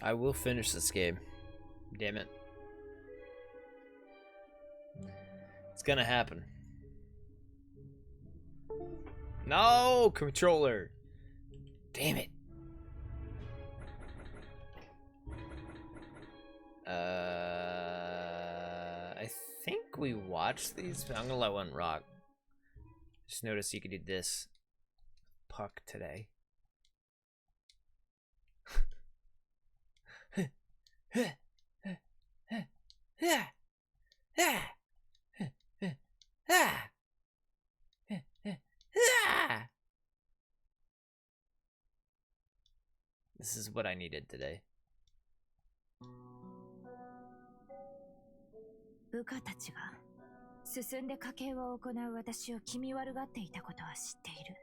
I will finish this game. Damn it. It's gonna happen. No, controller. Damn it. I think we watched these, but I'm gonna let one rock. Just noticed you could do this puck today. This is what I needed today. 部下たちが進んで家計を行う私を気味悪がっていたことは知っている。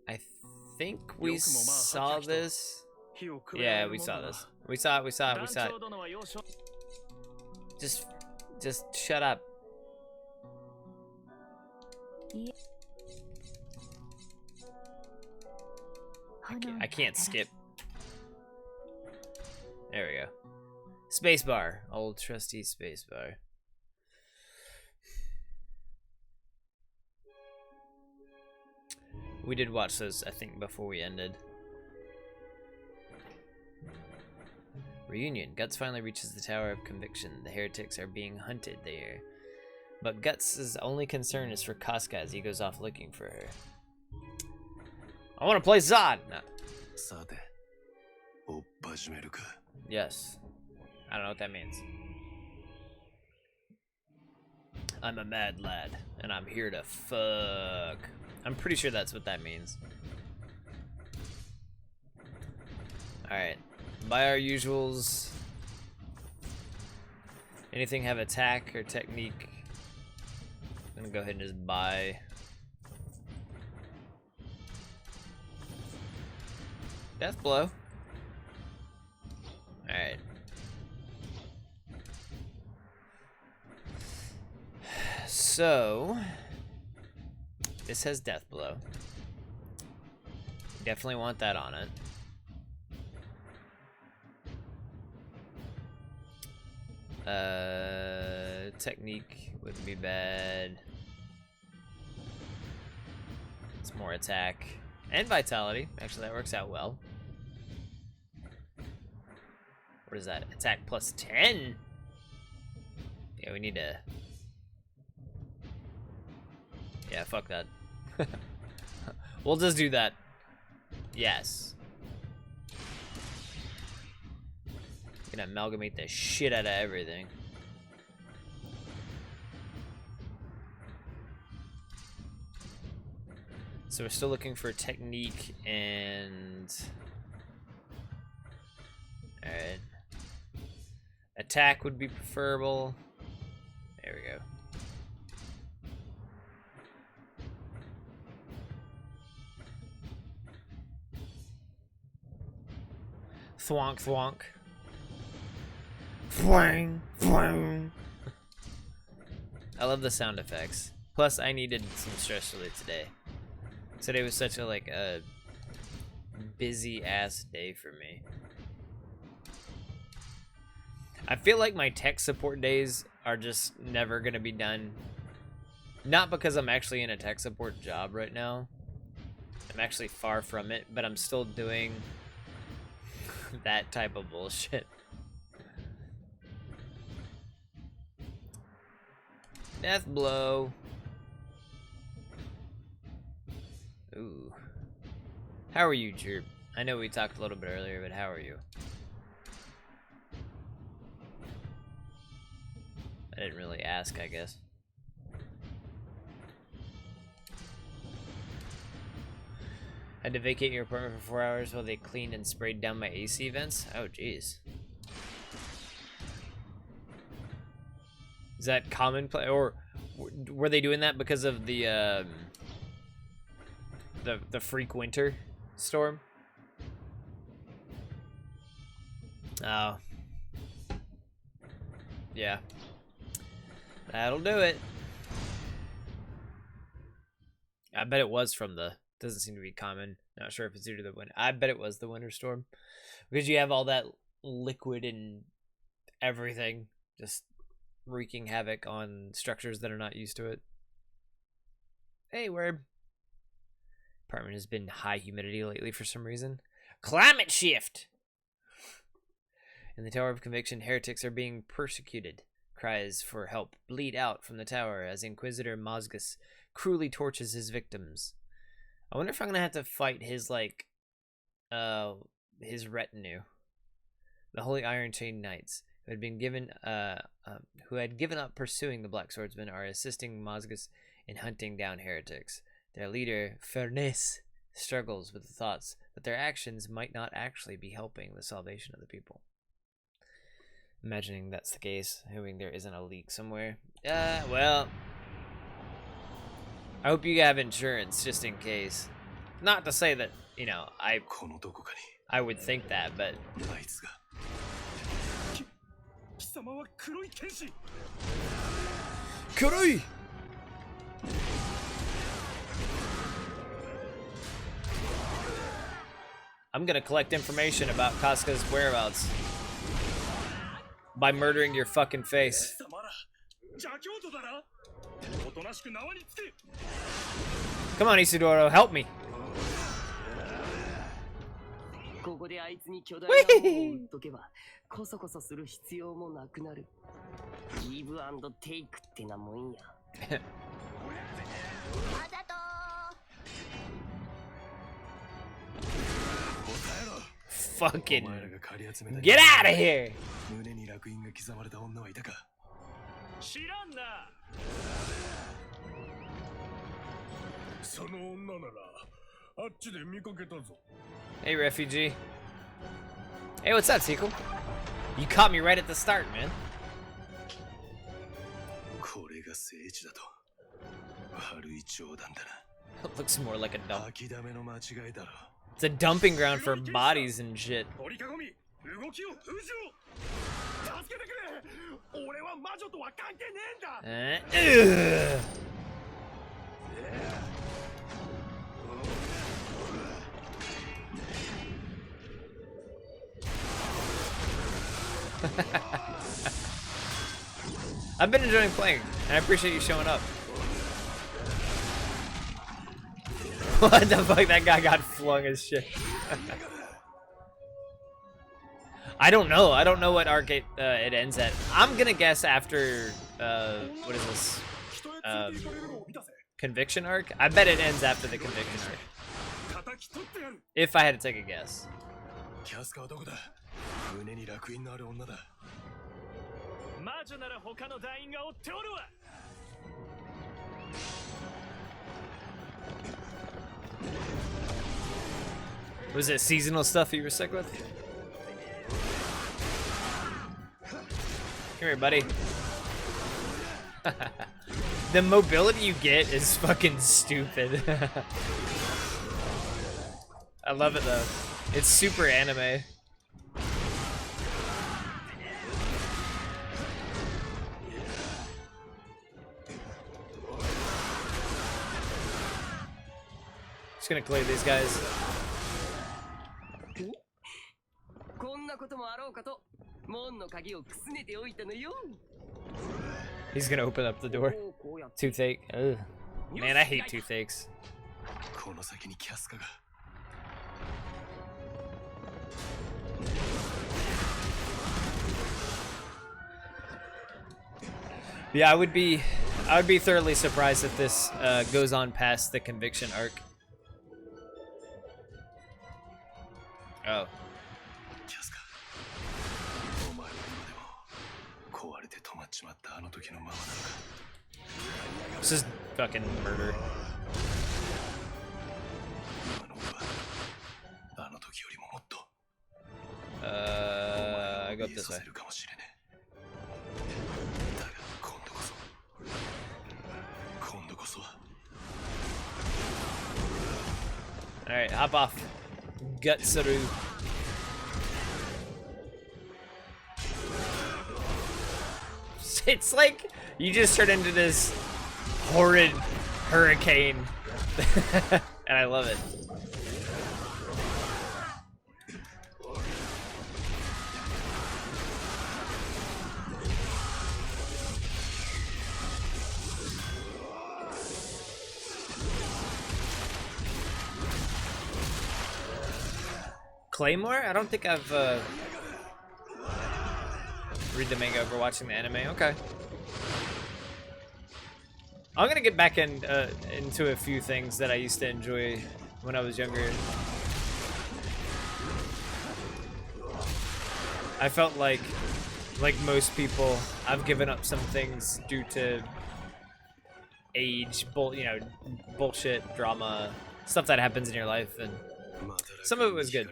I think we saw this. Yeah, we saw this. We saw it. Just shut up. I can't skip. There we go. Spacebar. Old trusty spacebar. We did watch those, I think, before we ended. Reunion. Guts finally reaches the Tower of Conviction. The heretics are being hunted there. But Guts' only concern is for Casca as he goes off looking for her. I want to play Zod! No. Yes. I don't know what that means. I'm a mad lad, and I'm here to fuck. I'm pretty sure that's what that means. Alright. By our usuals. Anything have attack or technique? I'm gonna go ahead and just buy. Death blow. Alright. So this has death blow. Definitely want that on it. Technique wouldn't be bad. It's more attack and vitality. Actually, that works out well. What is that? Attack plus 10? Yeah, we need to... Yeah, fuck that. We'll just do that. Yes. Gonna amalgamate the shit out of everything. So we're still looking for technique and... Alright. Attack would be preferable. There we go. Thwonk, thwonk. Fwang, fwang. I love the sound effects. Plus, I needed some stress relief today. Today was such a busy ass day for me. I feel like my tech support days are just never gonna be done. Not because I'm actually in a tech support job right now. I'm actually far from it, but I'm still doing that type of bullshit. Death blow. Ooh. How are you, Jerp? I know we talked a little bit earlier, but how are you? I didn't really ask, I guess. Had to vacate your apartment for 4 hours while they cleaned and sprayed down my AC vents? Oh, jeez. Is that commonplace, or were they doing that because of the freak winter storm? Oh. Yeah. That'll do it. I bet it was from the... Doesn't seem to be common. Not sure if it's due to the winter. I bet it was the winter storm. Because you have all that liquid and everything just wreaking havoc on structures that are not used to it. Hey, word. Apartment has been high humidity lately for some reason. Climate shift! In the Tower of Conviction, heretics are being persecuted. Cries for help bleed out from the tower as Inquisitor Mozgus cruelly tortures his victims. I wonder if I'm gonna have to fight his, like, his retinue. The Holy Iron Chain Knights, who had given up pursuing the Black Swordsmen, are assisting Mozgus in hunting down heretics. Their leader, Fernès, struggles with the thoughts that their actions might not actually be helping the salvation of the people. Imagining that's the case, hoping there isn't a leak somewhere. Well, I hope you have insurance just in case. Not to say that, you know, I would think that, but... Kuroi! I'm gonna collect information about Casca's whereabouts by murdering your fucking face. Come on, Isidoro, help me. Fucking get out of here. Hey, refugee. Hey, what's up, Sequel? You caught me right at the start, man. It looks more like a dump. It's a dumping ground for bodies and shit. I've been enjoying playing, and I appreciate you showing up. What the fuck? That guy got flung as shit. I don't know. I don't know what arc it ends at. I'm gonna guess after what is this? Conviction arc? I bet it ends after the conviction arc. If I had to take a guess. Was it seasonal stuff you were sick with? Come here, buddy. The mobility you get is fucking stupid. I love it though. It's super anime. Just gonna clear these guys. He's gonna open up the door. Toothache. Ugh. Man, I hate toothaches. Yeah, I would be thoroughly surprised if this goes on past the conviction arc. Oh. This is fucking murder. I go up this way. Alright, hop off. Gutsaru. It's like you just turned into this horrid hurricane. And I love it. Claymore? I don't think I've read the manga over watching the anime. Okay. I'm gonna get back into a few things that I used to enjoy when I was younger. I felt like most people, I've given up some things due to age, bullshit, drama, stuff that happens in your life, and some of it was good.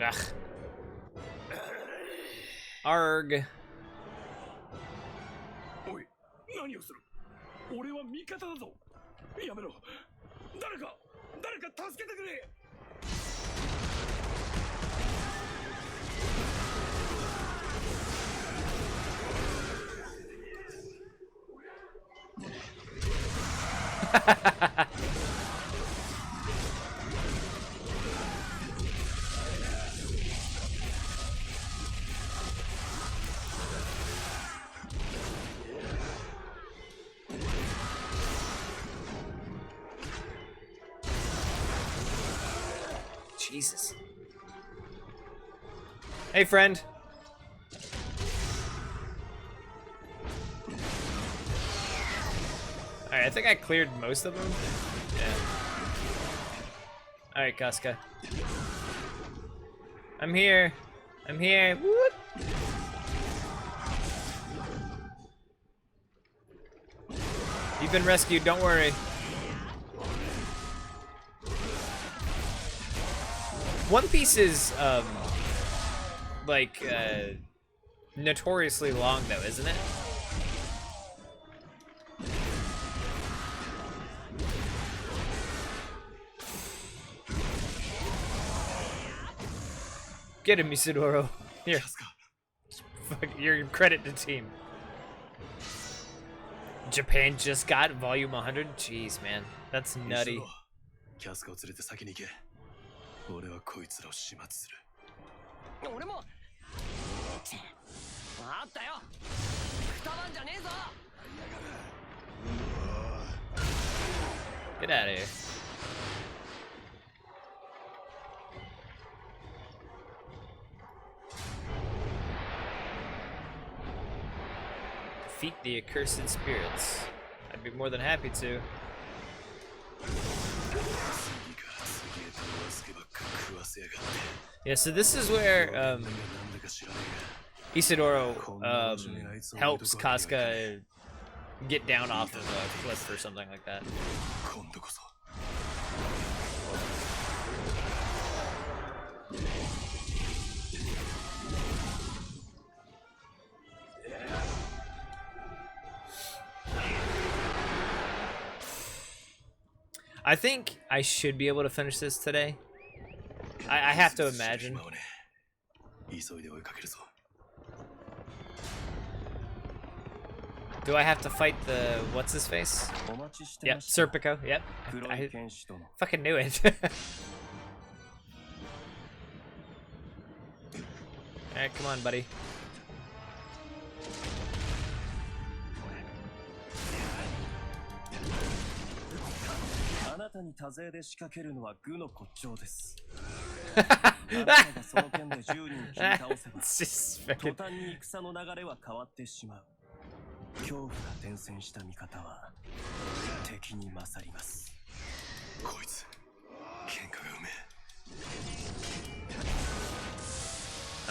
Ugh. Arg. おい、何をする？俺は味方だぞ。やめろ。誰か助けてくれ。Jesus. Hey, friend. Alright, I think I cleared most of them. Yeah. Alright, Casca. I'm here. I'm here. Whoop. You've been rescued, don't worry. One Piece is, notoriously long, though, isn't it? Get him, Isidoro. Here. Fuck, your credit to team. Japan just got volume 100? Jeez, man. That's nutty. 俺はこいつらを始末する。俺も。あったよ。くたばんじゃねえぞ。Get out of here. Defeat the accursed spirits. I'd be more than happy to. Yeah, so this is where Isidoro helps Casca get down off of a cliff or something like that. I think I should be able to finish this today. I have to imagine. Do I have to fight the what's his face? Yep, Serpico. Yep, I fucking knew it. All right, come on, buddy.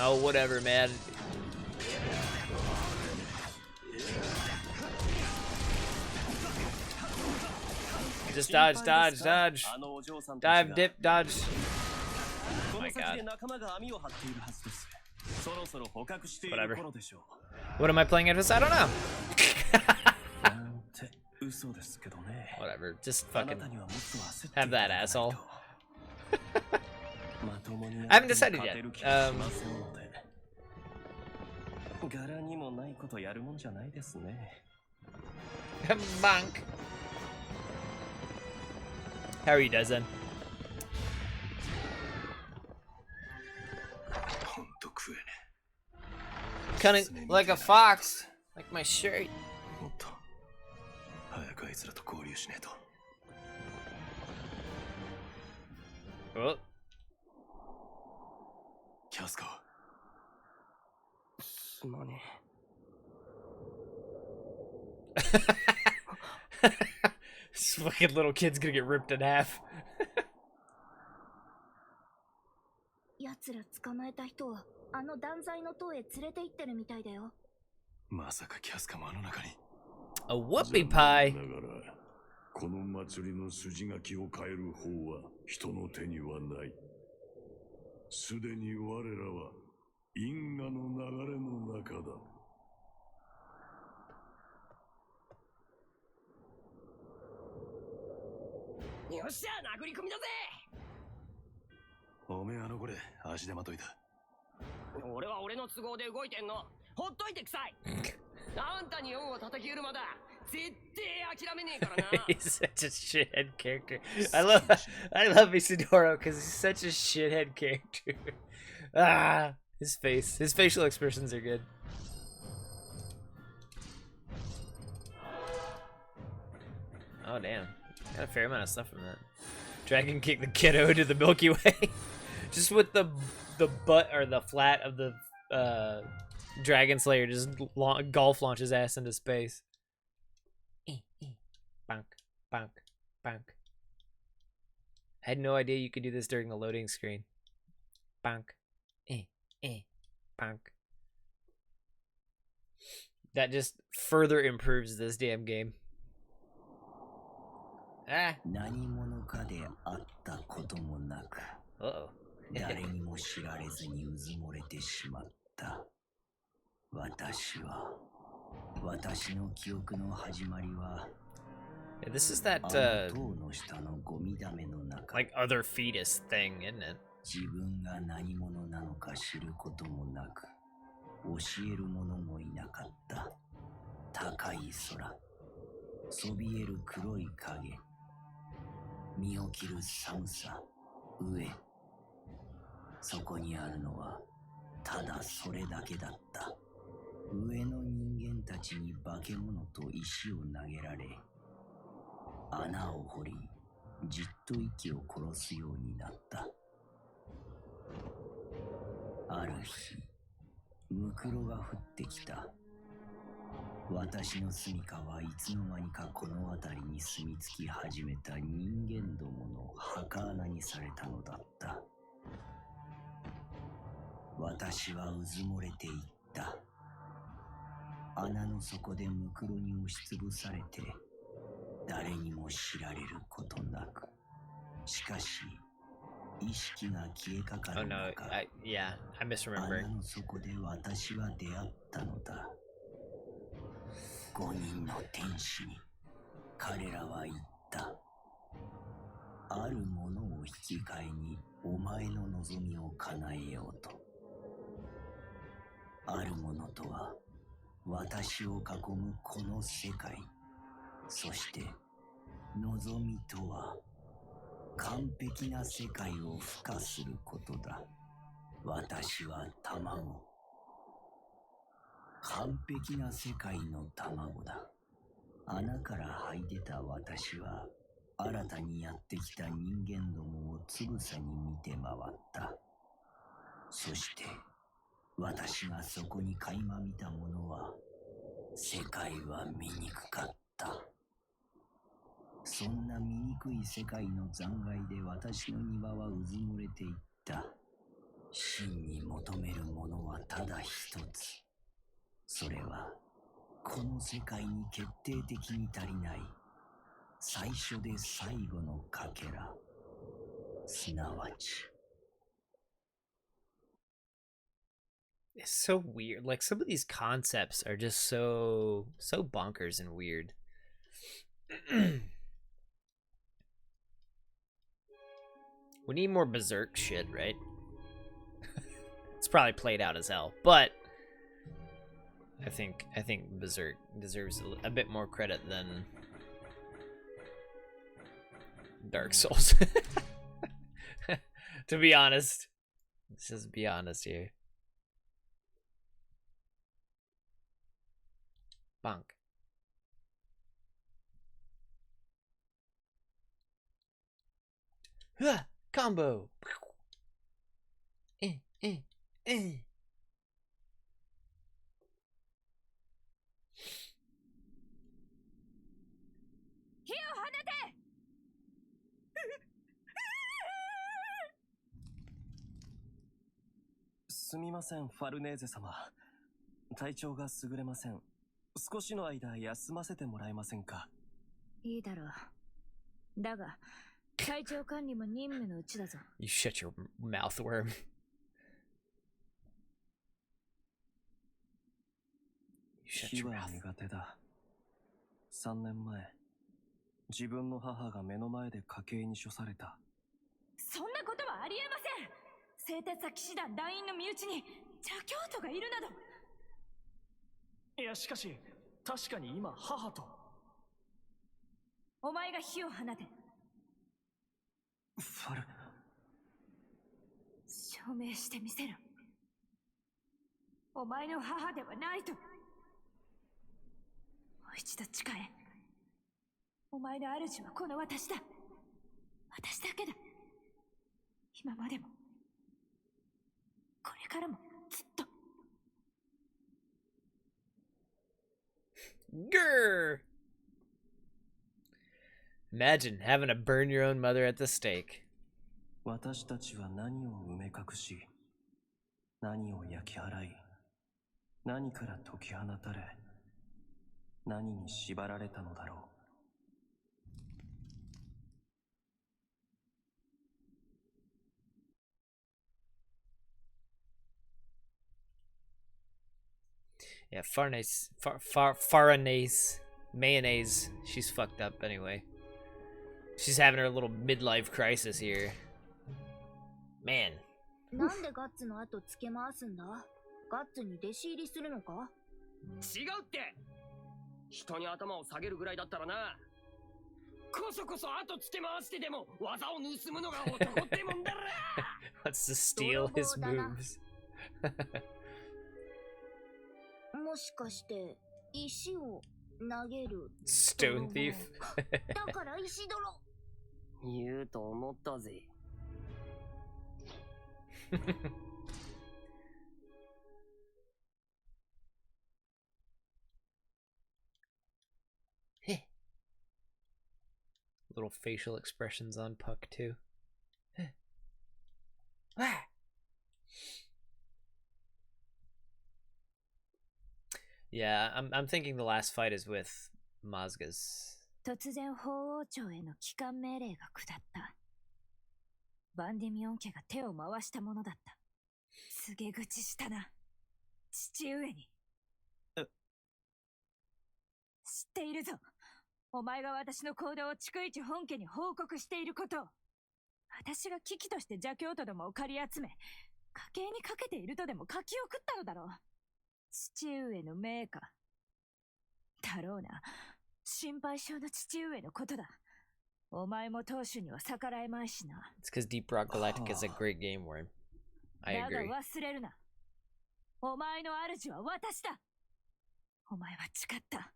Oh, whatever, man. Just dodge, dodge, dodge. Dive, dip, dodge. Oh my god. Whatever. What am I playing at this? I don't know. Whatever. Just fucking have that, asshole. I haven't decided yet. Bonk. How are you, Dezen? Cunning like a fox, like my shirt. 奴らと交流しねえと。Oh. キャスカ。すまね This fucking little kid's gonna get ripped in half. 奴ら捕まえた人をあの断罪の塔へ連れて行ってるみたいだよ。まさかキャスカもあの中に。A whoopie pie. だからこの祭りの筋書きを変える方は人の手にはない。すでに我らは因果の流れの中だ。よっしゃ、殴り込みだぜ。おめえあのこれ足手まといだ。俺は俺の都合で動いてんの。ほっといてくさい。あんたに恩を叩き売るまだ絶対諦めねえからな。He's such a shithead character. I love Isidoro because he's such a shithead character. Ah, his facial expressions are good. Oh damn, got a fair amount of stuff from that. Dragon kick the kiddo to the Milky Way, just with the butt or the flat of the Dragon Slayer just golf launch his ass into space. Bonk, bonk, bonk. I had no idea you could do this during the loading screen. Bonk, bonk. That just further improves this damn game. Ah. 何者かであったこともなく、 Uh-oh. 誰にも知られずにうずもれてしまった。私の記憶の始まりは、 Yeah, this is that あの塔の下のゴミ溜めの中、 like other fetus thing, isn't it? 自分が何者なのか知ることもなく、教える者もいなかった。高い空、そびえる黒い影、身を切る寒さ、飢え。そこにあるのはただそれだけだった。上の人間たちに化け物と石を投げられ、穴を掘り、じっと息を殺すようになった。ある日、ムクロが降ってきた。私の住処はいつの間にかこの辺りに住み着き始めた人間どもの墓穴にされたのだった。私はうずもれていった。穴の底でムクロに押しつぶされて、誰にも知られることなく。しかし、意識が消えかか Oh る no, 中、yeah, I 穴 misremembered. の底で私は出会ったのだ。5人の天使に彼らは言った。あるものを引き換えにお前の望みを叶えようと。あるものとは私を囲むこの世界。そして望みとは完璧な世界を孵化することだ。私は卵。完璧な世界の卵だ。穴から這い出た私は新たにやってきた人間どもをつぶさに見て回った。そして私がそこに垣間見たものは、世界は醜かった。そんな醜い世界の残骸で私の庭はうずもれていった。真に求めるものはただ一つ。それはこの世界に決定的に足りない最初で最後のかけら、すなわち。 It's so weird. Like some of these concepts are just so bonkers and weird. We need more Berserk shit, right? It's probably played out as hell, but I think Berserk deserves a bit more credit than Dark Souls. To be honest, let's just be honest here. Bonk. Combo. Eh, eh, eh. 火を放て。すみません、ファルネーゼ様。体調が優れません。少しの間休ませてもらえませんか。いいだろう。だが、体調管理も任務のうちだぞ。You shut your mouth, worm. 火は苦手だ。3年前、自分の母が目の前で家系に処された。そんなことはありえません。製鉄者騎士団団員の身内に邪教徒がいるなど。いや、しかし、確かに今、母と。お前が火を放て。ファル。証明してみせろ。お前の母ではないと。もう一度誓え。お前の主はこの私だ。私だけだ。今までもこれからもずっと。Grr! Imagine having to burn your own mother at the stake. 私たちは何を埋め隠し、何を焼き払い、何から解き放たれ、何に縛られたのだろう。Yeah, Faranese, mayonnaise. She's fucked up anyway. She's having her little midlife crisis here. Man. なんでガッツの後つけ回すんだ。ガッツに弟子入りするのか。違うって。人に頭を下げるぐらいだったらな。こそこそ後つけ回してでも技を盗むのが男ってもんだろ。Wants to steal his moves. もしかして石を投げる Stone thief. だから石泥。言うと思ったぜ。Little facial expressions on Puck too. Ah. Yeah, I'm thinking the last fight is with Mazgas. 突然法王朝への帰還命令が下った。バンディミオン家が手を回したものだった。告げ口したな。父上に。知っているぞ。お前が私の行動を逐一本家に報告していることを。私が危機として邪教徒どもを借り集め、家計にかけているとでも書き送ったのだろう。父上の命か。だろうな。心配性の父上のことだ。お前も当主には逆らえまいしな。It's because Deep Rock Galactica is a great game, Worm. I だ agree. が忘れるな。お前の主は私だ。お前は誓った。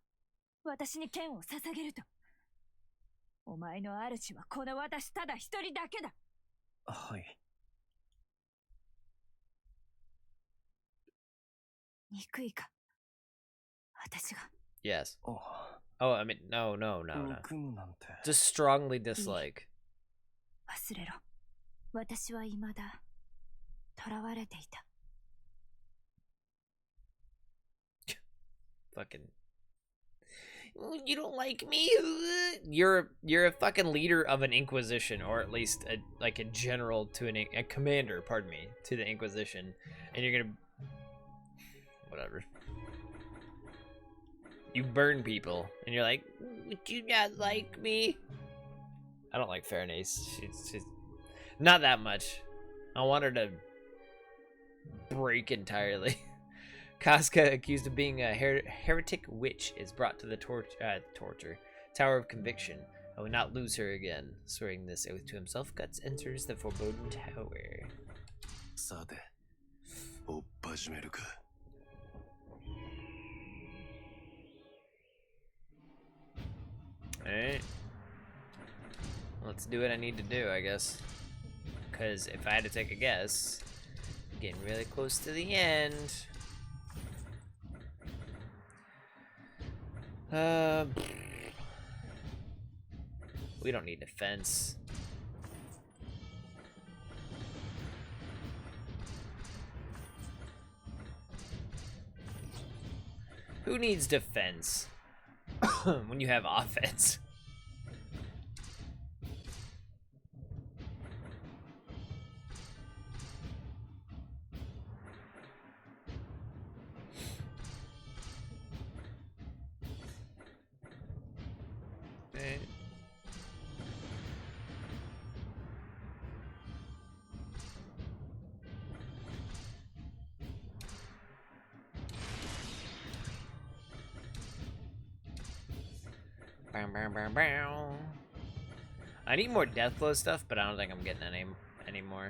私に剣を捧げると。お前の主はこの私ただ一人だけだ。はい。憎いか。私が。Yes. お Oh, I mean, no. 憎むなんて。 Just strongly dislike. 忘れろ。私は未だ囚われていた。Fucking. You don't like me? You're a fucking leader of an Inquisition, or at least like a general to a commander, pardon me, to the Inquisition, and you're gonna whatever. You burn people, and you're like, would you not like me? I don't like Fairnace. She's not that much. I want her to break entirely. Casca, accused of being a heretic witch, is brought to the torture Tower of Conviction. I will not lose her again. Swearing this oath to himself, Guts enters the Forbidden Tower. さて、追っ始めるか。Alright. let's do what I need to do, I guess. Because if I had to take a guess, getting really close to the end. We don't need defense. Who needs defense when you have offense? I need more Deathblow stuff, but I don't think I'm getting any anymore.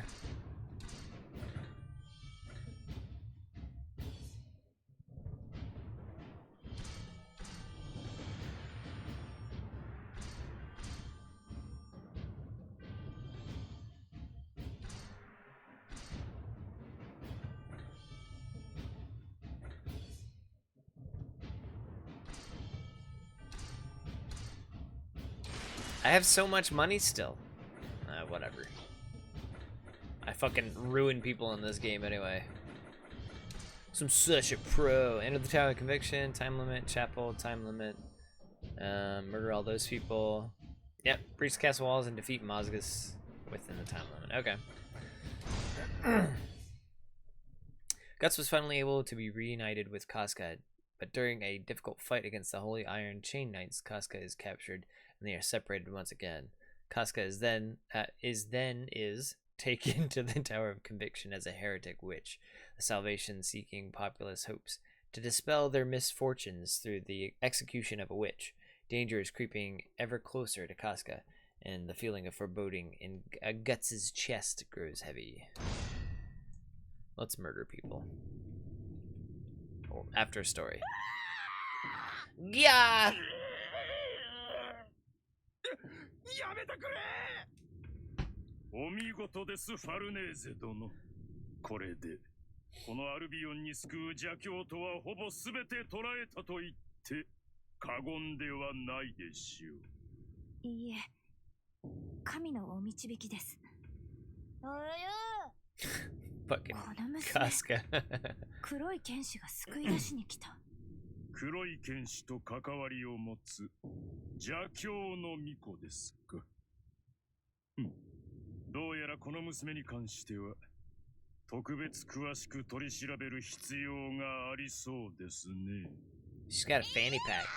I have so much money still. Whatever. I fucking ruin people in this game anyway. So I'm such a pro. Enter the Tower of Conviction, time limit, chapel, time limit. Murder all those people. Yep, breach the castle walls and defeat Mozgus within the time limit. Okay. Guts was finally able to be reunited with Casca, but during a difficult fight against the Holy Iron Chain Knights, Casca is captured and they are separated once again. Casca is taken to the Tower of Conviction as a heretic witch. The salvation-seeking populace hopes to dispel their misfortunes through the execution of a witch. Danger is creeping ever closer to Casca, and the feeling of foreboding in Guts' chest grows heavy. Let's murder people. Oh, after a story. Yeah! やめてくれ。お見事です、ファルネーゼ殿。これでこのアルビオンに救う邪教とはほぼ全て捕らえたと言って過言ではないでしょう。いいえ、神のお導きです。Fucking この娘、 Casca. 黒い剣士が救い出しに来た。黒い剣士と関わりを持つ邪教の巫女ですか。どうやらこの娘に関しては特別詳しく取り調べる必要がありそうですね。She's got a fanny pack.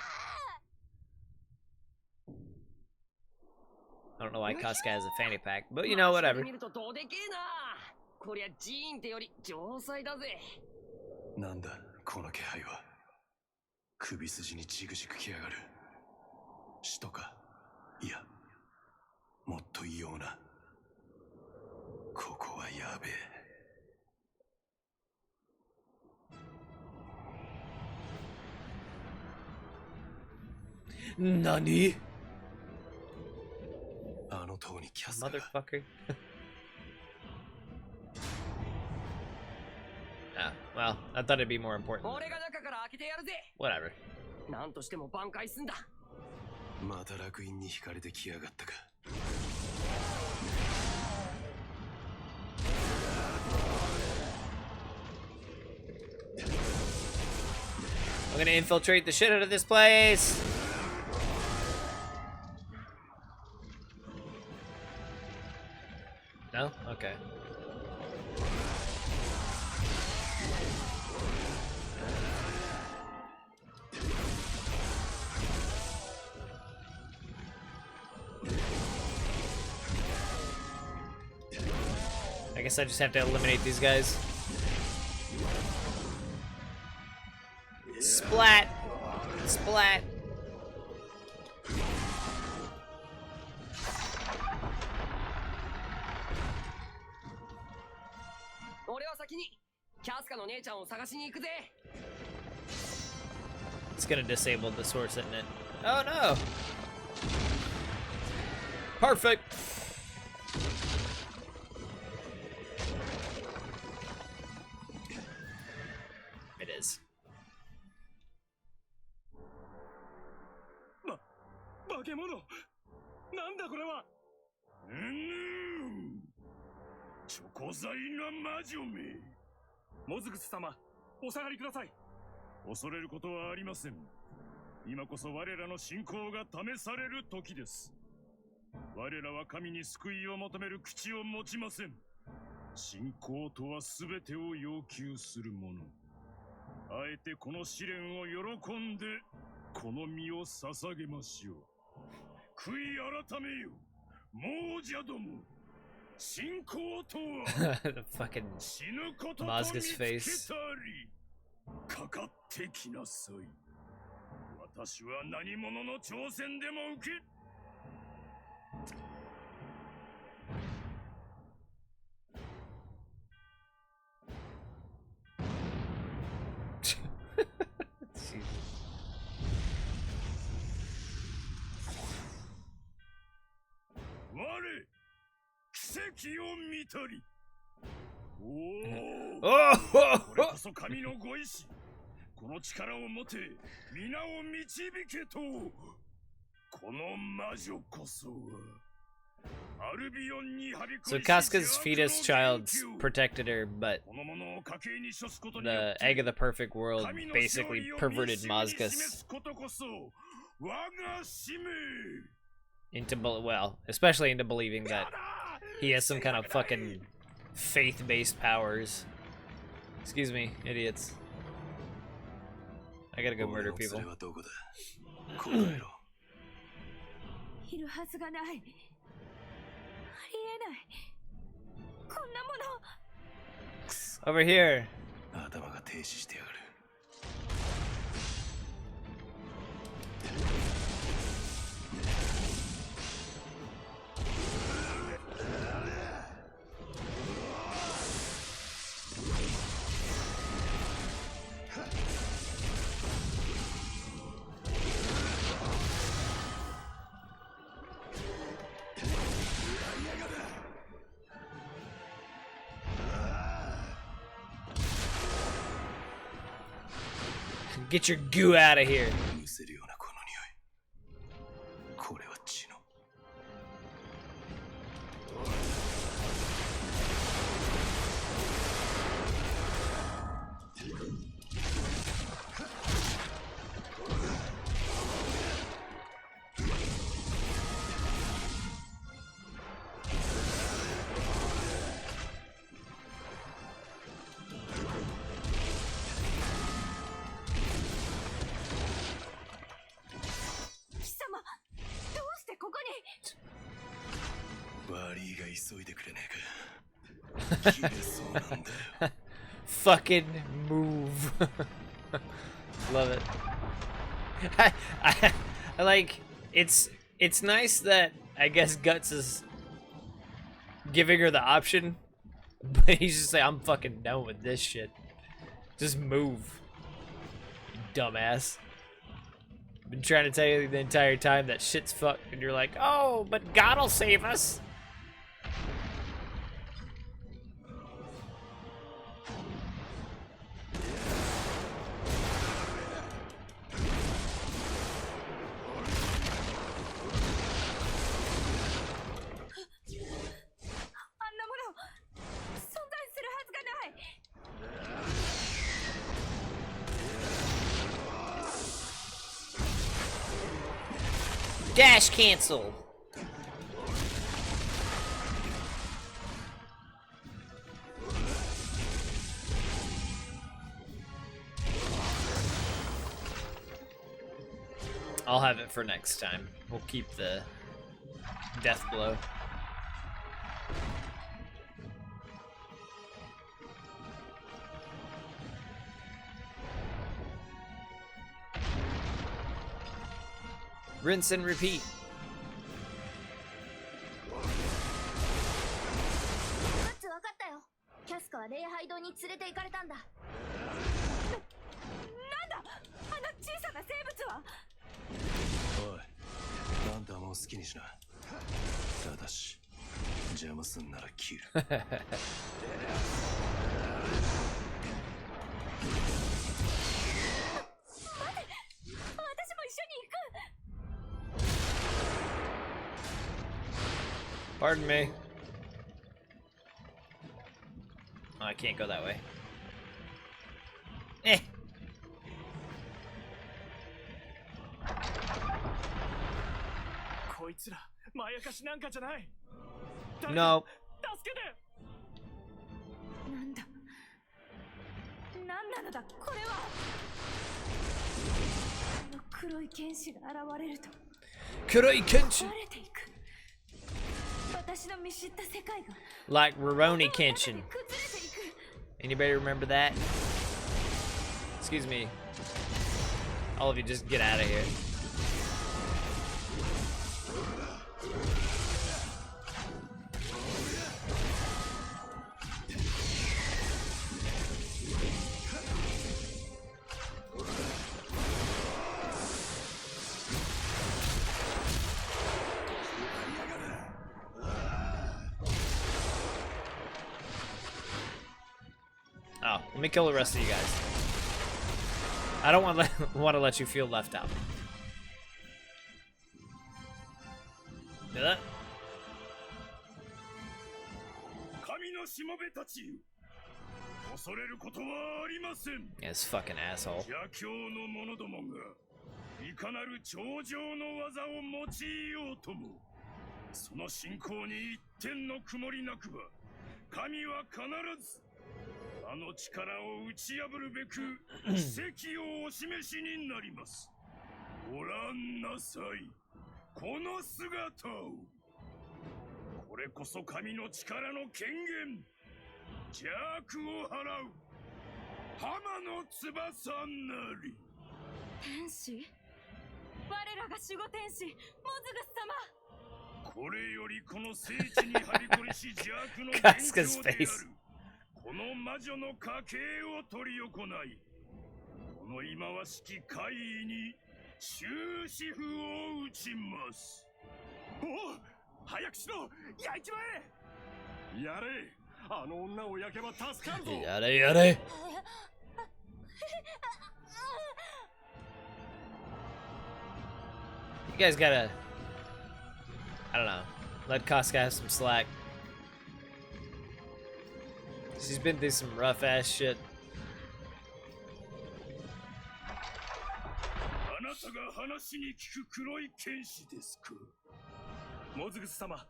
I don't know why Casca has a fanny pack, but you know, whatever. 見るとどでけえな。こりゃジーンってより城塞だぜ。なんだこの気配は。首筋にジグジグきやがる。死とか、いや、もっと異様な。ここはやべえ。Nani? あの塔にキャスカが。 Motherfucker. Ah, well, I thought it'd be more important. 俺が中から開けてやるぜ。 Whatever. なんとしても挽回すんだ。また楽園に惹かれてきやがったか。I'm gonna infiltrate the shit out of this place. No? Okay. I guess I just have to eliminate these guys. Splat! Splat! It's gonna disable the sword, isn't it? Oh no! Perfect! け物。なんだこれは。チョコ材な魔女め。モズグス様、お下がりください。恐れることはありません。今こそ我らの信仰が試される時です。我らは神に救いを求める口を持ちません。信仰とは全てを要求するもの。あえてこの試練を喜んでこの身を捧げましょう。悔い改めよ、亡者ども。信仰とは The fucking 死ぬことと見 Mazga's つけ face. たり。かかってきなさい。私は何者の挑戦でも受け。我奇跡を見たり。おお、これこそ神のご意志。この力を持て皆を導けと。この魔女こそはアルビオンにはびこ So り Casca's fetus child's protected her, but この者を家系に処すことに the よって egg of the perfect world 神の basically 勝利を perverted 民衆に示 Mazgas すことこそ我が使命。 into, well, especially into believing that he has some kind of fucking faith-based powers. Excuse me, idiots. I gotta go murder people. 俺の連れはどこだ。答えろ。いるはずがない。ありえない。こんなもの。Over here. 頭が停止してやがる。Get your goo out of here. むせるようなこの匂い。これは血の。バリーが急いでくれねえか。切れそうなんだよ。Fucking move. Love it. I like it's nice that I guess Guts is giving her the option, but he's just like, I'm fucking done with this shit. Just move. You dumbass. Been trying to tell you the entire time that shit's fucked, and you're like, oh, but God'll save us. Dash cancel. I'll have it for next time. We'll keep the death blow. Rinse and repeat. 分かったよ。キャスカは礼拝堂に連れて行かれたんだ。なんだ、あの小さな生物は。おい、あんたはもう好きにしな。ただし、邪魔すんなら切る。私も一緒に行く。Pardon me. Oh, I can't go that way. Eh. No. なんだ何なのだこれは。あの黒い剣士が現れると黒い剣士。壊れていく。私の見知った世界が Like Rurouni Kenshin. 崩れていく。 Anybody remember that? Excuse me. All of you just get out of here. Oh, let me kill the rest of you guys. I don't want to let you feel left out. Do that? 神のしもべたちよ、恐れることはありません。 Yeah, this fucking asshole. 邪教の者どもがいかなる頂上の技を用いようとも、その信仰に一点の曇りなくば、神は必ずあの力を打ち破るべく奇跡をお示しになります。ご覧なさい、この姿を。これこそ神の力の権限、邪悪を払う浜の翼なり。天使、我らが守護天使モズグス様。これよりこの聖地にはびこりし邪悪の現 Casca's 状である face. この魔女の家系を執り行い、この忌まわしき怪異に終止符を打ちます。おお、早くしろ、焼いちまえ。やれ、あの女を焼けば助かるぞ。やれやれ。You guys gotta, I don't know, let Casca have some slack. She's been through some rough ass shit. あなたが話に聞く黒い剣士ですか。モズグス様、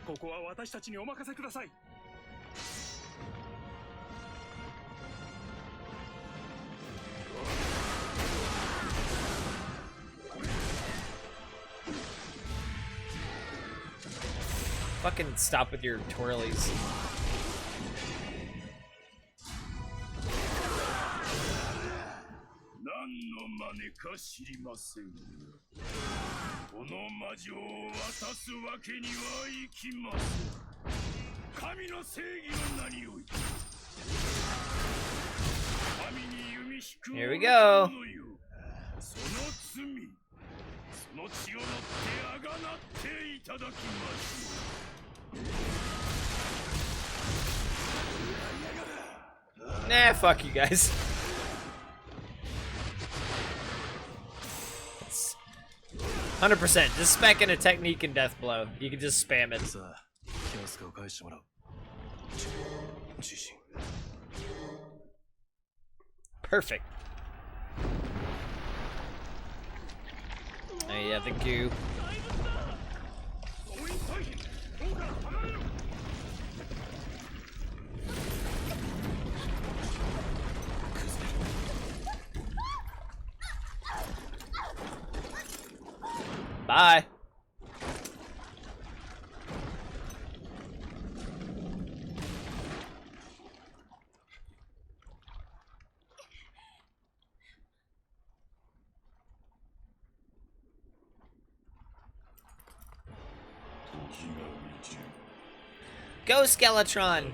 ここは私たちにお任せください。Fucking stop with your twirlies. 何の真似か知りませんが、この魔女を渡すわけにはいきません。神の正義の名において、神に弓引く Here we go. その罪、その血を乗ってあがなっていただきましょう。 Nah, fuck you guys. It's 100%. Just spec in a technique and death blow. You can just spam it. さあ、キャスカを返してもらう。自信。 Perfect. Hey, yeah, thank you. Bye. Go, Skeletron!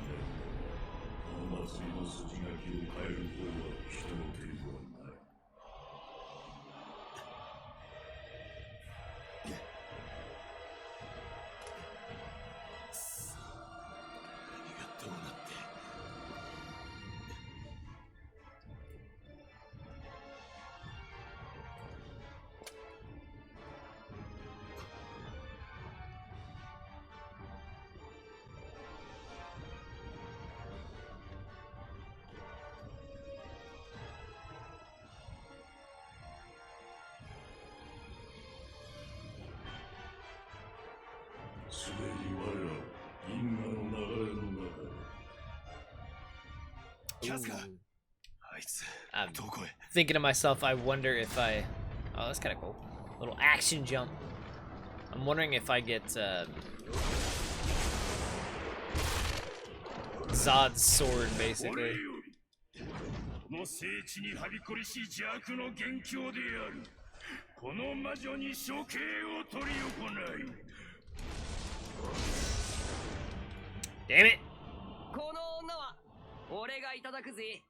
Casca! あいつ、 I'm どこへ thinking to myself, I wonder if I... Oh, that's kind of cool. Little action jump. I'm wondering if I get Zod's sword, basically. この聖地にはびこりし邪悪の元凶である。この魔女に処刑を取り行い。Damn it! この女は俺がいただくぜ。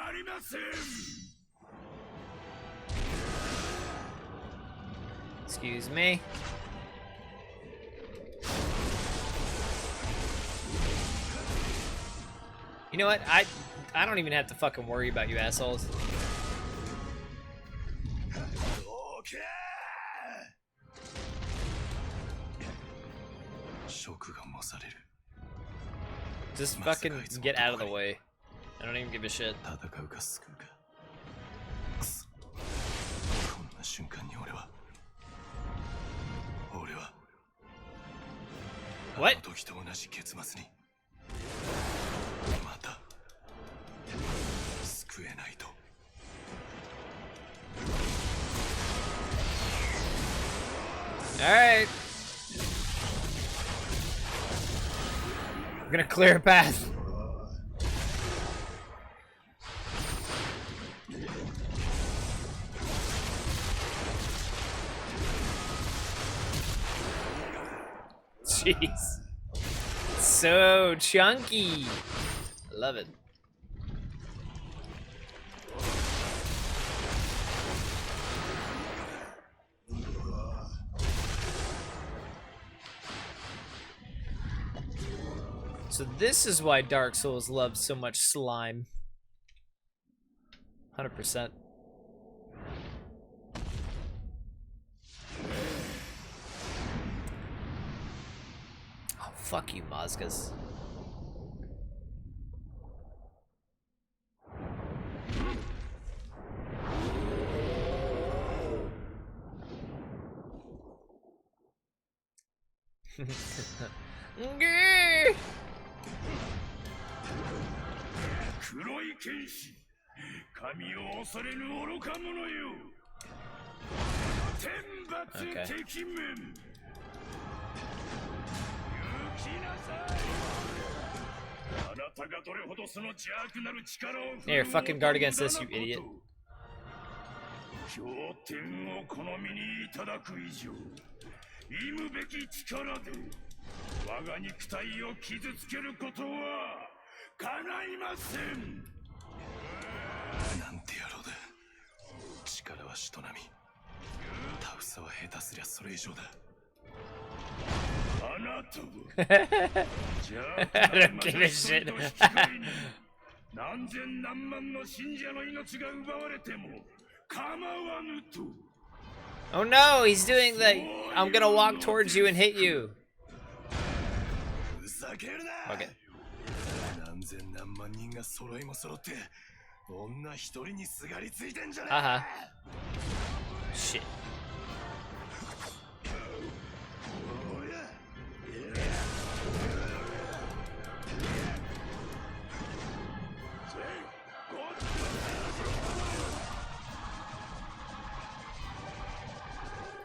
ありません。 Excuse me. You know what? I don't even have to fucking worry about you assholes. オーケー食が蒸される Just fucking get out of the way. I don't even give a shit. 戦うか救うかこんな瞬間に俺は What? あの時と同じ結末にまた救えないと Alright. We're gonna clear a path. Jeez. So chunky. I love it. So this is why Dark Souls loves so much slime. 100%. Oh, fuck you, Mazgas. Grrr! 黒い剣士、神を恐れぬ愚か者よ。天罰敵面。行きなさい。あなたがどれほどその邪悪なる力を振る Here, fucking guard against this, you idiot. 経典を好みにいただく以上、忌むべき力で我が肉体を傷つけることは叶いません。なんて野郎だ。力は人並み。タフさは下手すりゃそれ以上だ。あなたは邪悪な魔女一人と引き換えに何千何万の信者の命が奪われても構わぬと。Oh no, he's doing the I'm gonna walk towards you and hit you. ふざけるな。 Okay. 何千何万人が揃いも揃って女一人にすがりついてんじゃねえ。Shit.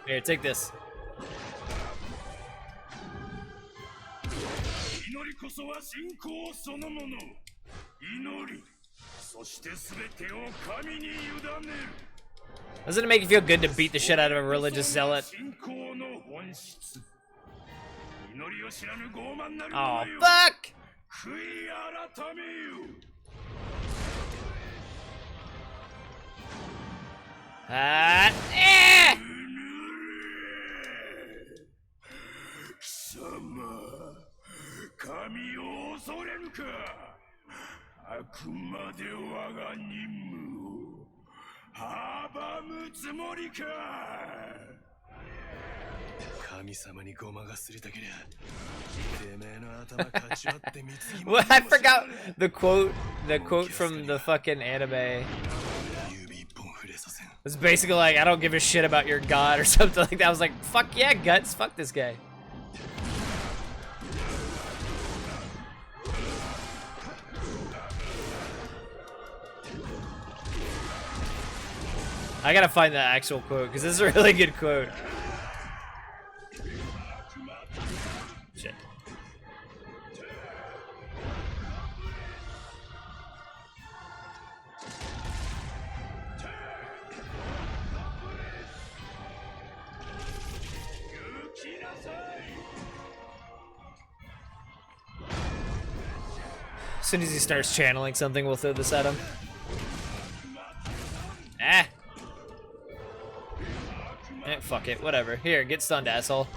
Here, take this. 祈りこそは信仰そのもの。祈り、そしてすべてを神に委ねる。 Doesn't it make you feel good to beat the shit out of a religious zealot? 信仰の本質。祈りを知らぬ傲慢なる Oh, 者よ。 fuck! 悔い改めよ。 貴様、神を恐れぬか。あくまで我が任務を阻むつもりか。神様にごまがすりたけりゃ、てめえの頭かち割って貢ぎ What? I forgot the quote from the fucking anime. 指一本触れ It's basically like, I don't give a shit about your god or something like that. I was like, fuck yeah, Guts, fuck this guy. I gotta find the actual quote, because this is a really good quote. Shit. As soon as he starts channeling something, we'll throw this at him. Ah! Eh, fuck it, whatever. Here, get stunned, asshole.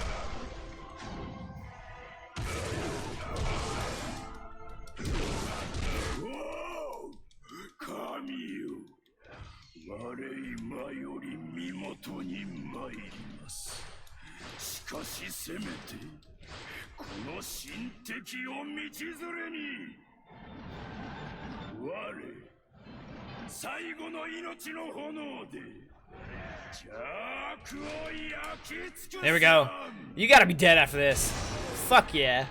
There we go. You gotta be dead after this. Fuck yeah.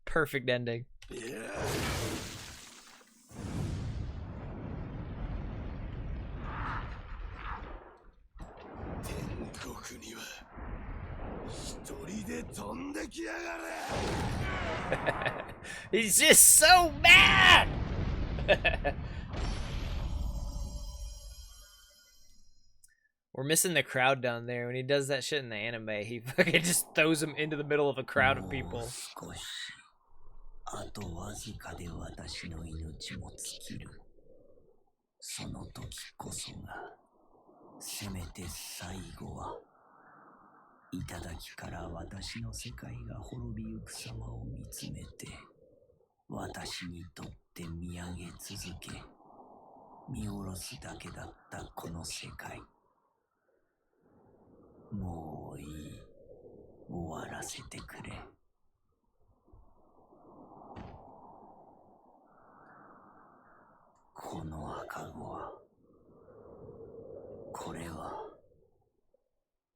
Perfect ending. He's just so mad! We're missing the crowd down there. When he does that shit in the anime, he fucking just throws him into the middle of a crowd of people. あとわずかで私の命も尽きる。その時こそが、せめて最後は、頂から私の世界が滅びゆく様を見つめて、私にとって見上げ続け、見下ろすだけだったこの世界。もういい。終わらせてくれ。この赤子は、これは、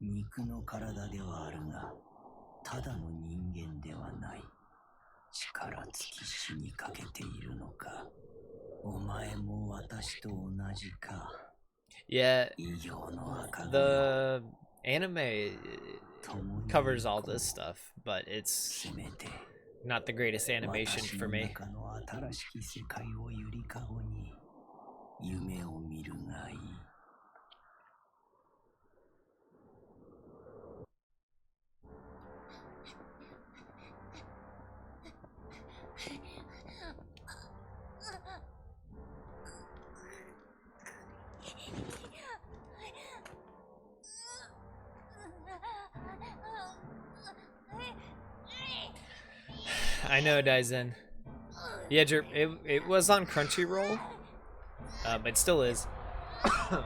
肉の体ではあるが、ただの人間ではない。力尽き死にかけているのか。お前も私と同じか。Yeah, the anime covers all this stuff, but it's not the greatest animation for me. I know, Daizen. Yeah, it was on Crunchyroll, but it still is.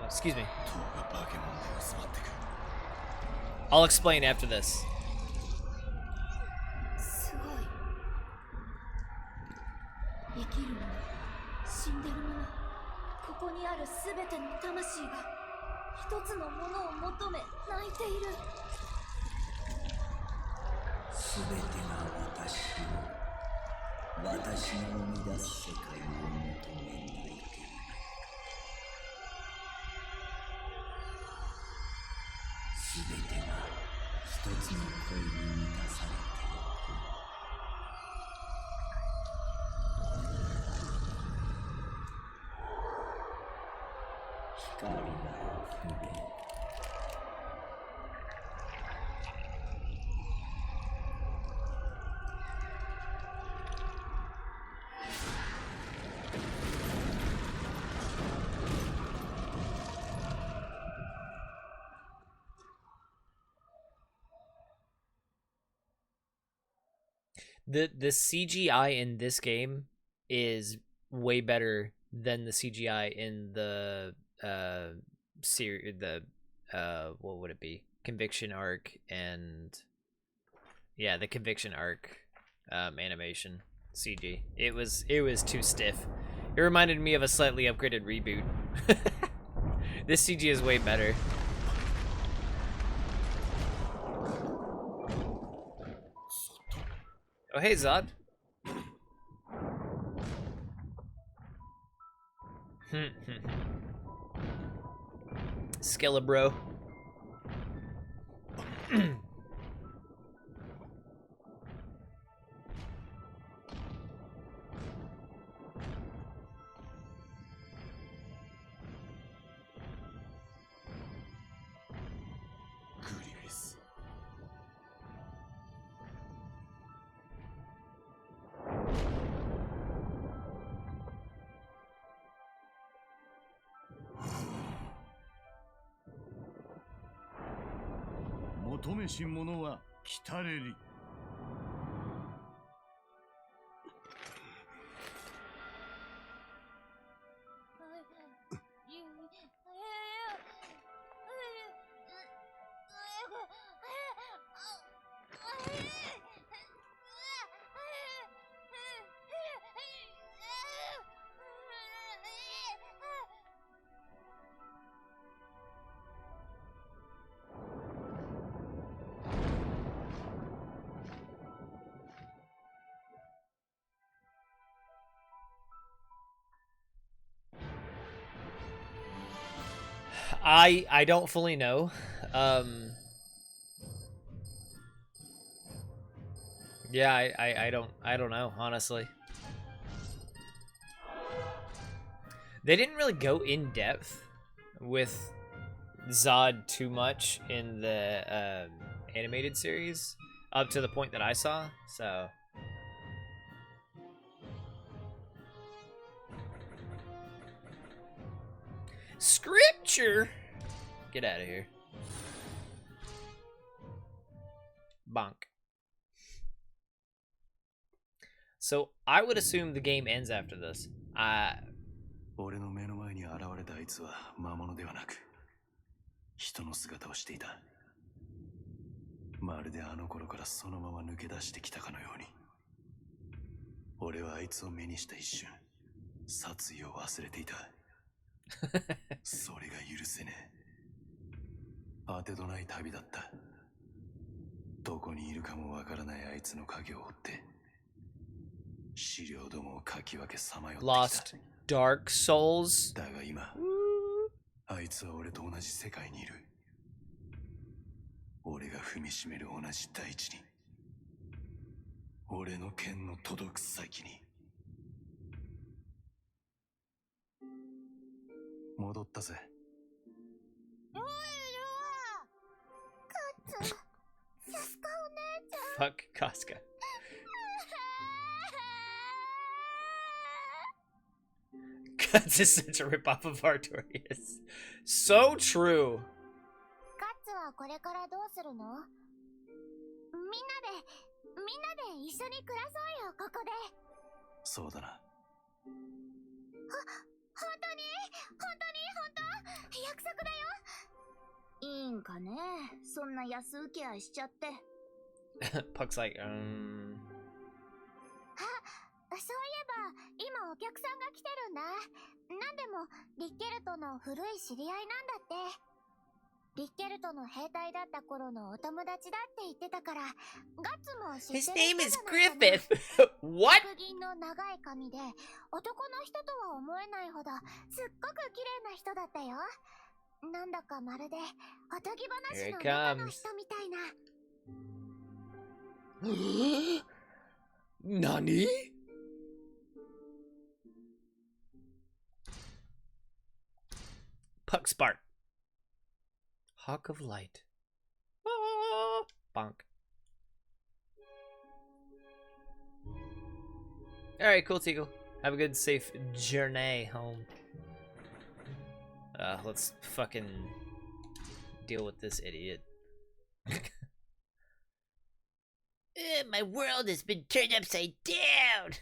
Excuse me. I'll explain after this. すごい。生きる者、死んでる者、ここにあるすべての魂が一つのものを求め泣いている。すべてが私の生み出す世界を求め泣いている。すべてが一つの恋に満たされていく。光が溢れる。The CGI in this game is way better than the CGI in the what would it be? Conviction arc and yeah, the Conviction arc animation CG. It was too stiff. It reminded me of a slightly upgraded reboot. This CG is way better. Oh, hey, Zod. Skellabro. Griffith. 求めし者は来たれり。I don't fully know. Yeah, I don't know, honestly. They didn't really go in depth with Zod too much in the animated series, up to the point that I saw, so. Scripture! Get out of here. Bonk. So, I would assume the game ends after this. 俺の目の前に現れたあいつは魔物ではなく人の姿をしていた。まるであの頃からそのまま抜け出してきたかのように。俺はあいつを目にした一瞬殺意を忘れていた。それが許せねえ。当てどない旅だった。どこにいるかもわからないあいつの影を追って資料どもをかき分けさまよってきた。 Lost Dark Souls. だが今あいつは俺と同じ世界にいる。俺が踏みしめる同じ大地に、俺の剣の届く先に。戻ったぜ。Fuck Casca. Guts is such a ripoff of Artorias. So true. ガッツはこれからどうするの？みんなで一緒に暮らそうよ、ここで。そうだな。本当約束だよ。いいんかね、そんな安請け合いしちゃって。Puck's like, そういえば今お客さんが来てるんだ。なんでもリッケルトの古い知り合いなんだって。リッケルトの兵隊だった頃のお友達だって言ってたから、ガッツも知ってる his name 人 is じゃないかな。 Griffith. What? 白銀の長い髪で男の人とは思えないほどすっごく綺麗な人だったよ。なんだかまるでおとぎ話の中の人みたいな。Nani? Puck Spark. Hawk of Light. Ah, bonk. Alright, cool, Teagle. Have a good, safe journey home. Let's fucking deal with this idiot. My world has been turned upside down!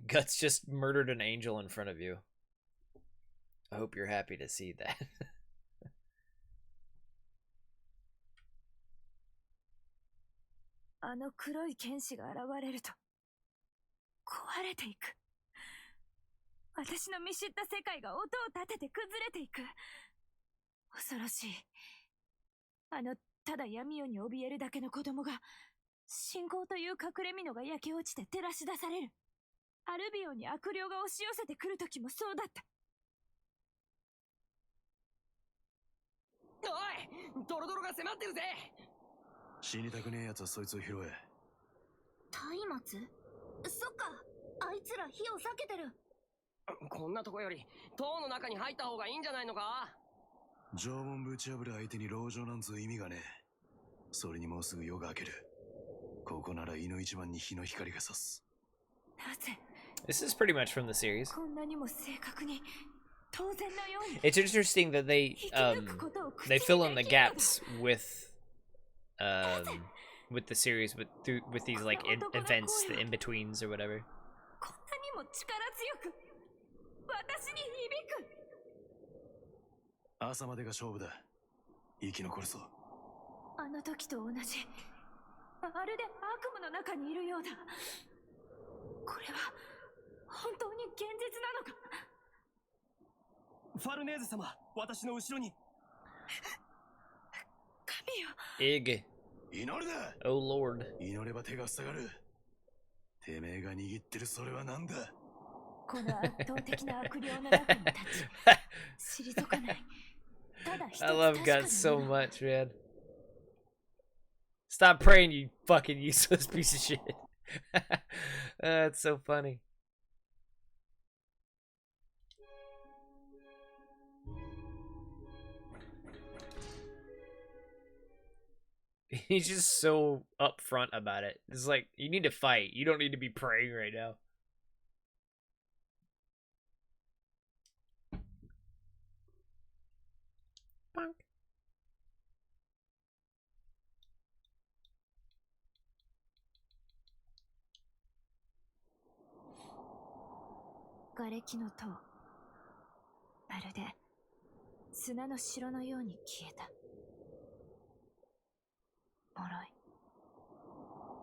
Guts just murdered an angel in front of you. I hope you're happy to see that. あの黒い剣士が現れると壊れていく。私の見知った世界が音を立てて崩れていく。恐ろしい。ただ闇夜に怯えるだけの子供が、信仰という隠れ蓑が焼け落ちて照らし出される。アルビオンに悪霊が押し寄せてくる時もそうだった。おい、ドロドロが迫ってるぜ。死にたくねえ奴はそいつを拾え。松明？そっか、あいつら火を避けてる。こんなとこより塔の中に入った方がいいんじゃないのか。縄文ぶち破る相手に籠城なんつう意味がねえ。それにもうすぐ夜が明ける。ここなら胃の一番に日の光が差す。なぜ This is pretty much from the series. こんなにも正確に当然のように It's interesting that they fill in the gaps with the series with these like events, the in-betweens or whatever. こんなにも力強く私に響く。朝までが勝負だ。生き残るぞ。あの時と同じ、まるで悪夢の中にいるようだ。これは本当に現実なのか。ファルネーゼ様、私の後ろに。神よ。Ig. 祈るだ。 Oh Lord. 祈れば手が塞がる。てめえが握ってるそれは何だ。この圧倒的な悪霊の中に立ち、退かない。ただ一つ I love 確か God な so もの。 much, man. Stop praying, you fucking useless piece of shit. That's so funny. He's just so upfront about it. It's like, you need to fight. You don't need to be praying right now. Bonk. 瓦礫の塔、まるで砂の城のように消えた。脆い、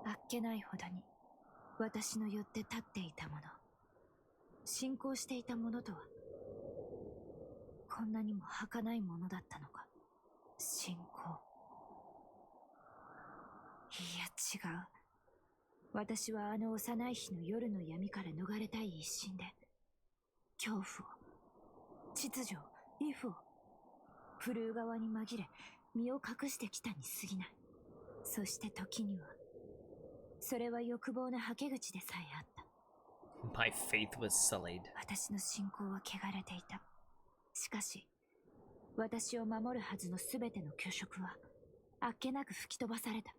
あっけないほどに私のよって立っていたもの、信仰していたものとはこんなにも儚いものだったのか。信仰、いや違う。私はあの幼い日の夜の闇から逃れたい一心で、恐怖を、秩序を、畏怖を、振るう側に紛れ身を隠してきたに過ぎない。そして時にはそれは欲望のはけ口でさえあった。 My faith was sullied. 私の信仰は汚れていた。しかし私を守るはずのすべての虚飾はあっけなく吹き飛ばされた。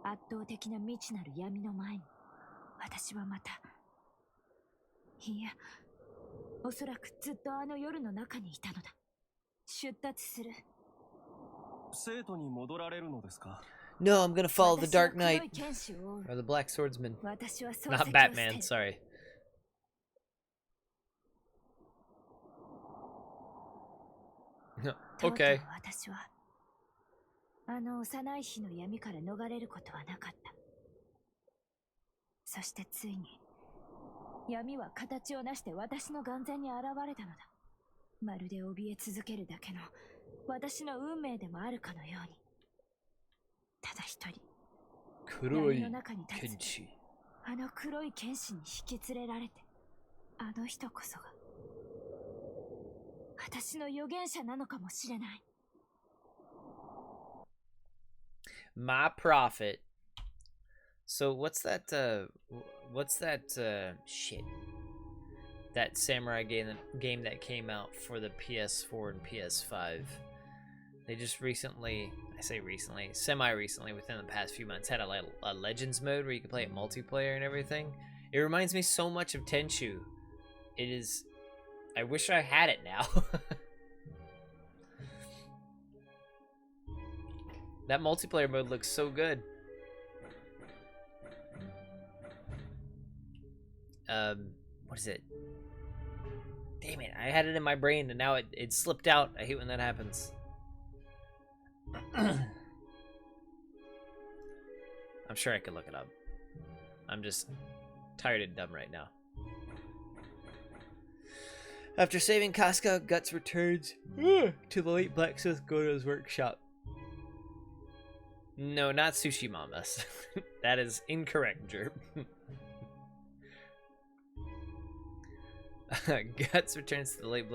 圧倒的な未知なる闇の前に私はまた、いや、おそらくずっとあの夜の中にいたのだ。出立する。生徒に戻られるのですか？ No, I'm gonna follow the 私は Dark 黒い Knight. 剣士を追う。 Or the Black Swordsman. 私は漱石を Not 捨て Batman, る。 sorry. とうとう Okay. 私はあの幼い日の闇から逃れることはなかった。そしてついに闇は形をなして私の眼前に現れたのだ。まるで怯え続けるだけの私の運命でもあるかのように。ただ一人、闇の中に立つあの黒い剣士に引き連れられて、あの人こそが私の預言者なのかもしれない。 My prophet. So what's that shit? That samurai game that came out for the PS4 and PS5. They just recently, I say recently, semi-recently, within the past few months, had a Legends mode where you can play it multiplayer and everything. It reminds me so much of Tenchu. It is... I wish I had it now. That multiplayer mode looks so good. What is it? Damn it, I had it in my brain and now it slipped out. I hate when that happens. I'm sure I could look it up. I'm just tired and dumb right now. After saving Casca, Guts returns to the late blacksmith Goto's workshop. No, not Sushi Mama's. That is incorrect, Jerp. Guts returns to the late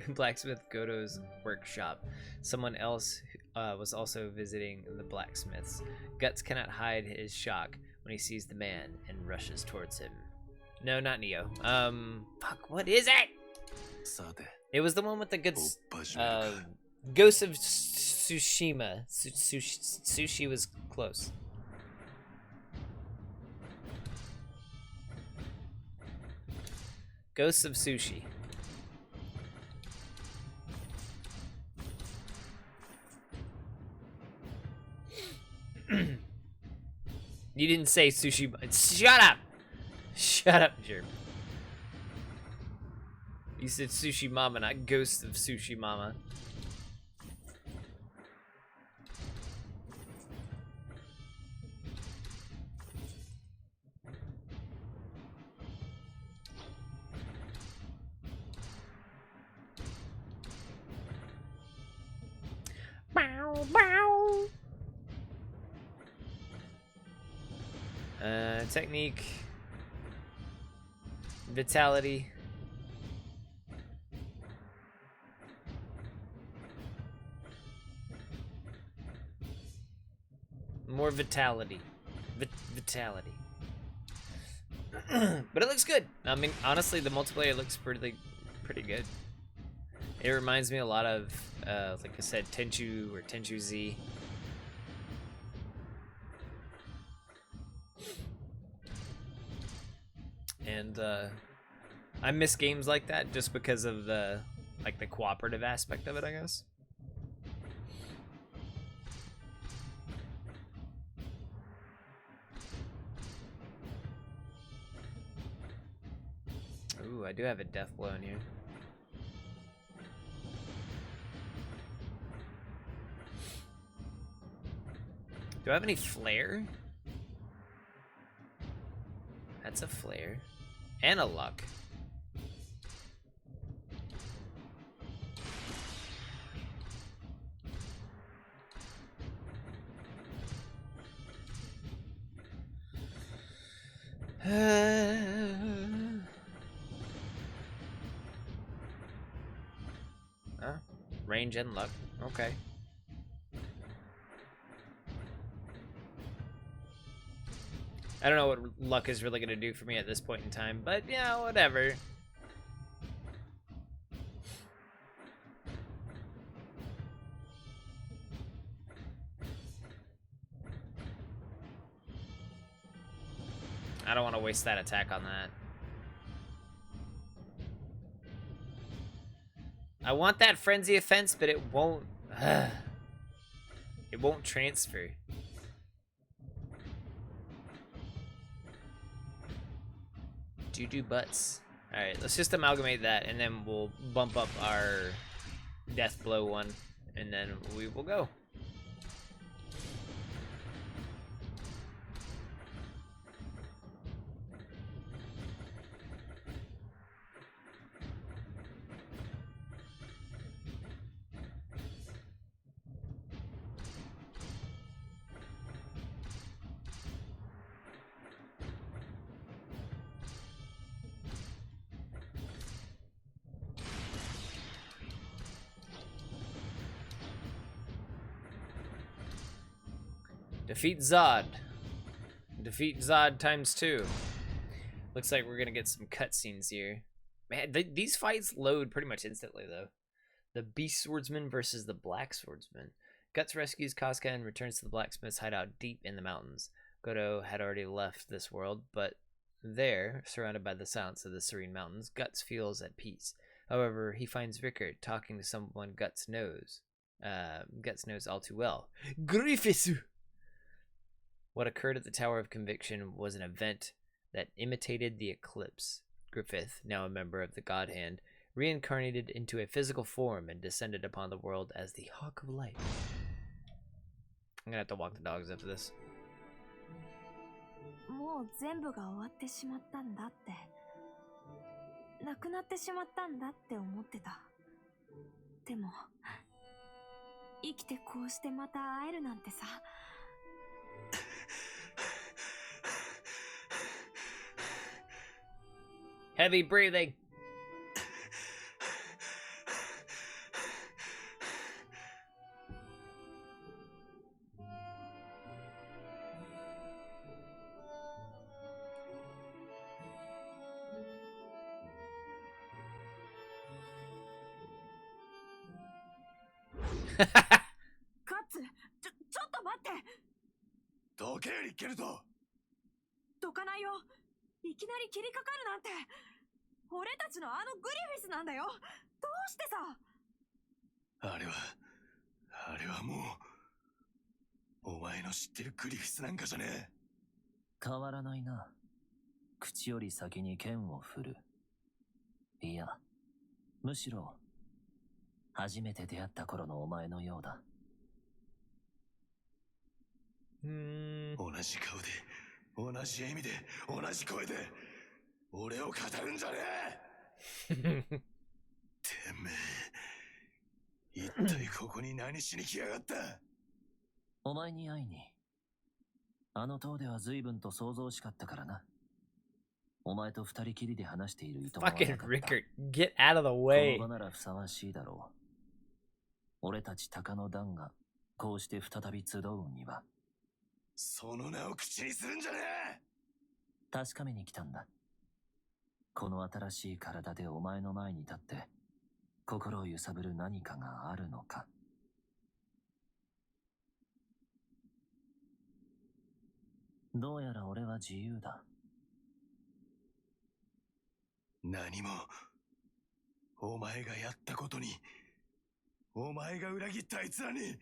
blacksmith Goto's workshop. Someone else was also visiting the blacksmiths. Guts cannot hide his shock when he sees the man and rushes towards him. No, not Neo. Fuck, what is it? It was the one with the good Ghost of Tsushima. Sushi was close. Ghosts of Sushi. You didn't say sushi. Shut up! Shut up, Jerp. You said Sushi Mama, not Ghost of Sushi Mama. Bow, bow. Technique. Vitality. More vitality. Vitality. But it looks good. I mean, honestly, the multiplayer looks pretty good. It reminds me a lot of, like I said, Tenchu or Tenchu Z. And I miss games like that just because of the cooperative aspect of it, I guess. Ooh, I do have a death blow in here. Do I have any flare? That's a flare. And a luck. Range and luck. Okay. I don't know what luck is really gonna do for me at this point in time, but yeah, whatever. I don't want to waste that attack on that. I want that frenzy offense, but it won't. It won't transfer. Doo-doo butts. Alright, let's just amalgamate that, and then we'll bump up our death blow one, and then we will go. Defeat Zod. Defeat Zod ×2. Looks like we're gonna get some cutscenes here. Man, these fights load pretty much instantly, though. The Beast Swordsman versus the Black Swordsman. Guts rescues Casca and returns to the blacksmith's hideout deep in the mountains. Goto had already left this world, but there, surrounded by the silence of the serene mountains, Guts feels at peace. However, he finds Rickard talking to someone Guts knows all too well. Griffith! What occurred at the Tower of Conviction was an event that imitated the eclipse. Griffith, now a member of the God Hand, reincarnated into a physical form and descended upon the world as the Hawk of Light. I'm gonna have to walk the dogs after this. もう全部が終わってしまったんだって、なくなってしまったんだって思ってた。でも生きてこうしてまた会えるなんてさ。Heavy breathing. Guts、ちょっと待って。どけ、リッケルト。どかないよ。いきなり切りかかるなんて。俺たちのあのグリフィスなんだよ。どうしてさ。あれはもう、お前の知ってるグリフィスなんかじゃねえ。変わらないな。口より先に剣を振る。いや、むしろ、初めて出会った頃のお前のようだ。同じ顔で、同じ笑みで、同じ声で、俺を語るんじゃねえ。てめえ、一体ここに何しに来やがった。お前に会いに。あの塔では随分と想像しかったからな。お前と二人きりで話している意図はなかった。 Fucking Rickard, get out of the way. この場ならふさわしいだろう。俺たち鷹の団がこうして再び集うには。その名を口にするんじゃねえ。確かめに来たんだ。この新しい体でお前の前に立って心を揺さぶる何かがあるのか。どうやら俺は自由だ。何も、お前がやったことに、お前が裏切ったあいつらに、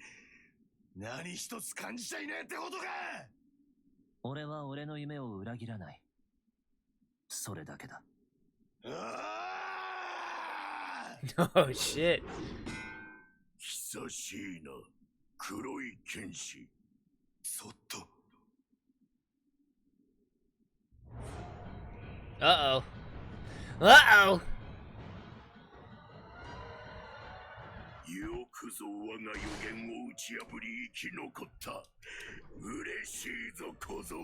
何一つ感じちゃいねえってことか。俺は俺の夢を裏切らない。それだけだ。Oh shit. 久しいな、黒い剣士。そっと。Uh-oh. Uh-oh. よくぞ我が予言を打ち破り生き残った。嬉しいぞ小僧。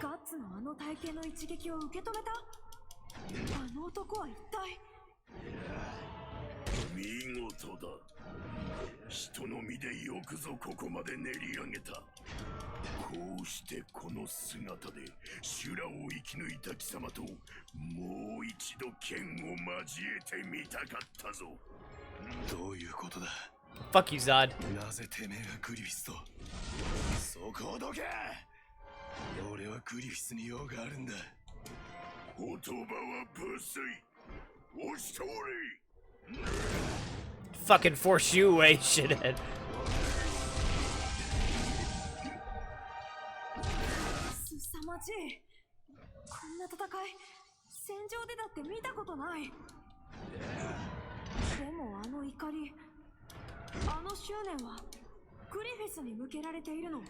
ガッツのあの体型の一撃を受け止めた。あの男は一体。見事だ。人の身でよくぞここまで練り上げた。こうしてこの姿で修羅を生き抜いた貴様ともう一度剣を交えてみたかったぞ。どういうことだ。 Fuck you, Zod. なぜてめえがグリフィスと。そこをどけ。俺はグリフィスに用があるんだ。言葉は無粋。おしとおり。Fucking force you away, shithead. 凄まじい。こんな戦い、戦場でだって見たことない。でもあの怒り、あの執念はグリフィスに向けられているの。な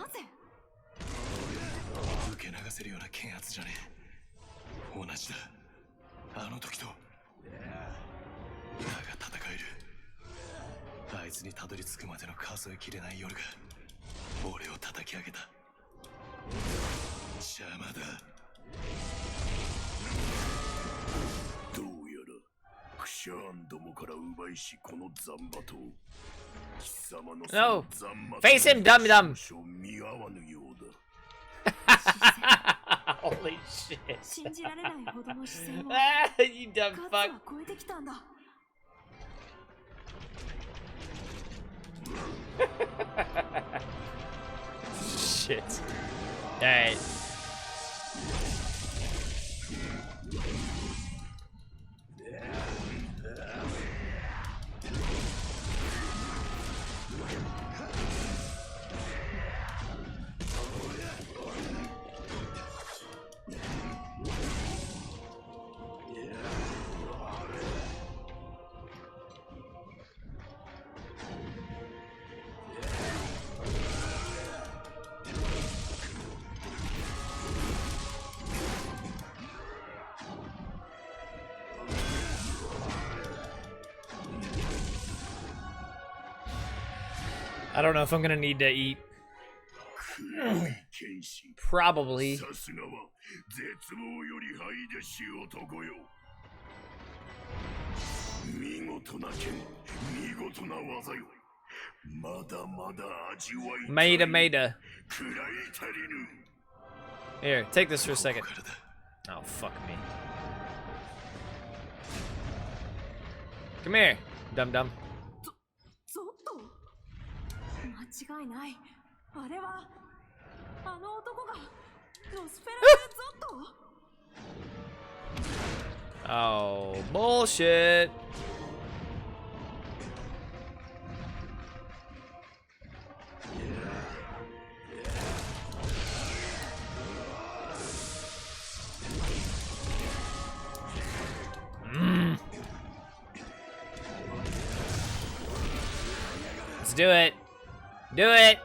ぜ？受け流せるような剣圧じゃねえ。同じだ。あの時と。だが戦える。あいつにたどり着くまでの数えきれない夜が俺を叩き上げた。邪魔だ。どうやらクシャーンどもから奪いしこのザンバと貴様の No. ザンマ Face him, dum dum. 見合わぬようだ。Holy shit. 信じられないほどの視線を You ガ dumb ッツ fuck. は超えてきたんだ。Shit. Alright. I don't know if I'm gonna need to eat. Probably. さすがは絶望より這い出し男よ。見事な剣、見事な技よ。まだまだ味わいたい。 Maida. 食らい足りぬ。 Here, take this for a second. Oh, fuck me. Come here, dum dum. ゾッと間違いない。あれはあの男がノスフェラルゾット。 Oh, bullshit. Let's do it. Do it.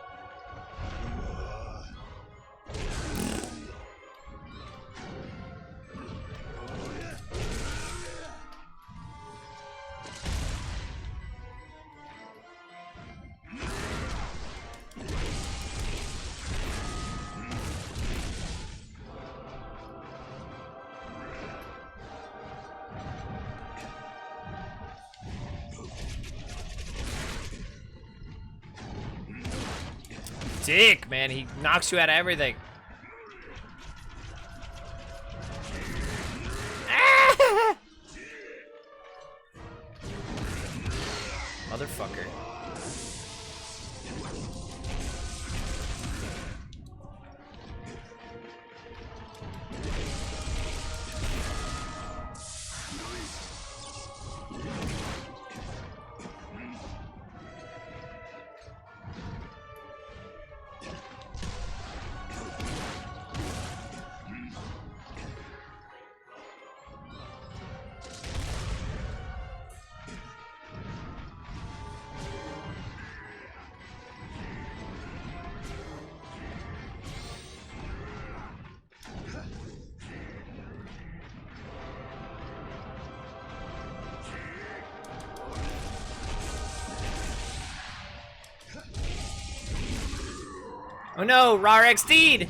Dick, man, he knocks you out of everything. Ah! Motherfucker. Oh no, Rar XD'd!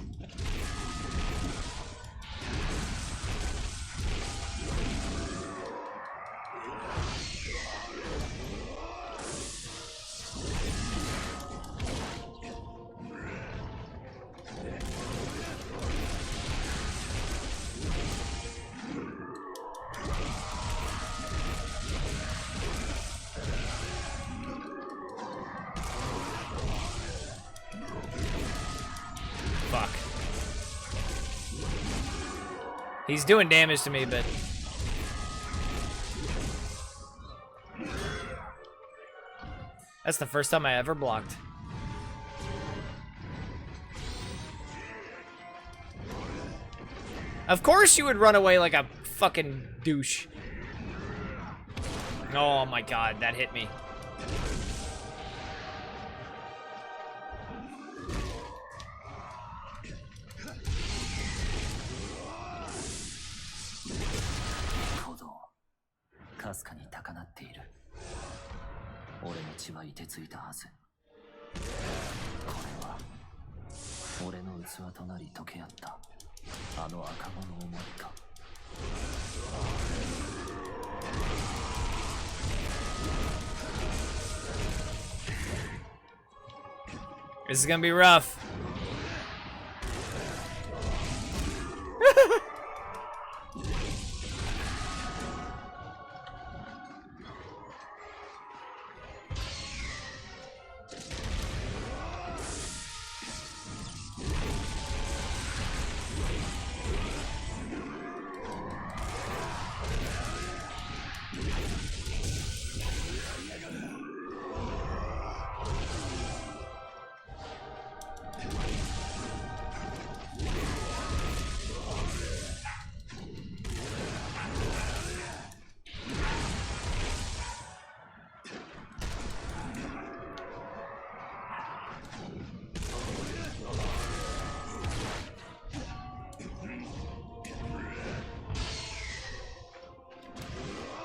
Fuck. He's doing damage to me, but... That's the first time I ever blocked. Of course you would run away like a fucking douche. Oh my god, that hit me. Casca に高鳴っている。俺の血は凍てついたはず。これは俺の器となり溶け合ったあの赤子の思いか。This is gonna be rough.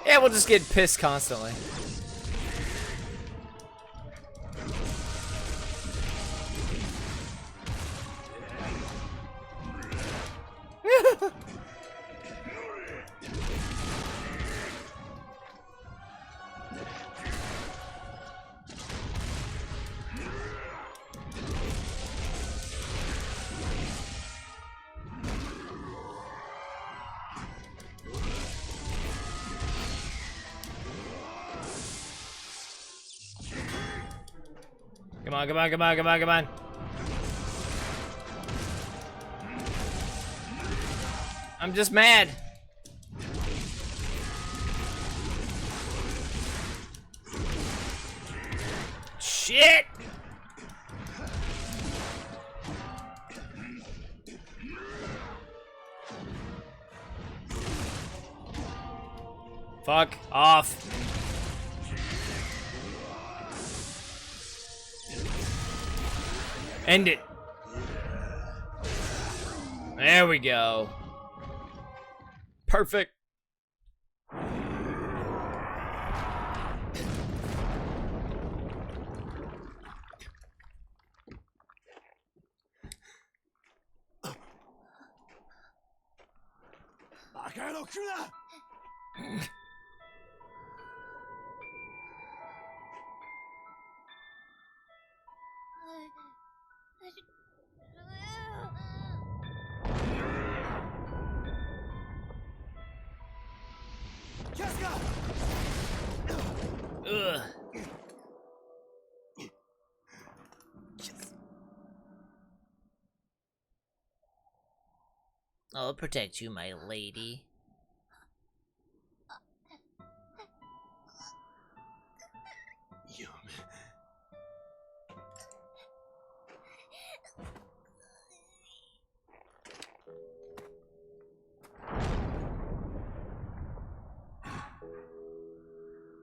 Yeah, we'll just get pissed constantly. Come on, come on, come on, come on, come on. I'm just mad. Shit! Fuck off. End it. There we go. Perfect. Casca! Ugh. I'll protect you, my lady. Yum.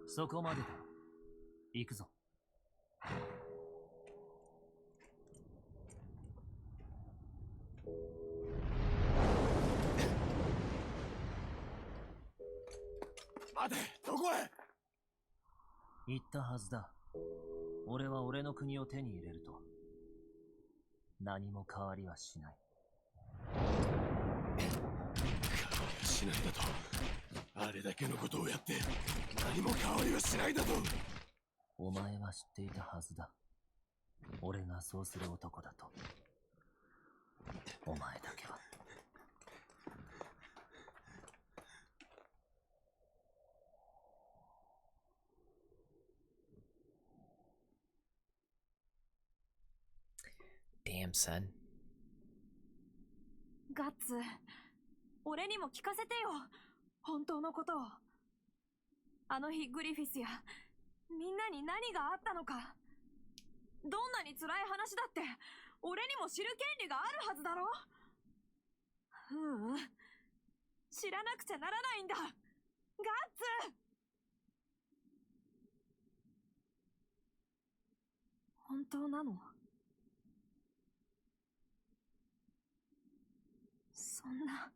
そこまでだ。行くぞ。待て、どこへ？言ったはずだ。俺は俺の国を手に入れると何も変わりはしない。変わりはしないだと。あれだけのことをやって何も変わりはしないだと。お前は知っていたはずだ。俺がそうする男だと。お前だけは。Damn, son. ガッツ、俺にも聞かせてよ。本当のことを。あの日グリフィスやみんなに何があったのか。どんなに辛い話だって俺にも知る権利があるはずだろ。知らなくちゃならないんだ。ガッツ。本当なの？そんな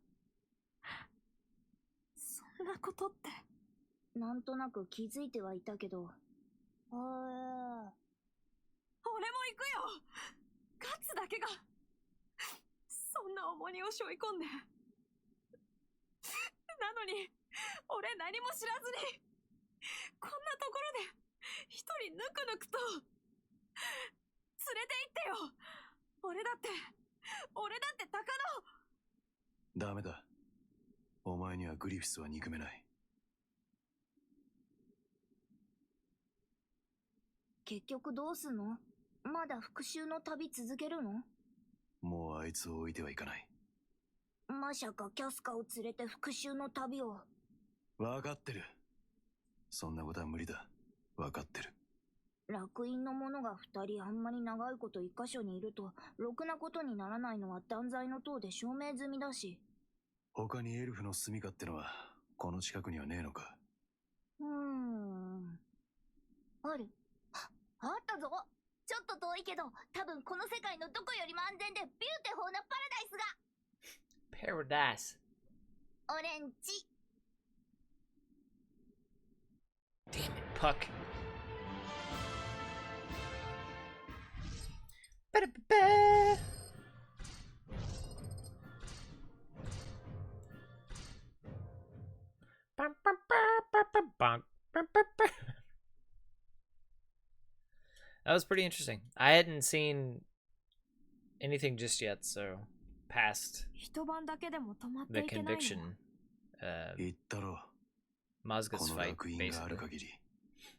ことって。なんとなく気づいてはいたけど。俺も行くよ。ガッツだけがそんな重荷を背負い込んで。なのに俺何も知らずにこんなところで一人ぬくぬくと連れて行ってよ。俺だって鷹の。ダメだ。お前にはグリフィスは憎めない。結局どうすんの？まだ復讐の旅続けるの？もうあいつを置いてはいかない。まさかキャスカを連れて復讐の旅を。分かってる。そんなことは無理だ。分かってる。楽園の者が2人あんまり長いこと一箇所にいるとろくなことにならないのは断罪の塔で証明済みだし。他にエルフの住処ってのはこの近くにはねえのか？ある。あったぞ。ちょっと遠いけど多分この世界のどこよりも安全でビューティフォーなパラダイスが。 Paradise. オレンジ。 Damn it, Puck. Ba-da-ba-ba. bonk. That was pretty interesting. I hadn't seen anything just yet, so past 一晩だけでも泊まっ the ていけないの conviction, 言ったろう。 Mazga's この fight, 烙印がある basically. 限り、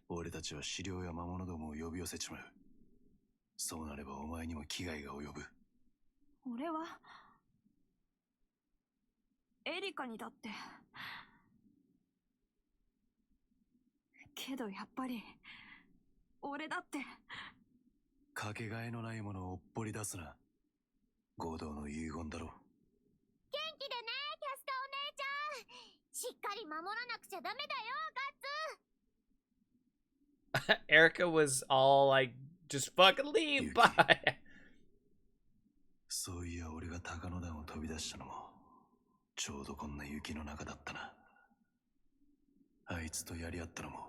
俺たちは資料や魔物どもを呼び寄せちまう。そうなればお前にも危害が及ぶ。俺はエリカにだって。けどやっぱり俺だって。かけがえのないものをおっぽり出すな。合同の遺言だろう。元気でね、キャスカお姉ちゃん。しっかり守らなくちゃダメだよ、ガッツ。 Erica was all like, just fucking leave, bye. そういや俺が高野段を飛び出したのもちょうどこんな雪の中だったな。あいつとやり合ったのも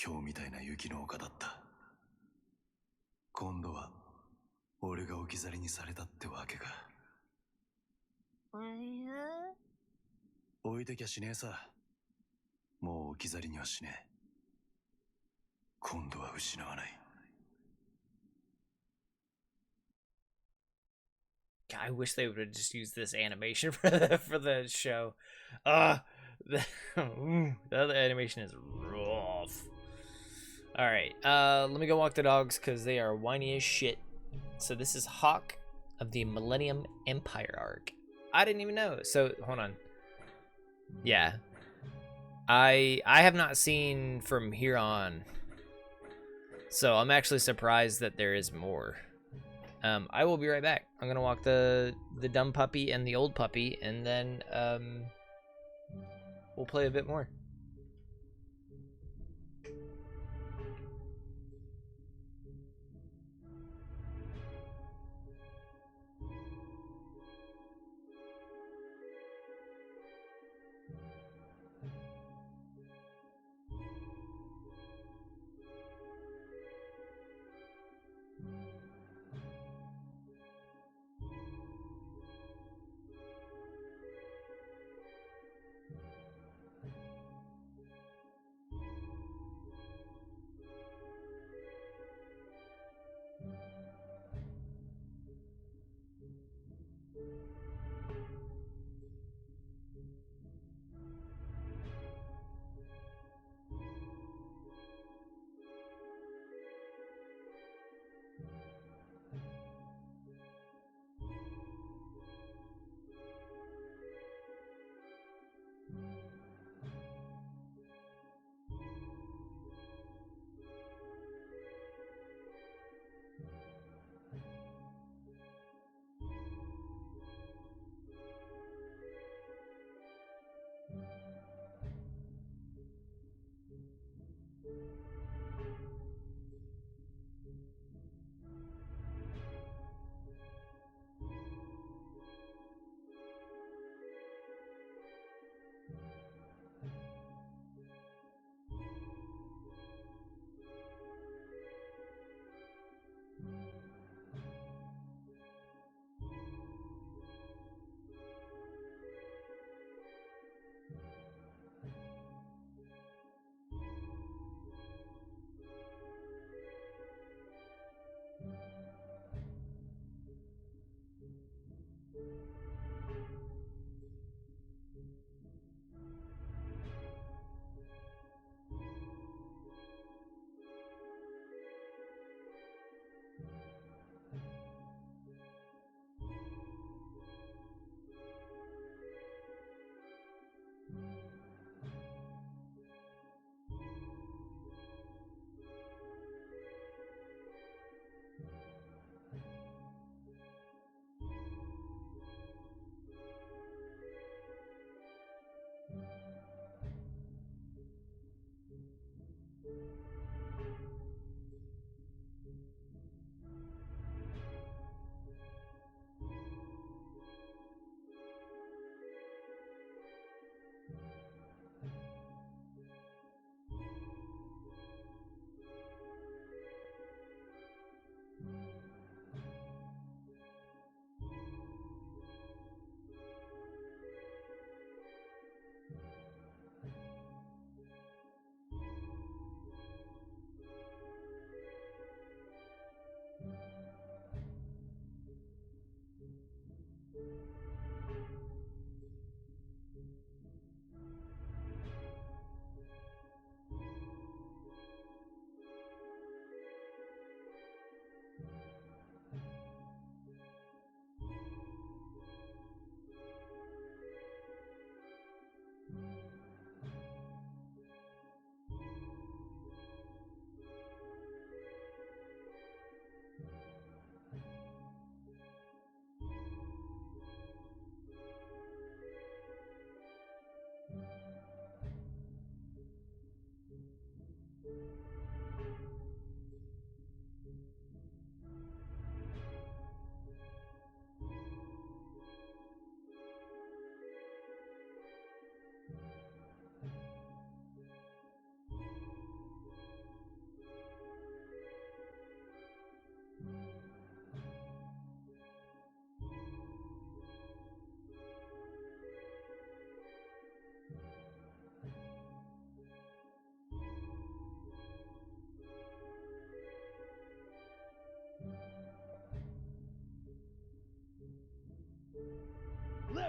今日みたいな雪の丘だった。今度は俺が置き去りにされたってわけか。置いてきゃしねえさ。もう置き去りにはしねえ。今度は失わない。I wish they would have just used this animation for the show. The other animation is rough. All right, let me go walk the dogs because they are whiny as shit. So this is Hawk of the Millennium Empire arc. I didn't even know. So hold on. Yeah, I have not seen from here on. So I'm actually surprised that there is more. I will be right back. I'm gonna walk the dumb puppy and the old puppy, and then we'll play a bit more.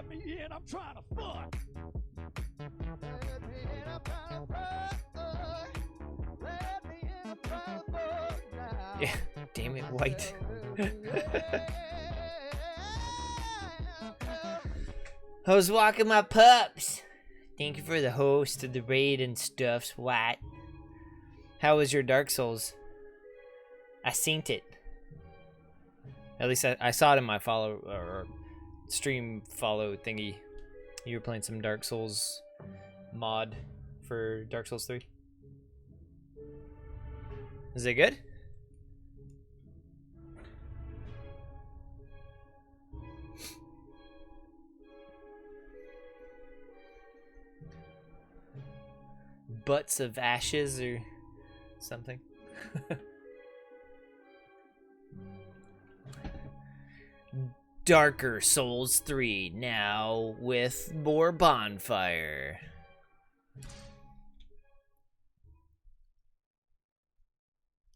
Let me in, I'm trying to fuck. Let me in, I'm trying to fuck. Let me in, I'm trying to fuck now. Yeah, damn it, White. I was walking my pups. Thank you for the host of the raid and stuff, Swat. How was your Dark Souls? I seen it. At least I saw it in my follow or stream follow thingy. You were playing some Dark Souls mod for Dark Souls 3. Is it good? Butts of ashes or something. Darker Souls 3 now with more bonfire.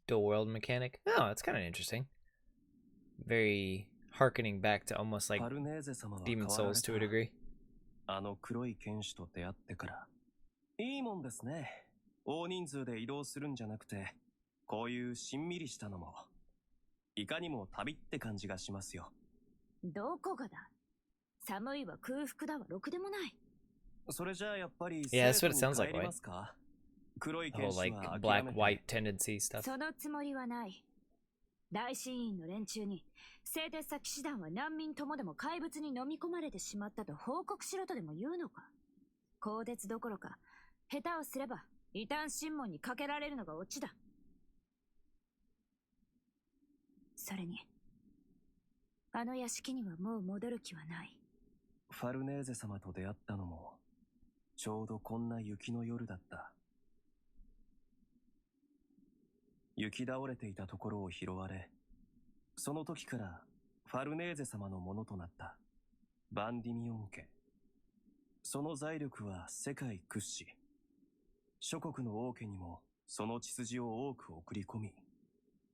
Dual world mechanic. Oh, that's kind of interesting. Very harkening back to almost like Demon Souls to a degree. あの黒い剣士と出会ってからいいもんですね。大人数で移動するんじゃなくて、こういうしんみりしたのもいかにも旅って感じがしますよ。どこがだ。寒いは空腹だわ、ろくでもない。それじゃあやっぱり Yeah, that's what it sounds like, 帰りますか？黒い Oh, 剣士 like は black white tendency stuff. そのつもりはない。大神院の連中に製鉄者騎士団は難民ともでも怪物に飲み込まれてしまったと報告しろとでも言うのか。鋼鉄どころか下手をすれば異端審問にかけられるのがオチだ。それにあの屋敷にはもう戻る気はない。ファルネーゼ様と出会ったのもちょうどこんな雪の夜だった。雪倒れていたところを拾われ、その時からファルネーゼ様のものとなったバンディミオン家。その財力は世界屈指。諸国の王家にもその血筋を多く送り込み、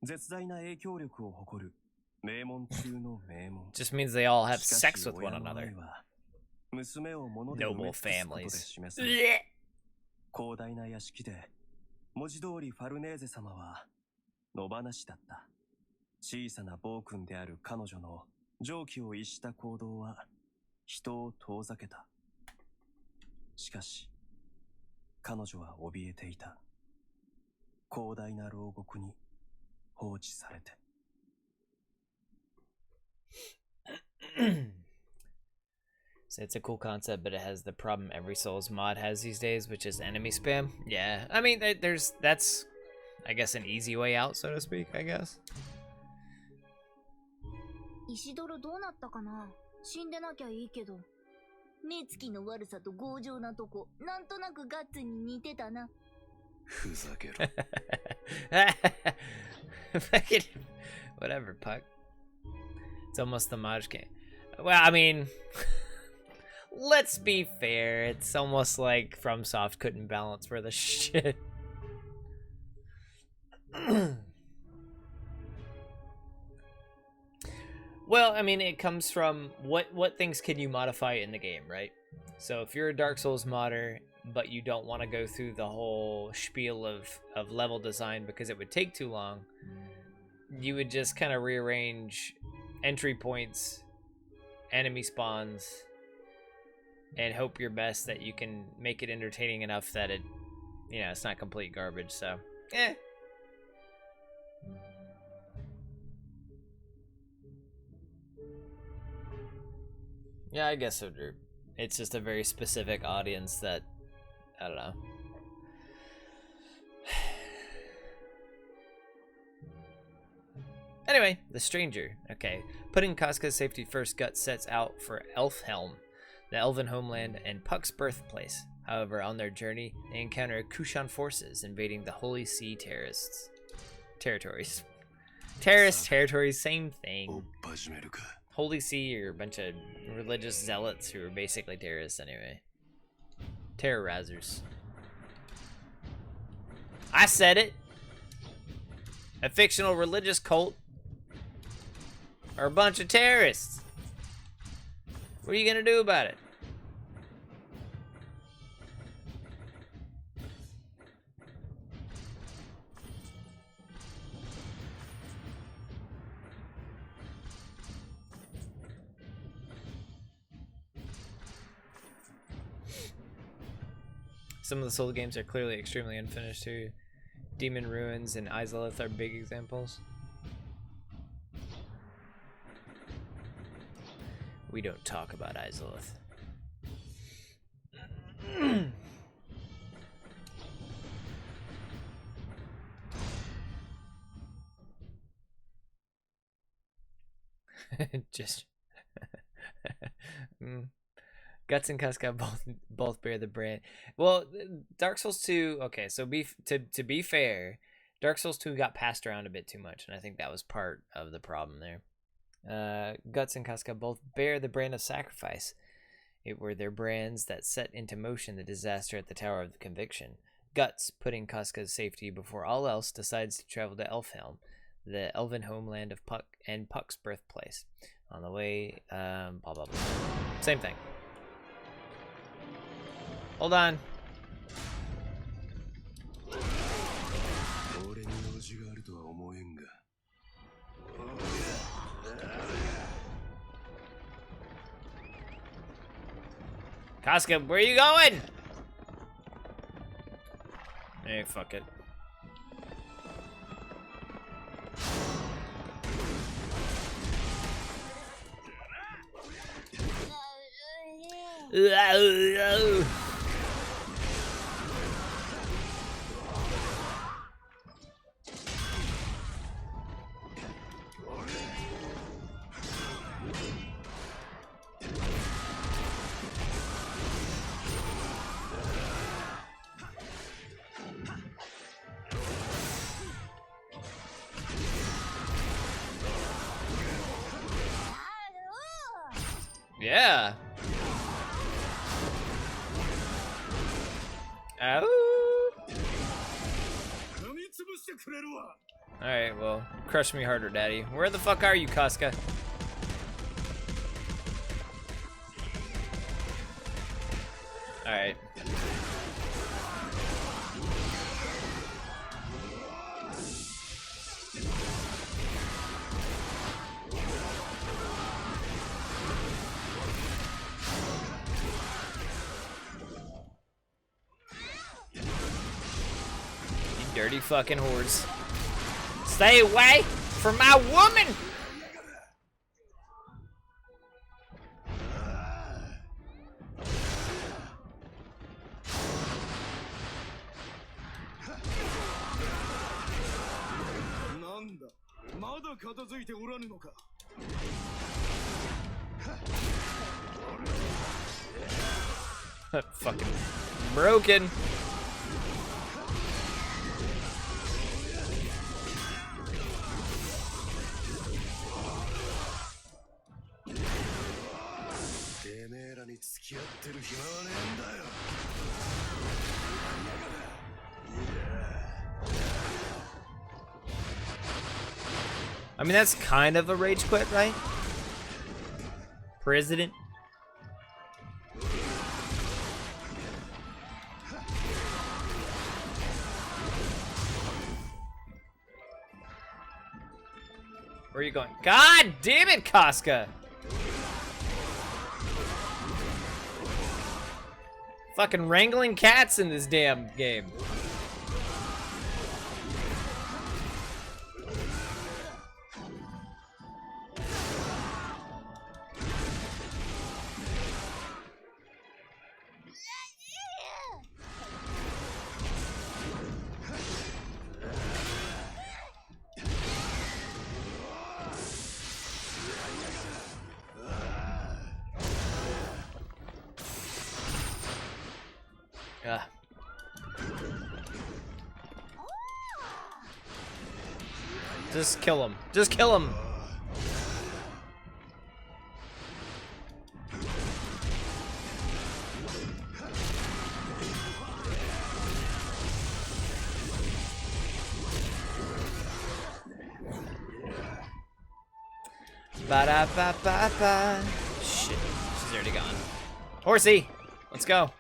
絶大な影響力を誇る名門中の名門。Just means they all have sex with one another. 娘を物で埋め尽くすことで示され、広大な屋敷で文字通りファルネーゼ様は野放しだった。小さな暴君である彼女の常軌を逸した行動は人を遠ざけた。しかし彼女は怯えていた。広大な牢獄に放置されて。So it's a cool concept, but it has the problem every Souls mod has these days, which is enemy spam. Yeah, I mean, that's, I guess, an easy way out, so to speak, I guess. 石泥どうなったかな。死んでなきゃいいけど。目つきの悪さと強情なとこ、なんとなくガッツに似てたな。ふざけろ。Fucking whatever, Puck. It's almost the Maj game. Well, I mean, let's be fair. It's almost like FromSoft couldn't balance for the shit. Well, I mean, it comes from what things can you modify in the game, right? So if you're a Dark Souls modder, but you don't want to go through the whole spiel of level design because it would take too long, you would just kind of rearrange entry points, enemy spawns, and hope your best that you can make it entertaining enough that it, you know, it's not complete garbage. So, eh. Yeah, I guess so, Drew. It's just a very specific audience that, I don't know. Anyway, the stranger. Okay. Putting Casca's safety first, Gut sets out for Elfhelm, the elven homeland and Puck's birthplace. However, on their journey, they encounter Kushan forces invading the Holy See territories. Terrorist territories, same thing. Holy See are a bunch of religious zealots who are basically terrorists anyway. Terrorizers. I said it! A fictional religious cult are a bunch of terrorists. What are you gonna do about it? Some of the Soul games are clearly extremely unfinished too. Demon Ruins and Izalith are big examples. We don't talk about Izalith. Just Guts and Casca both bear the brand. Well, Dark Souls 2. Okay, so to be fair, Dark Souls 2 got passed around a bit too much, and I think that was part of the problem there. Guts and Casca both bear the brand of sacrifice. It were their brands that set into motion the disaster at the Tower of the Conviction. Guts, putting Casca's safety before all else, decides to travel to Elfhelm, the elven homeland of Puck and Puck's birthplace. On the way, blah blah blah. Same thing. Hold on. Casca, where are you going? Hey, fuck it. Yeah. Ow. Alright, well, crush me harder, daddy. Where the fuck are you, Casca? Alright. Dirty fucking whores. Stay away from my woman! Fucking broken. I mean, that's kind of a rage quit, right? President. Where are you going? God damn it, Casca! Fucking wrangling cats in this damn game. Just kill him. Just kill him. Ba-da-ba-ba-ba. Shit. She's already gone. Horsey, let's go.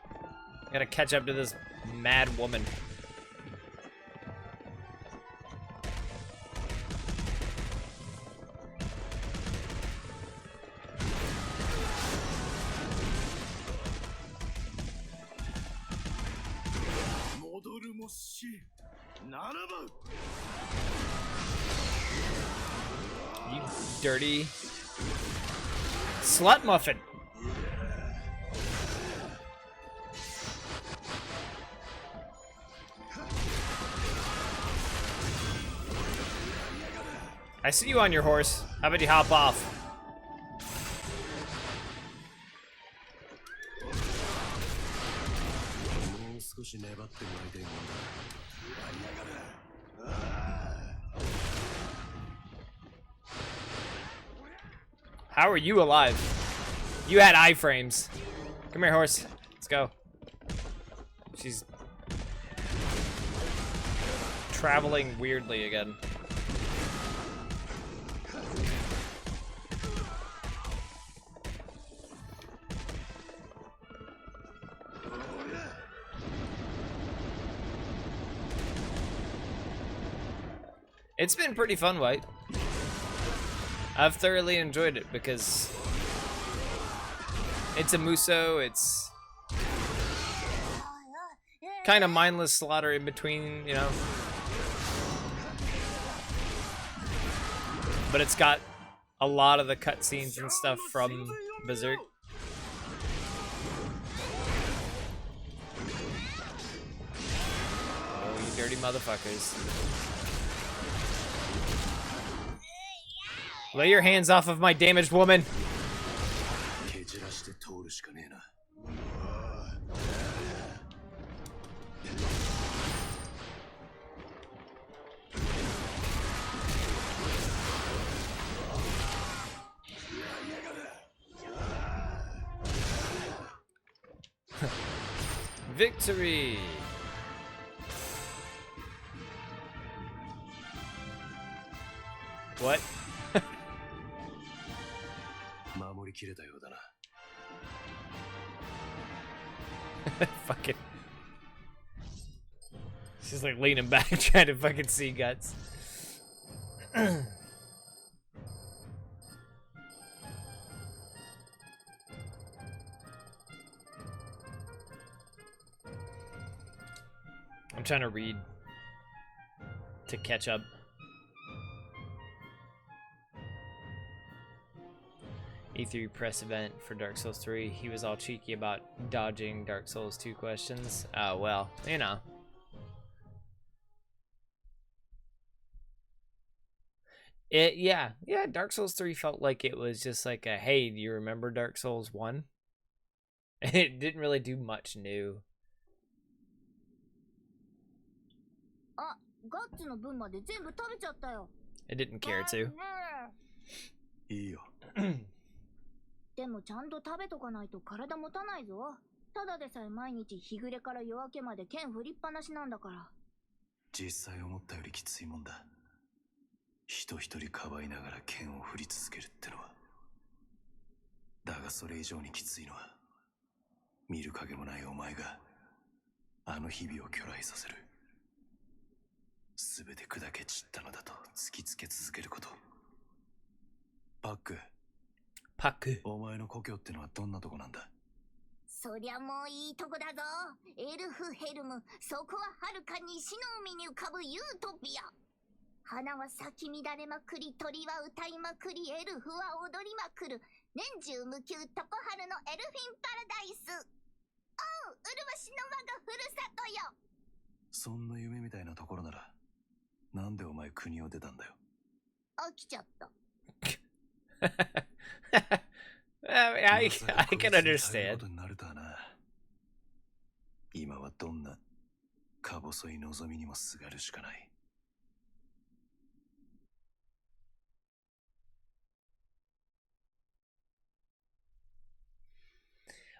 Gotta catch up to this mad woman. You dirty slut muffin. I see you on your horse. How about you hop off? How are you alive? You had iframes. Come here, horse. Let's go. She's traveling weirdly again. It's been pretty fun, White. I've thoroughly enjoyed it because it's a muso, it's kind of mindless slaughter in between, you know. But it's got a lot of the cutscenes and stuff from Berserk. Oh, you dirty motherfuckers. Lay your hands off of my damaged woman. Victory. What? Fucking. She's like leaning back trying to fucking see guts. I'm trying to read to catch up. E3 press event for Dark Souls 3. He was all cheeky about dodging Dark Souls 2 questions. Oh, well, you know. Yeah, Dark Souls 3 felt like it was just like a, hey, do you remember Dark Souls 1? It didn't really do much new. It didn't care to. でもちゃんと食べとかないと体持たないぞ。ただでさえ毎日日暮れから夜明けまで剣振りっぱなしなんだから。実際思ったよりきついもんだ。人一人かばいながら剣を振り続けるってのは。だがそれ以上にきついのは、見る影もないお前があの日々を巨来させる。すべて砕け散ったのだと突きつけ続けること。パック。お前の故郷ってのはどんなとこなんだ？そりゃもういいとこだぞ。エルフヘルム、そこは遥か西の海に浮かぶユートピア。花は咲き乱れまくり、鳥は歌いまくり、エルフは踊りまくる。年中無休常春のエルフィンパラダイス。おう、うるわしの我がふるさとよ。そんな夢みたいなところなら、なんでお前国を出たんだよ。飽きちゃった。I can understand. 今はどんなか細い望みにもすがるしかない。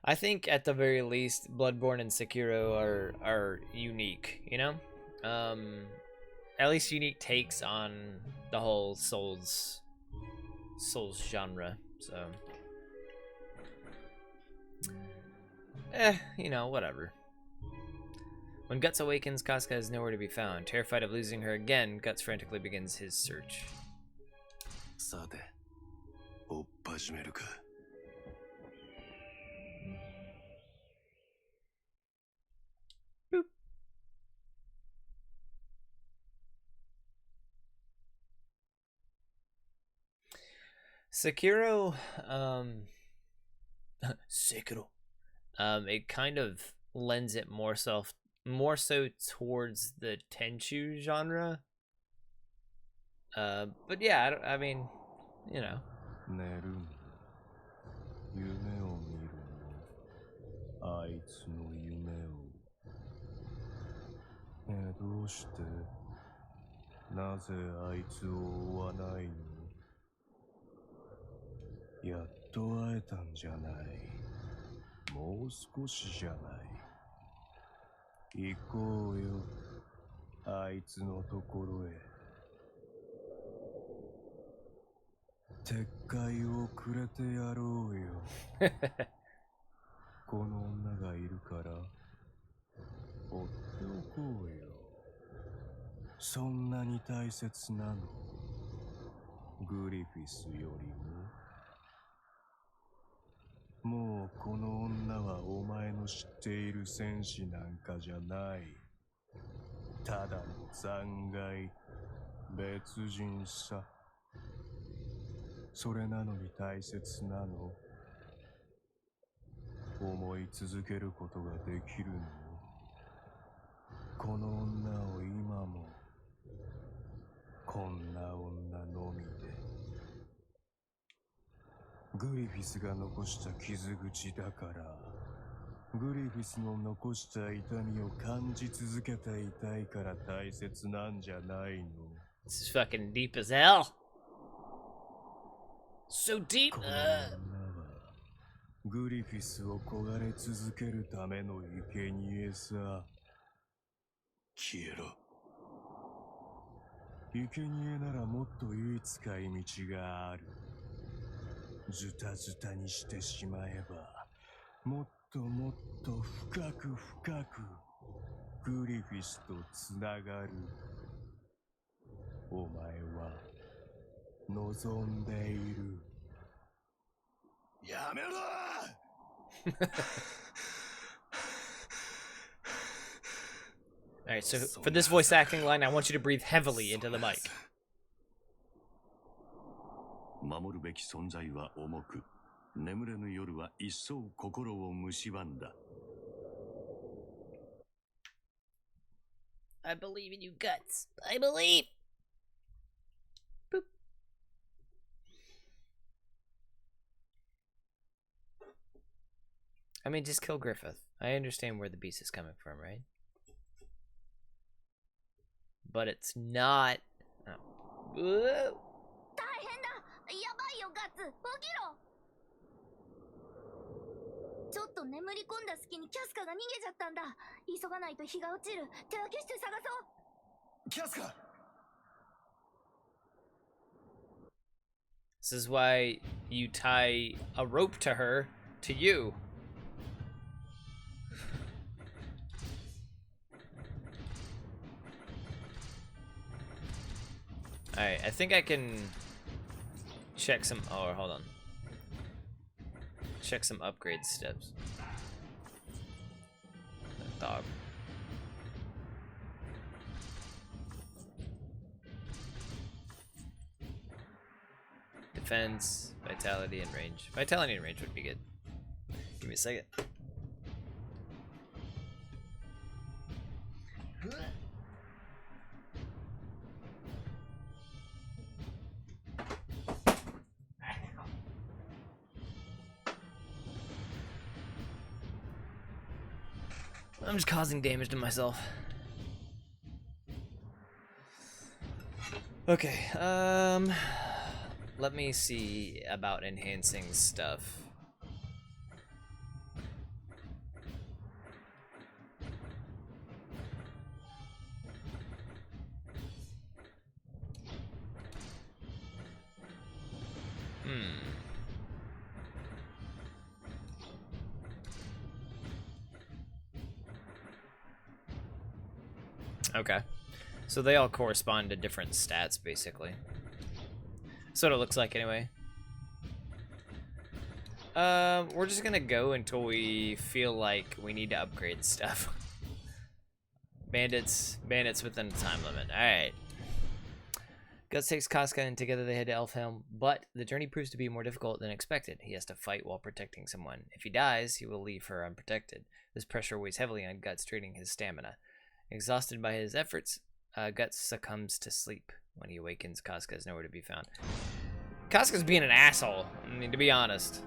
I think at the very least, Bloodborne and Sekiro are unique, you know? At least unique takes on the whole Souls genre, so You know, whatever. When Guts awakens, Casca is nowhere to be found. Terrified of losing her again, Guts frantically begins his search. さて、追っ始めるか。Boop. Sekiro, Sekiro. It kind of lends it more so towards the Tenchu genre. But yeah, I mean, you know. 寝るんだ。夢を見るの。あいつの夢を。どうして、なぜあいつを追わないの。やっと会えたんじゃない。もう少しじゃない。行こうよ。あいつのところへ。撤回をくれてやろうよ。この女がいるから追っておこうよ。そんなに大切なの。グリフィスよりも。もうこの女はお前の知っている戦士なんかじゃない。ただの残骸、別人さ。それなのに大切なの。思い続けることができるの。この女を今も。こんな女のみで。グリフィスが残した傷口だから。グリフィスの残した痛みを感じ続けていたいから大切なんじゃないの。This is fucking deep as hell. So deep. この女はグリフィスを焦がれ続けるための生贄さ。消えろ。生贄ならもっといい使い道がある。ズタズタにしてしまえば、もっともっと深く深くグリフィスとつながる。お前は望んでいる。やめろAlright, so for this voice acting line, I want you to breathe heavily into the mic. 守るべき存在は重く、眠れぬ夜は一層心を蝕んだ。I believe in you, Guts. I believe. Boop. I mean, just kill Griffith. I understand where the beast is coming from, right? But it's not. Oh. 大変だ。やばいよガッツ、起きろ。ちょっと眠り込んだ隙にキャスカが逃げちゃったんだ。急がないと日が落ちる。手分けして探そう。キャスカ。This is why you tie a rope to her, to you. Alright, I think I can check some. Oh, hold on. Check some upgrade steps. Dog. Defense, vitality, and range. Vitality and range would be good. Give me a second. I'm just causing damage to myself. Okay, let me see about enhancing stuff. Okay. So they all correspond to different stats, basically. That's what it looks like, anyway. We're just gonna go until we feel like we need to upgrade stuff. Bandits within a time limit. Alright. Guts takes Casca and together they head to Elfhelm, but the journey proves to be more difficult than expected. He has to fight while protecting someone. If he dies, he will leave her unprotected. This pressure weighs heavily on Guts, draining his stamina. Exhausted by his efforts, Guts succumbs to sleep. When he awakens, Casca is nowhere to be found. Casca's being an asshole, I mean, to be honest.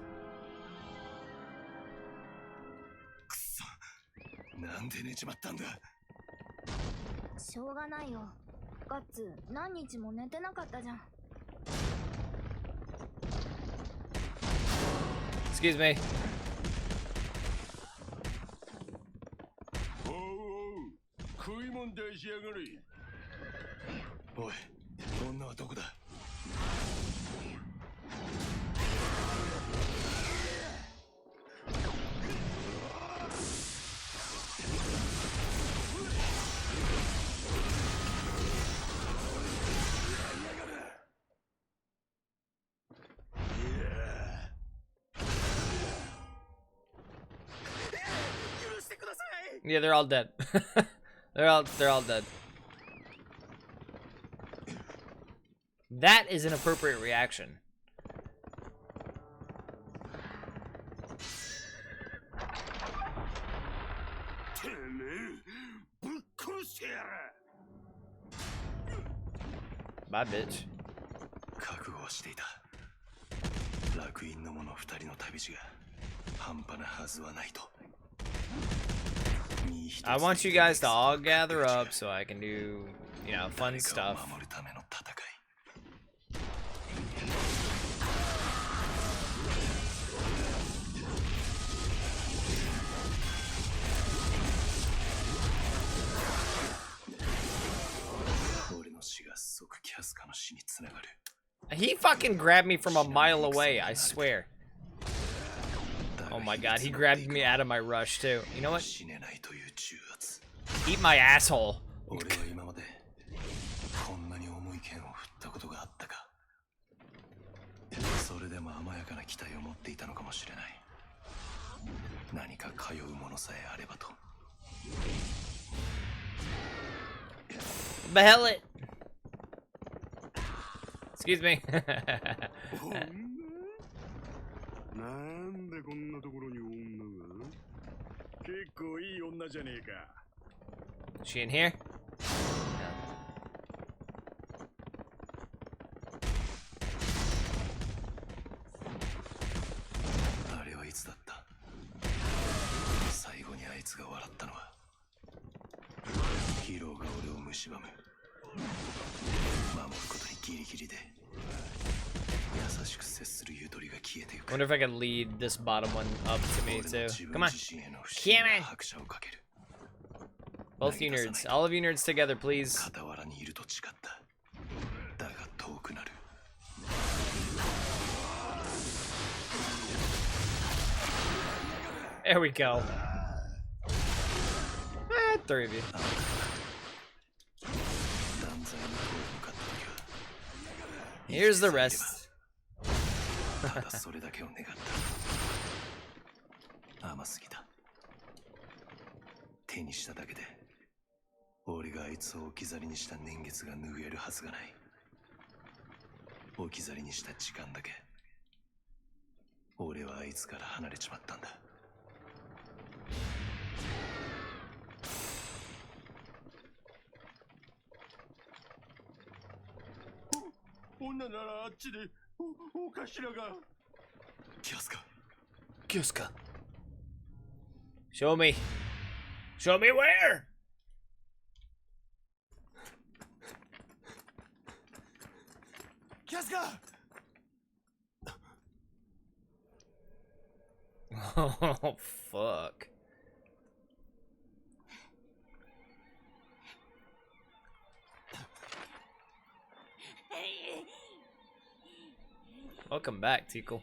なんで寝ちまったんだ。しょうがないよ。ガッツ、何日も寝てなかったじゃん。Excuse me. おうおう、食いもん出しやがれ。おい、女はどこだ。Yeah, they're all dead. they're all dead. That is an appropriate reaction. Bye, bitch. 覚悟はしていた。楽園の者二人の旅路が半端なはずはないと。I want you guys to all gather up so I can do, you know, fun stuff. He fucking grabbed me from a mile away, I swear. Oh my god, he grabbed me out of my rush too. You know what? Eat my asshole. Behell it. Excuse me. なんでこんなところに女が？結構いい女じゃねえか。She in here? No. あれはいつだった？最後にあいつが笑ったのは。ヒーローが俺を蝕む。守ることにギリギリで。Wonder if I can lead this bottom one up to me too. Come on. Come on. Both you nerds. All of you nerds together, please. There we go. Three of you. Here's the rest. ただそれだけを願った。甘すぎた。手にしただけで、俺があいつを置き去りにした年月が拭えるはずがない。置き去りにした時間だけ、俺はあいつから離れちまったんだ。女ならあっちで。お頭が。キャスカ。キャスカ。Show me. Show me where. Casca. Oh fuck. Welcome back, Tickle.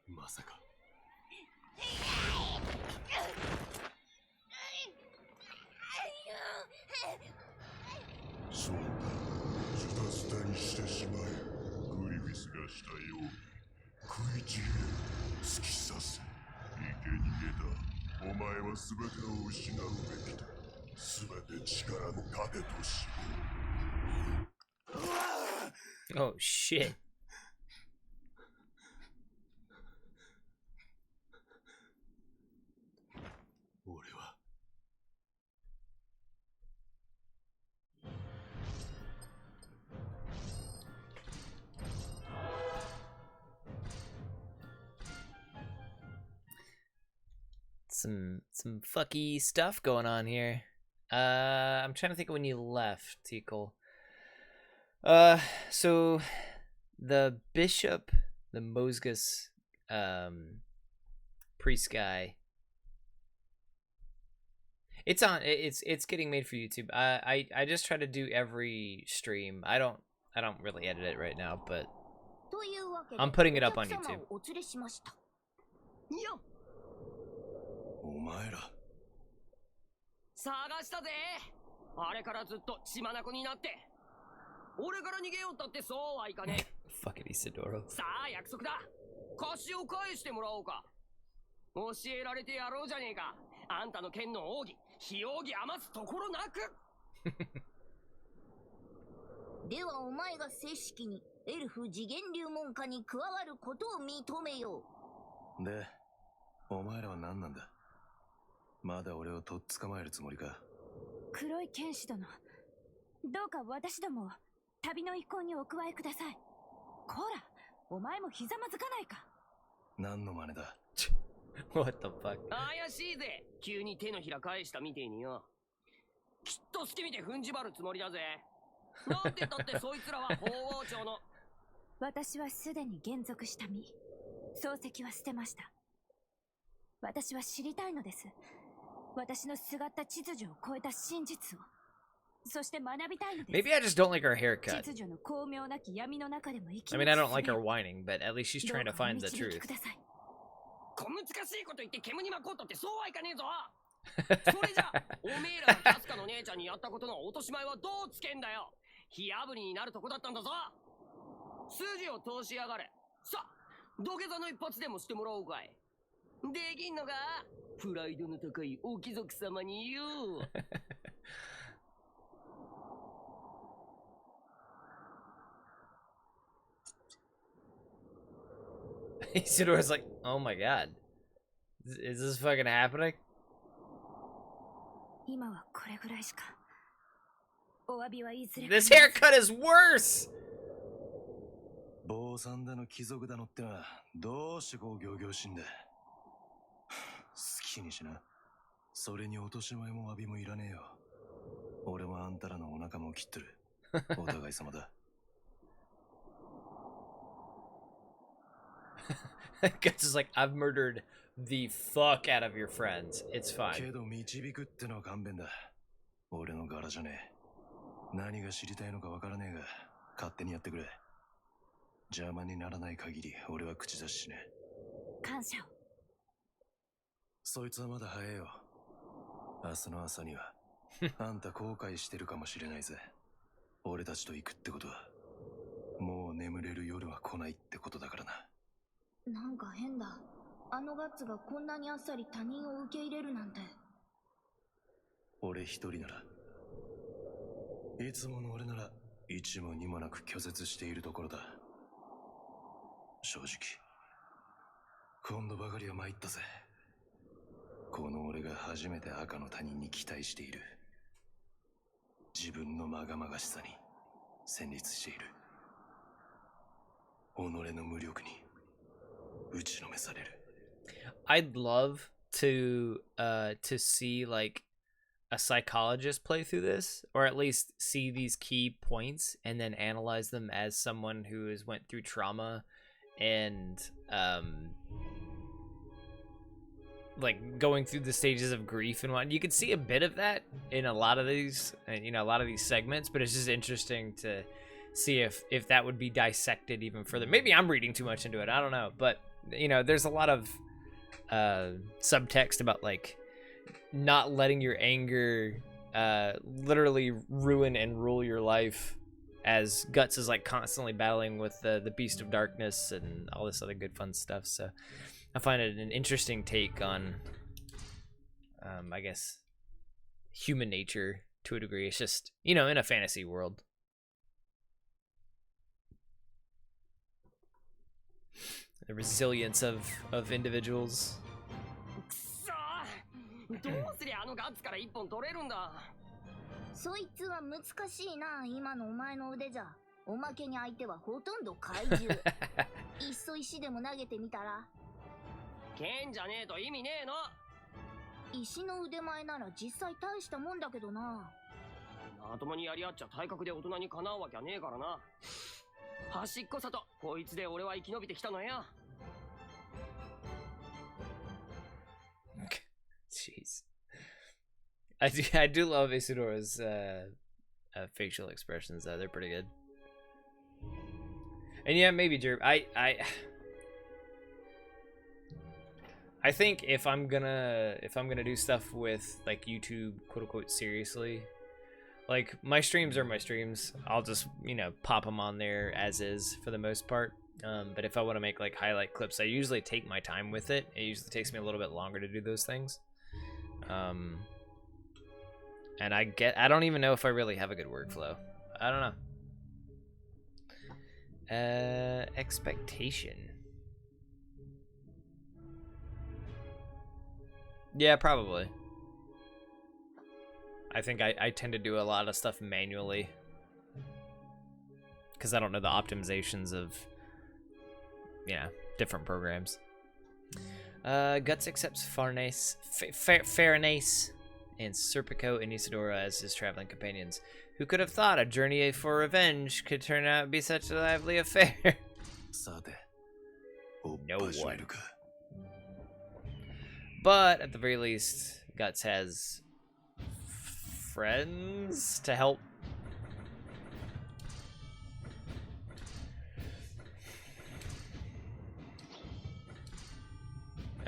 まさか。お前は全てを失うべきだ。全て力の糧としろ。Oh shit. 俺は Some fucky stuff going on here. I'm trying to think of when you left, Tikal. So the bishop, the Mosgus priest guy. It's getting made for YouTube. I just try to do every stream. I don't really edit it right now, but I'm putting it up on YouTube. お前ら探したぜ。あれからずっと血眼になって。俺から逃げようったってそうはいかねえ。Fucking Isidoro. さあ約束だ。貸しを返してもらおうか。教えられてやろうじゃねえか。あんたの剣の奥義、非奥義余すところなく。ではお前が正式にエルフ次元流門下に加わることを認めよう。で、お前らは何なんだ。まだ俺をとっ捕まえるつもりか。黒い剣士殿、どうか私どもを旅の一行にお加えください。こら、お前もひざまずかないか。何の真似だ。What the fuck? 怪しいぜ。急に手のひら返したみてえによ。きっと好き見て踏んじばるつもりだぜ。なんて言ったってそいつらは法王朝の。私はすでに減属した身。漱石は捨てました。私は知りたいのです。私のすがった秩序を超えた真実を。そして学びたいのです。Maybe I just don't like her haircut. 秩序の巧妙なき闇の中でも生き I mean, I don't like her whining, but at least she's trying to find the truth. 小難しいこと言って煙に巻こうとってそうはいかねえぞ。それじゃおめえらがキャスカの姉ちゃんにやったことの落とし前はどうつけんだよ。火あぶりになるとこだったんだぞ。筋を通しやがれ。さあ土下座の一発でもしてもらおうかい。できんのか。プライドの高いお貴族様によ。Isidora's like, oh my god. Is this fucking happening? 今はこれぐらいしか。お詫びはいずれ。This haircut is worse! 坊さんだの貴族だのってのはどうしてこう仰々しいんだ。好きにしな。それに落とし前も詫びもいらねえよ。俺もあんたらのお腹も切ってる。お互い様だ。Guts is like, I've murdered the fuck out of your friends. It's fine. けど導くってのは勘弁だ。俺の柄じゃねえ。何が知りたいのかわからねえが、勝手にやってくれ。邪魔にならない限り俺は口出ししねえ。感謝を。そいつはまだ早えよ。明日の朝にはあんた後悔してるかもしれないぜ。俺たちと行くってことはもう眠れる夜は来ないってことだからな。なんか変だ。あのガッツがこんなにあっさり他人を受け入れるなんて。俺一人なら、いつもの俺なら一も二もなく拒絶しているところだ。正直今度ばかりは参ったぜ。この俺が初めて赤の他人に期待している。自分のまがまがしさに戦慄している。己の無力に打ちのめされる。I'd love to see like a psychologist play through this, or at least see these key points and then analyze them as someone who has went through trauma and like going through the stages of grief and whatnot. You can see a bit of that in a lot of these, a lot of these segments, but it's just interesting to see if that would be dissected even further. Maybe I'm reading too much into it. I don't know, but there's a lot of subtext about like not letting your anger literally ruin and rule your life, as Guts is like constantly battling with the Beast of Darkness and all this other good fun stuff. So I find it an interesting take on I guess, human nature to a degree. It's just, you know, in a fantasy world. The resilience of individuals. くそー、どうすりゃあのガッツから一本取れるんだ。そいつは難しいな、今のお前の腕じゃ。おまけに相手はほとんど怪獣。いっそ石でも投げてみたら。剣じゃねえと意味ねえの。石の腕前なら実際大したもんだけどな。まともにやり合っちゃ体格で大人にかなうわけはねえからな。端っこさとこいつで俺は生き延びてきたのよ。Jeez. I do love Isadora's facial expressions though. They're pretty good. And yeah, maybe Jerb. I think if I'm gonna do stuff with like YouTube quote unquote seriously, like my streams are my streams. I'll just, you know, pop them on there as is for the most part. But if I want to make like highlight clips, I usually take my time with it. It usually takes me a little bit longer to do those things. And I don't even know if I really have a good workflow. I don't know. Expectation. Yeah, probably. I think I tend to do a lot of stuff manually. Because I don't know the optimizations of, yeah, different programs. Guts accepts Farnace, Farnace and Serpico and Isidora as his traveling companions. Who could have thought a journey for revenge could turn out to be such a lively affair? No one. But at the very least, Guts has friends to help.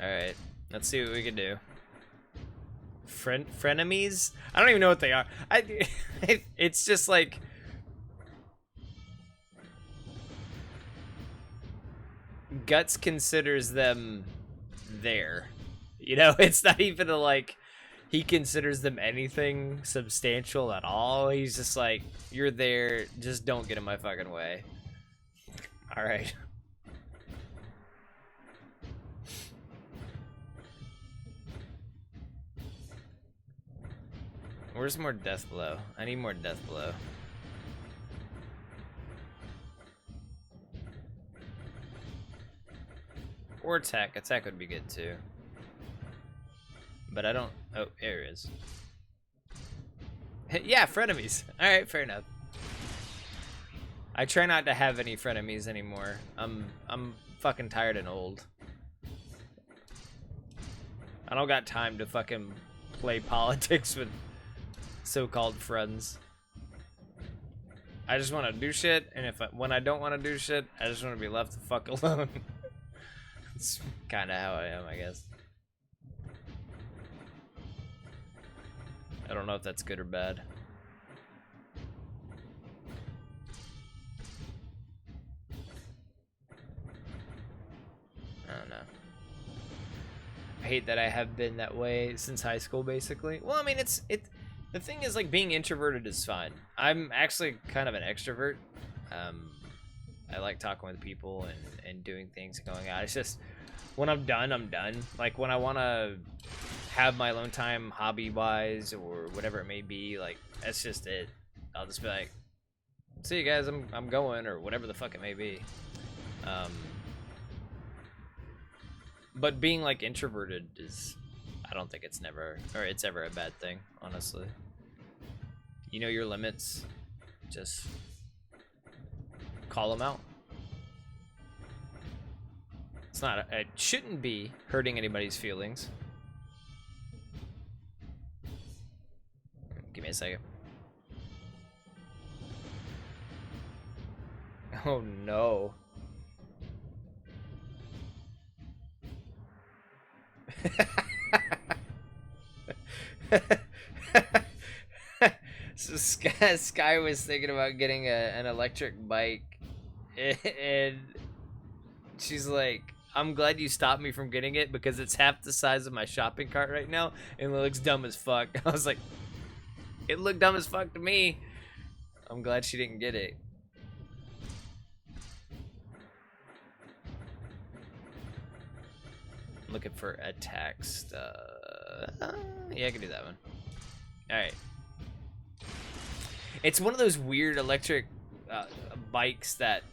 Alright, let's see what we can do. Frenemies? I don't even know what they are. It's just like... Guts considers them there. You know, it's not even a, like, he considers them anything substantial at all. He's just like, you're there, just don't get in my fucking way. Alright. Where's more death blow? I need more death blow. Or attack. Attack would be good too. But I don't... Oh, there it is. Yeah, frenemies. Alright, fair enough. I try not to have any frenemies anymore. I'm fucking tired and old. I don't got time to fucking play politics with so-called friends. I just want to do shit, and when I don't want to do shit, I just want to be left the fuck alone. It's kind of how I am, I guess. I don't know if that's good or bad. I don't know. I hate that I have been that way since high school, basically. Well, I mean, the thing is, like, being introverted is fine. I'm actually kind of an extrovert. I like talking with people and doing things and going out. It's just, when I'm done, I'm done. Like, when I want to have my alone time hobby-wise or whatever it may be, like, that's just it. I'll just be like, see you guys, I'm going, or whatever the fuck it may be. But being, like, introverted is... I don't think it's ever a bad thing, honestly. You know your limits, just call them out. It shouldn't be hurting anybody's feelings. Give me a second. Oh no. So Sky was thinking about getting an electric bike, and she's like, I'm glad you stopped me from getting it because it's half the size of my shopping cart right now and it looks dumb as fuck. I was like, it looked dumb as fuck to me. I'm glad she didn't get it. I'm looking for attack stuff. Yeah, I can do that one. Alright. It's one of those weird electric bikes that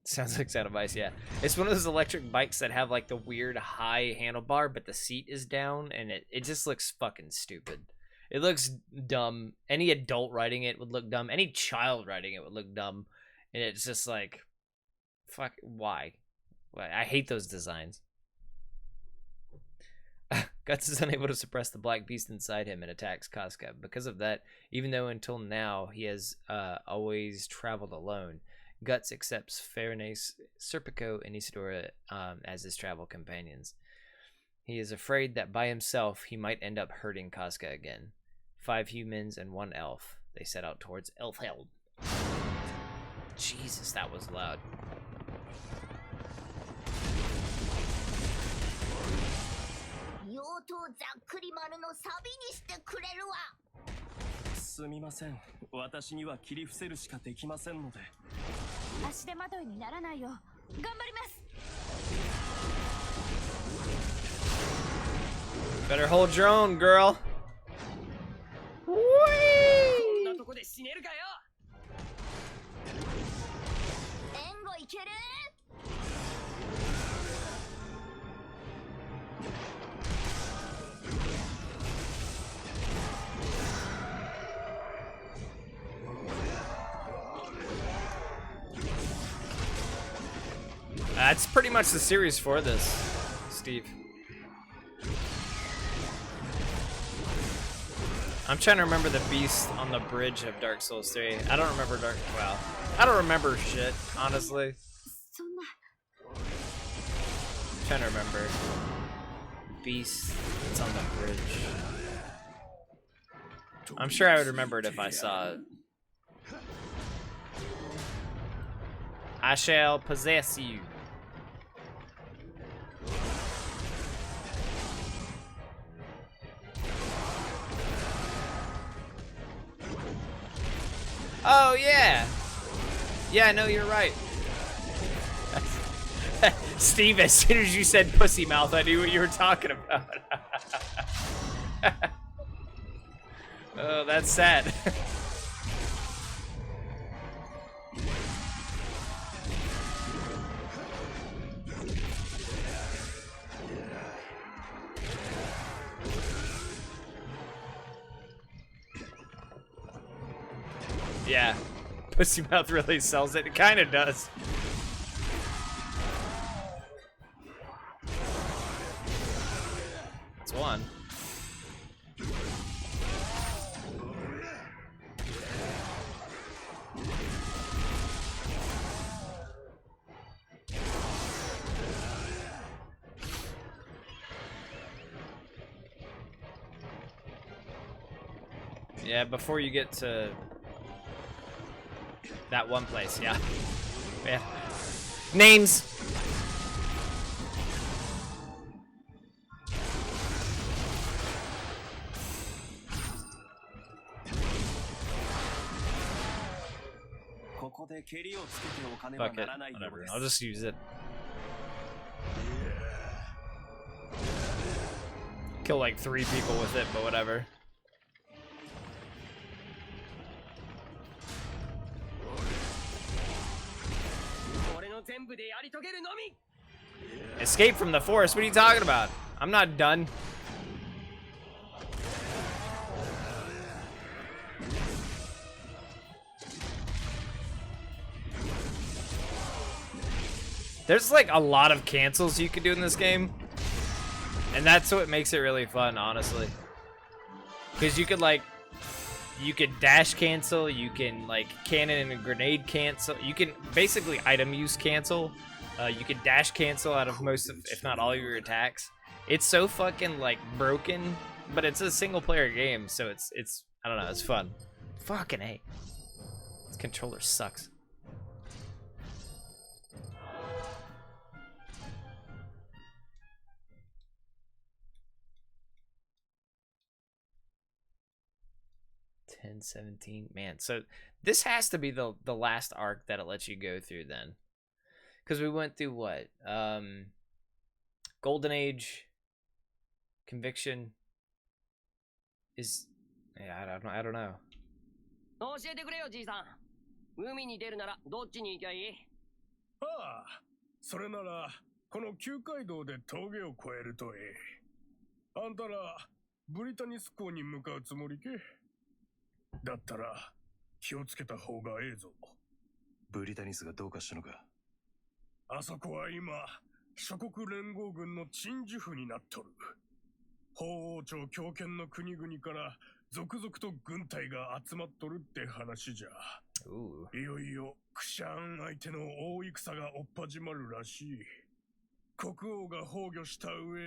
sounds like Sound of Ice, yeah. It's one of those electric bikes that have like the weird high handlebar, but the seat is down, and it just looks fucking stupid. It looks dumb. Any adult riding it would look dumb. Any child riding it would look dumb. And it's just like, fuck, why? I hate those designs. Guts is unable to suppress the black beast inside him and attacks Casca. Because of that, even though until now he has always traveled alone, Guts accepts Fairnace, Serpico, and Isidora as his travel companions. He is afraid that by himself he might end up hurting Casca again. 5 humans and 1 elf. They set out towards Elfheld. Jesus, that was loud. Better hold your own, girl. That's pretty much the series for this, Steve. I'm trying to remember the beast on the bridge of Dark Souls 3. I don't remember I don't remember shit, honestly. I'm trying to remember. Beast that's on the bridge. I'm sure I would remember it if I saw it. I shall possess you. Oh, yeah. Yeah, I know you're right. Steve, as soon as you said pussy mouth, I knew what you were talking about. Oh, that's sad. Yeah, pussy mouth really sells it. It kind of does. It's one. Yeah, before you get to that one place, yeah. Yeah. Names. Fuck it, whatever. I'll just use it. Kill like 3 people with it, but whatever. Escape from the forest? What are you talking about? I'm not done. There's like a lot of cancels you can do in this game. And that's what makes it really fun, honestly. Because you could like, you could dash cancel, you can like cannon and grenade cancel, you can basically item use cancel. You can dash cancel out of most of, if not all of your attacks. It's so fucking like broken, but it's a single player game, so it's I don't know, it's fun. Fucking A. This controller sucks. 10, 17. Man, so this has to be the last arc that it lets you go through then. Because we went through what? Golden Age, Conviction is... Yeah, I don't know. 教えてくれよ、じいさん。海に出るならどっちに行きゃいい？ああ、それならこの旧街道で峠を越えるといい。あんたらブリタニス港に向かうつもりけ？だったら気をつけた方がええぞ。ブリタニスがどうかしたのか？あそこは今諸国連合軍の鎮守府になっとる。法王朝強権の国々から続々と軍隊が集まっとるって話じゃ。いよいよクシャーン相手の大戦がおっ始まるらしい。国王が崩御した上、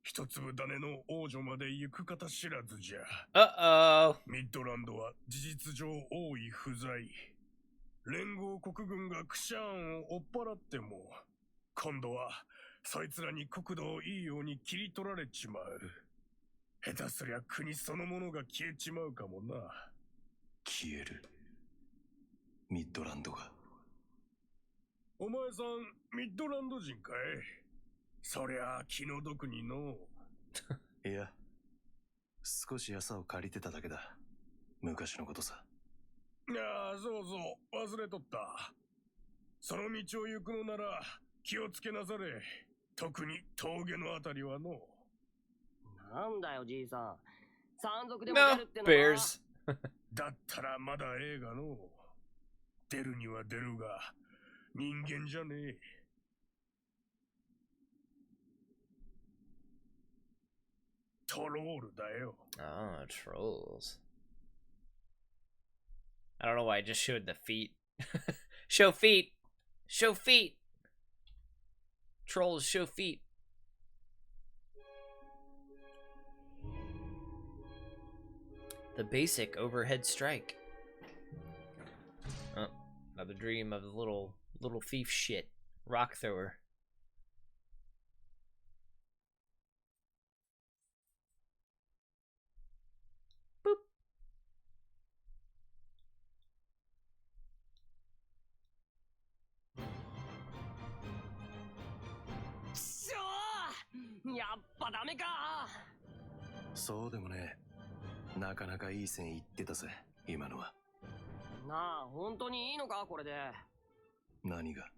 一粒種の王女まで行く方知らずじゃ。ミッドランドは事実上王位不在。連合国軍がクシャーンを追っ払っても、今度はそいつらに国土をいいように切り取られちまう。下手すりゃ国そのものが消えちまうかもな。消える。ミッドランドが。お前さん、ミッドランド人かい？そりゃ気の毒にの。いや、少し餌を借りてただけだ。昔のことさ。いやあ、そうそう、忘れとった。その道を行くのなら気をつけなされ。特に峠のあたりはの。なんだよ、じいさん。山賊でも出るってのか。Bears だったらまだええがの。出るには出るが、人間じゃねえ。トロールだよ。Oh, trolls. I don't know why I just showed the feet. Show feet! Show feet! Trolls, show feet. The basic overhead strike. Oh, another dream of the little thief shit. Rock thrower. Boop. くしょー！やっぱダメか。そうでもね。なかなかいい線いってたぜ、今のは。なあ、本当にいいのか、これで。何が？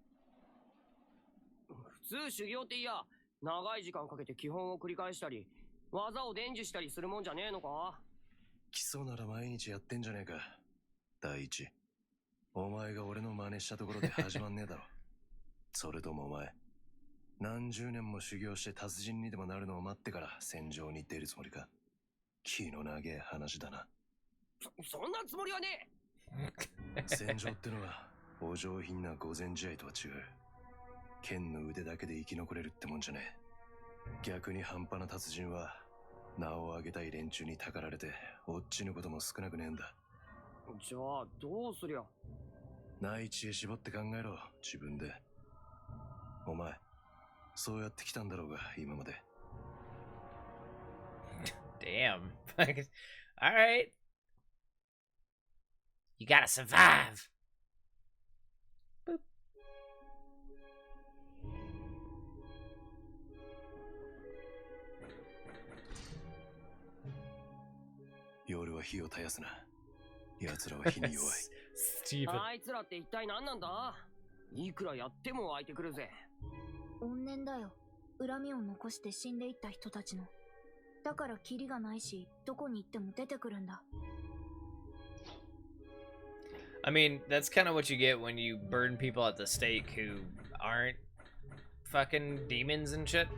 普通修行っていや、長い時間かけて基本を繰り返したり、技を伝授したりするもんじゃねえのか？基礎なら毎日やってんじゃねえか。第一、お前が俺の真似したところで始まんねえだろ。それともお前、何十年も修行して達人にでもなるのを待ってから戦場に出るつもりか。気の長え話だな。そんなつもりはねえ。戦場ってのはお上品な御前試合とは違う。剣の腕だけで生き残れるってもんじゃねえ。逆に半端な達人は名を上げたい連中にたかられて落ちぬことも少なくねえんだ。じゃあどうすりゃ。内地へ絞って考えろ、自分で。お前そうやってきたんだろうが、今まで。Damn. Alright. You gotta survive. Boop. 夜は火を絶やすな。奴らは火に弱い。あいつらって一体何なんだ？いくらやっても湧いてくるぜ。怨念だよ。恨みを残して死んでいった人たちの。だからキリがないし、どこに行っても出てくるんだ。I mean, that's kind of what you get when you burn people at the stake who aren't fucking demons and shit.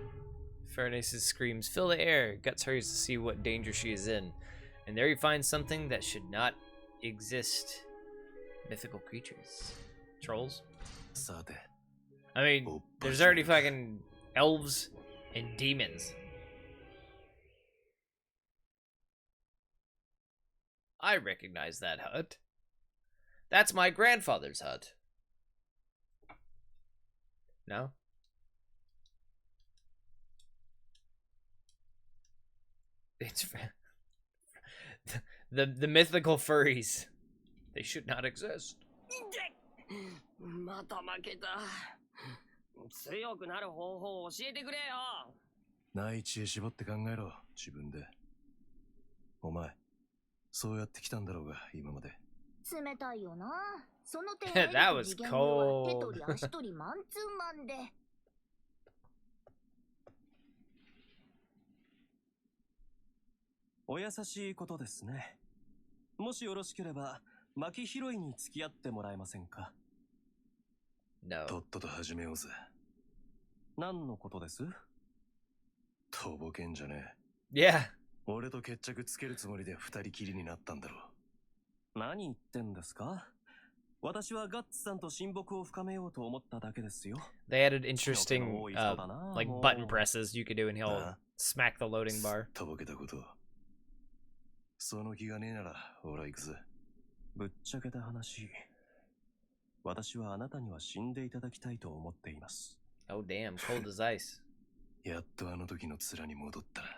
Furnaces screams, fill the air. Guts hurries to see what danger she is in. And there you find something that should not exist. Mythical creatures. Trolls? I mean, there's already fucking elves and demons. I recognize that hut. That's my grandfather's hut. No? It's The mythical furries. They should not exist. また負けた。強くなる方法を教えてくれよ。内知恵絞って考えろ、自分で。お前、そうやってきたんだろうが、今まで。冷たいよな。その点 That was 次元では手 cold. 取り足取りマンツーマンで。お優しいことですね。もしよろしければ、薪拾いに付き合ってもらえませんか？ No. とっとと始めようぜ。何のことです？とぼけんじゃねえ。Yeah. 俺と決着つけるつもりで二人きりになったんだろう。何言ってんですか？私はガッツさんと親睦を深めようと思っただけですよ。They added interesting, like button presses you could do, and he'll smack the loading bar. とぼけたこと。その気がねえなら、俺は行くぜ。ぶっちゃけた話。私はあなたには死んでいただきたいと思っています。Oh damn, cold as ice. やっとあの時の面に戻ったな。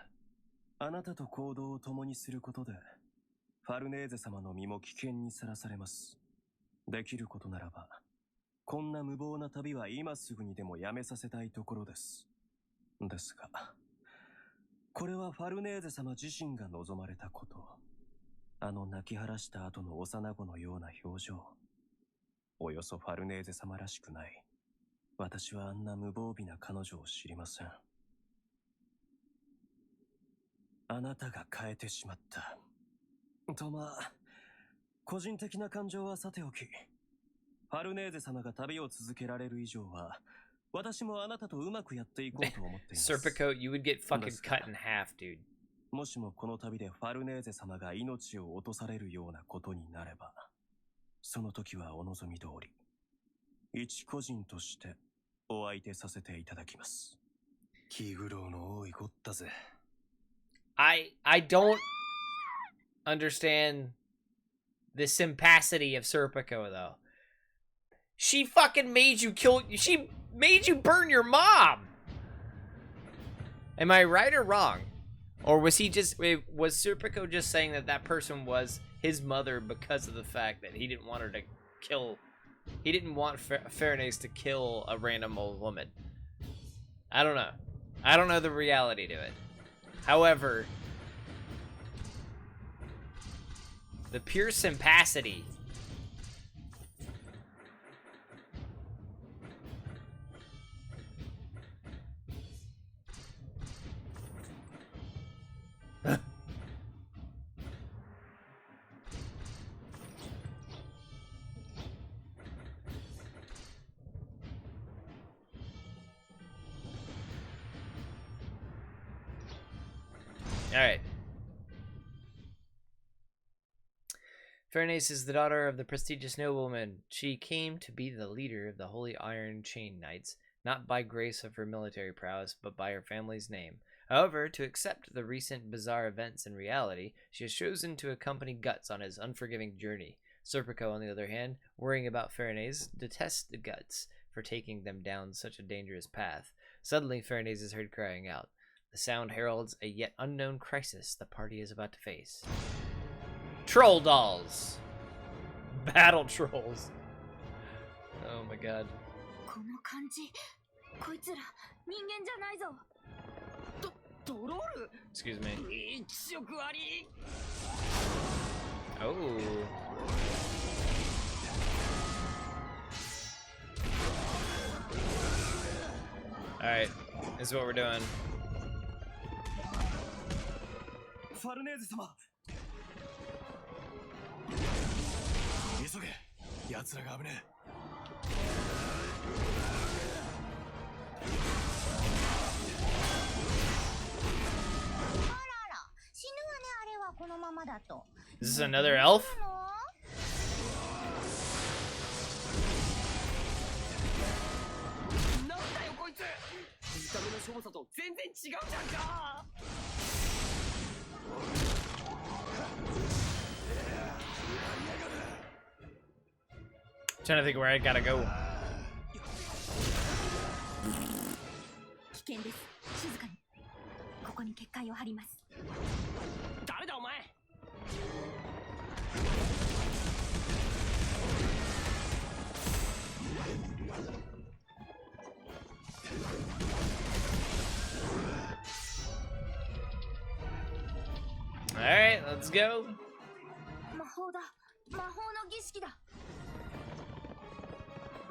あなたと行動を共にすることで、ファルネーゼ様の身も危険にさらされます。できることならば、こんな無謀な旅は今すぐにでもやめさせたいところです。ですが、これはファルネーゼ様自身が望まれたこと。あの泣き晴らした後の幼子のような表情。およそファルネーゼ様らしくない。私はあんな無防備な彼女を知りません。あなたが変えてしまった。とまあ、個人的な感情はさておき、ファルネーゼ様が旅を続けられる以上は、私もあなたとうまくやっていこうと思っています。Serpico, you would get fucking cut in half, dude. もしもこの旅でファルネーゼ様が命を落とされるようなことになれば、その時はお望み通り、一個人としてお相手させていただきます。気苦労の多いこったぜ。I don't understand the simpacity of Serpico, though. She fucking made you kill... She made you burn your mom! Am I right or wrong? Or was he just... Was Serpico just saying that that person was his mother because of the fact that he didn't want her to kill... He didn't want Fairnace to kill a random old woman. I don't know. I don't know the reality to it. However, the pure simpacity. Alright. Fairnace is the daughter of the prestigious nobleman. She came to be the leader of the Holy Iron Chain Knights, not by grace of her military prowess, but by her family's name. However, to accept the recent bizarre events in reality, she has chosen to accompany Guts on his unforgiving journey. Serpico, on the other hand, worrying about Fairnace, detests the Guts for taking them down such a dangerous path. Suddenly, Fairnace is heard crying out. The sound heralds a yet unknown crisis the party is about to face. Troll dolls! Battle trolls. Oh my god. この感じ、こいつら人間じゃないぞ。ドロール Excuse me. 一色あり Oh. Alright, this is what we're doing. ファルネーゼ様、急げ、奴らが危ねえ。あらら、死ぬわね、あれはこのままだと。 Is this another elf? なんだよこいつ見た目のしょぼさと全然違うじゃんか Trying to think where I gotta go. 危険です。静かに。ここに結界を張ります。誰だお前 Alright, let's go. 魔法だ。魔法の儀式だ。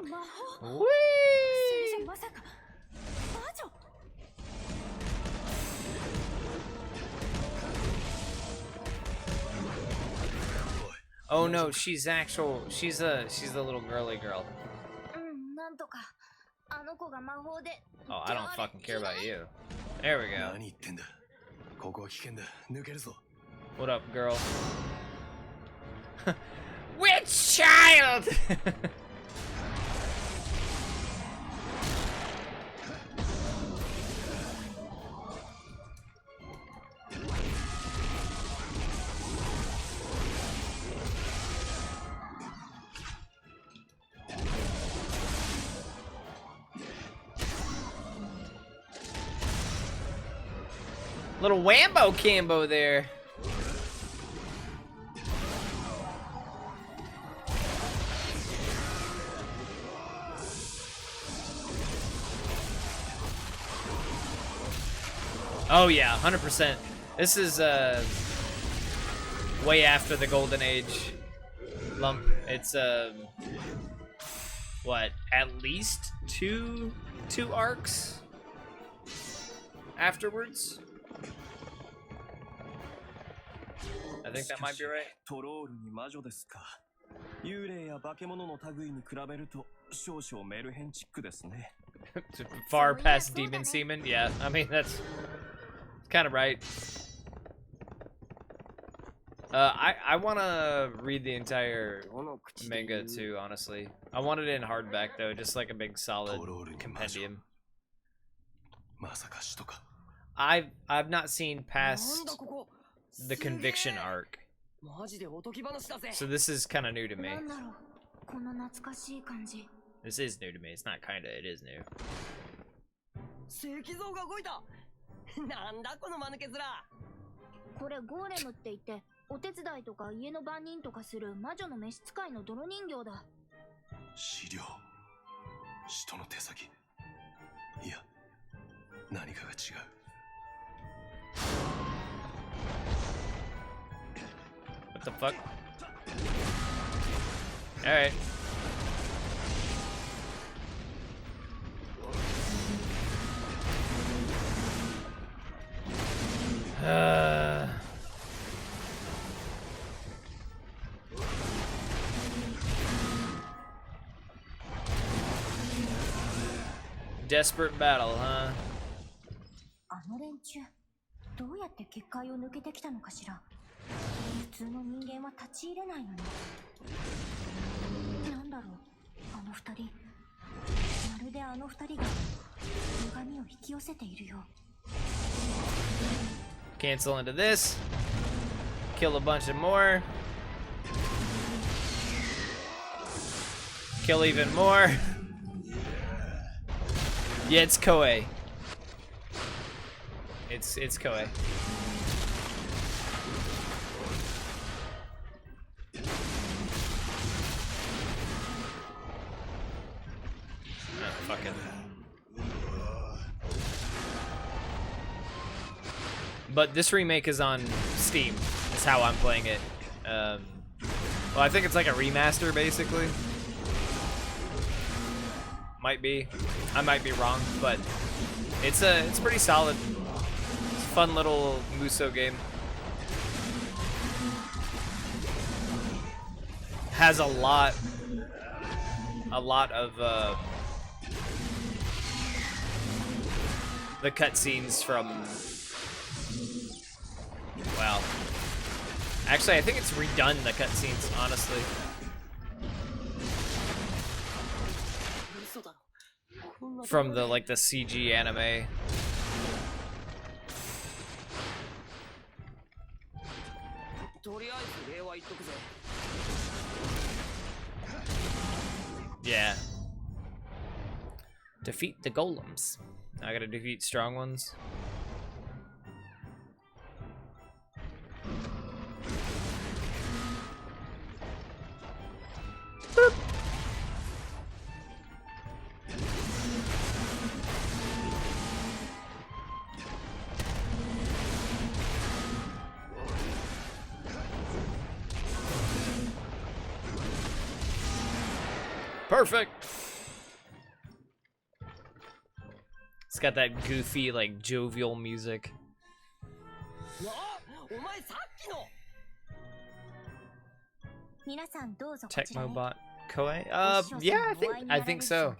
魔法 Whee! それじゃまさか魔女 Oh no, she's a little girly girl. うん、なんとか。あの子が魔法で。 Oh, I don't fucking care about you. There we go. 何言ってんだ。ここは危険だ。抜けるぞ。 What up, girl? Witch child! Little wambo cambo there. Oh yeah, 100%. This is way after the golden age lump. It's what, at least two arcs afterwards? I think that might be right. トロールに魔女ですか。幽霊や化け物の類に比べると少々メルヘンチックですね。Far past demon semen? Yeah, I mean, that's kind of right. I want to read the entire manga too, honestly. I want it in hardback though, just like a big solid compendium. I've not seen past the conviction arc, so this is kind of new to me. なんだろう。この懐かしい感じ。 This is new to me. It's not kinda, it is new. 石像が動いた。なんだこの間抜け面。これゴーレムって言ってお手伝いとか家の番人とかする魔女の召使いの泥人形だ。資料。使徒の手先。いや、何かが違う。 What the fuck? Alright. Desperate battle, huh? あの連中どうやって結界を抜けてきたのかしら。普通の人間は立ち入れないのに。なんだろう、あの二人。まるであの二人が歪みを引き寄せているよ。 Cancel into this. Kill a bunch of more. Kill even more. Yeah, it's Koei. It's Koei. Oh, fuck it. But this remake is on Steam. Is how I'm playing it. Well, I think it's like a remaster, basically. Might be. I might be wrong, but it's pretty solid. It's a fun little Muso game. Has a lot of the cutscenes from. Well, actually, I think it's redone the cutscenes, honestly. From the the CG anime. Yeah. Defeat the golems. I gotta defeat strong ones. Boop. Perfect. It's got that goofy, like, jovial music. Tecmobot Koei? Yeah, I think so.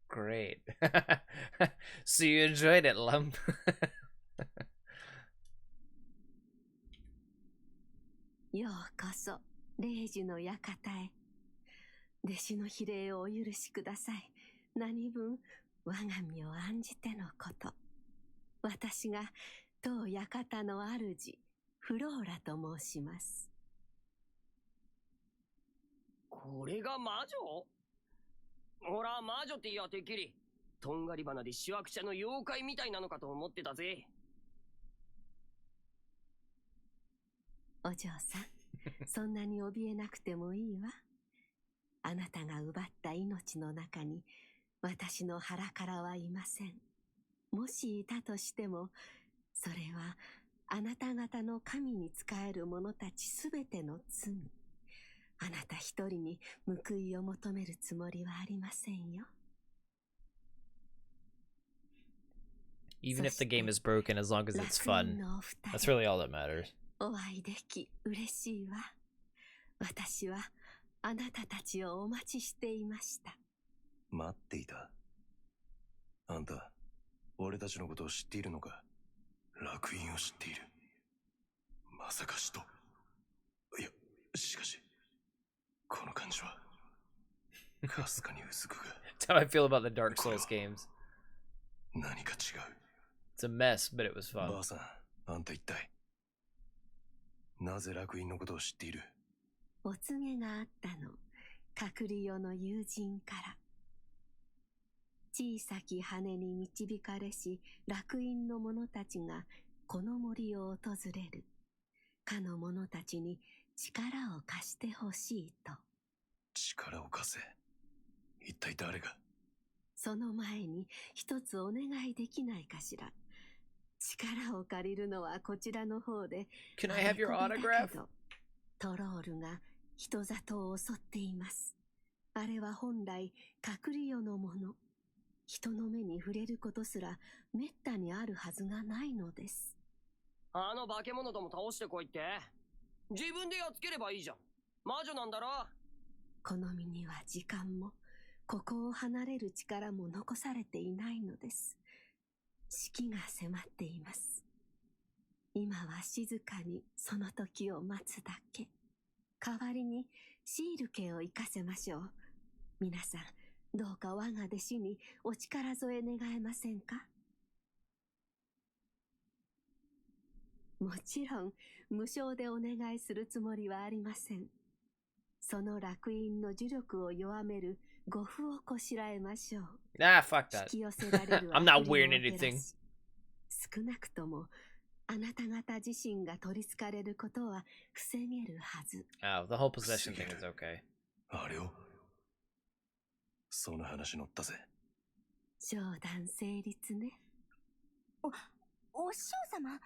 Great. So you enjoyed it, Lump. ようこそ霊樹の館へ。弟子の非礼をお許しください。何分我が身を案じてのこと。私が当館の主フローラと申します。これが魔女？ほら、魔女って言やてっきりとんがり花でしわくちゃの妖怪みたいなのかと思ってたぜ。お嬢さん、そんなに怯えなくてもいいわ。あなたが奪った命の中に私の腹からはいません。もしいたとしても、それはあなた方の神に仕える者たちすべての罪。あなた一人に報いを求めるつもりはありませんよ。Even if the game is broken, as long as it's fun. That's really all that matters. お会いでき嬉しいわ。私はあなたたちをお待ちしていました。待っていた。あんた、俺たちのことを知っているのか？楽園を知っている。まさか使徒。いや、しかし、この感じは、かすかに薄くが。That's how I feel about the Dark Souls games. 何か違う。It's a mess, but it was fun. ばあさん、あんた一体、なぜ楽園のことを知っている？お告げがあったの。隔離用の友人から。小さき羽に導かれし楽園の者たちがこの森を訪れる。かの者たちに力を貸してほしいと。力を貸せ。一体誰が？その前に一つお願いできないかしら。力を借りるのはこちらの方で。Can I have your autograph? トロールが人里を襲っています。あれは本来隔離用のもの。人の目に触れることすらめったにあるはずがないのです。あの化け物ども倒してこいって。自分でやっつければいいじゃん。魔女なんだろ。この身には時間もここを離れる力も残されていないのです。死期が迫っています。今は静かにその時を待つだけ。代わりにシール家を生かせましょう。皆さん、どうか我が弟子にお力添え願えませんか？もちろん、無償でお願いするつもりはありません。その楽園の呪力を弱める護符をこしらえましょう。Ah, fuck that. 引き寄せられる I'm not 悪霊を wearing 減ら anything. し少なくとも、あなた方自身が取り憑かれることは防げるはず。Oh, the whole possession thing is okay. あれを？その話乗ったぜ。冗談成立ね。お師匠様。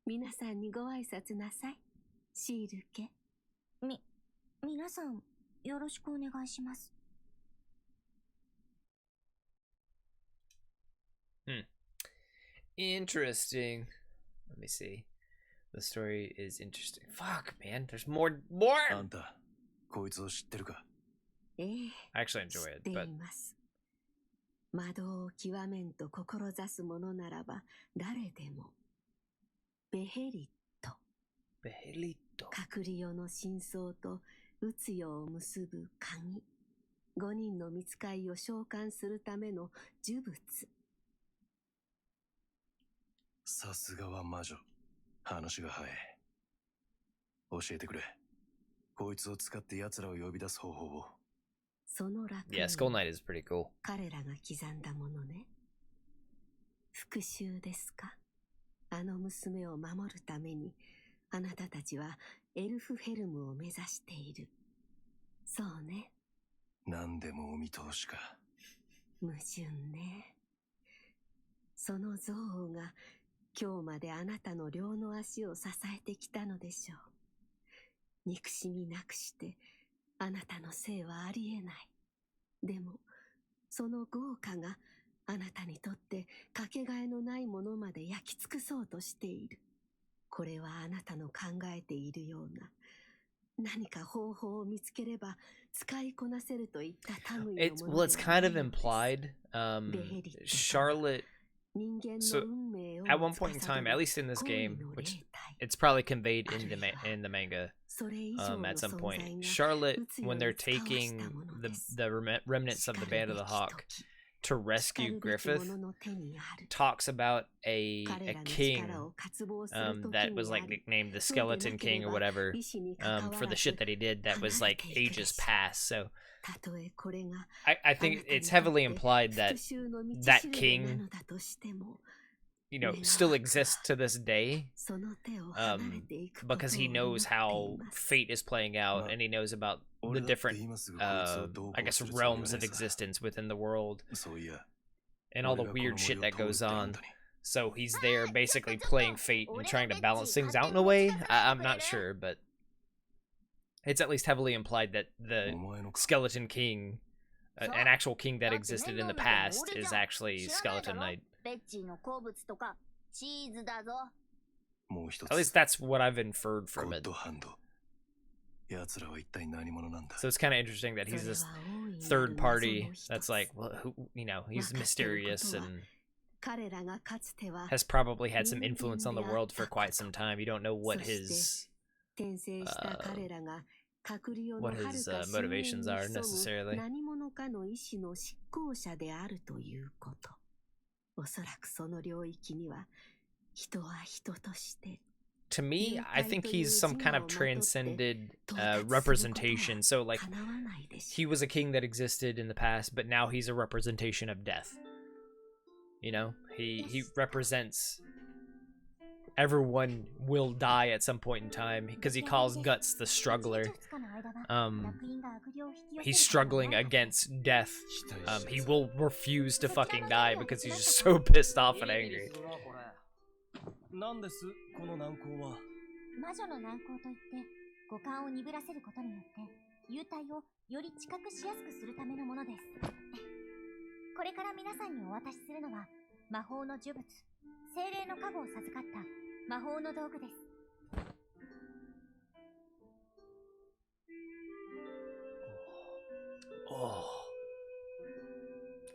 皆さんにご挨拶なさい。シール家。皆さん、よろしくお願いします。Interesting. Let me see. The story is interesting. Fuck, man. There's more. あんた、こいつを知ってるか？ええ。 I actually enjoy it, 知ってい but ます。魔導を極めんと志す者ならば誰でも。ベヘリット。Behelito. 隔離用の真相と宇津世を結ぶ鍵。5人の見つかいを召喚するための呪物。さすがは魔女。話が早い。教えてくれ。こいつを使って奴らを呼び出す方法を。その楽園 Yeah, Skull Knight is pretty cool. 彼らが刻んだものね。復讐ですか？あの娘を守るために、あなたたちはエルフヘルムを目指している。そうね。何でもお見通しか。矛盾ね。その憎悪が今日まであなたの両の足を支えてきたのでしょう。憎しみなくしてあなたの生はありえない。でもその豪華があなたにとってかけがえのないものまで焼き尽くそうとしている。これはあなたの考えているような何か方法を見つければ使いこなせるといった類のもの。Well, it's kind of implied. Charlotte. So at one point in time, at least in this game, which it's probably conveyed in the manga, at some point, Charlotte, when they're taking the remnants of the Band of the Hawk to rescue Griffith, talks about a king that was like nicknamed the Skeleton King or whatever, for the shit that he did that was like ages past. So I think it's heavily implied that that king, you know, still exists to this day, because he knows how fate is playing out, and he knows about the different, I guess, realms of existence within the world, and all the weird shit that goes on. So he's there basically playing fate and trying to balance things out in a way. I'm not sure, but it's at least heavily implied that the Skeleton King, an actual king that existed in the past, is actually Skeleton Knight. At least that's what I've inferred from it. So it's kind of interesting that he's this third party that's like, well, who, you know, he's mysterious and has probably had some influence on the world for quite some time. You don't know what his motivations are necessarily. To me, I think he's some kind of transcended representation. So, like, he was a king that existed in the past, but now he's a representation of death. You know, he represents everyone will die at some point in time because he calls Guts the struggler. He's struggling against death. He will refuse to fucking die because he's just so pissed off and angry. 何ですこの難航は。魔女の難航といって五感を鈍らせることによって幽体をより知覚しやすくするためのものです。これから皆さんにお渡しするのは魔法の呪物、精霊の加護を授かった魔法の道具です。Oh,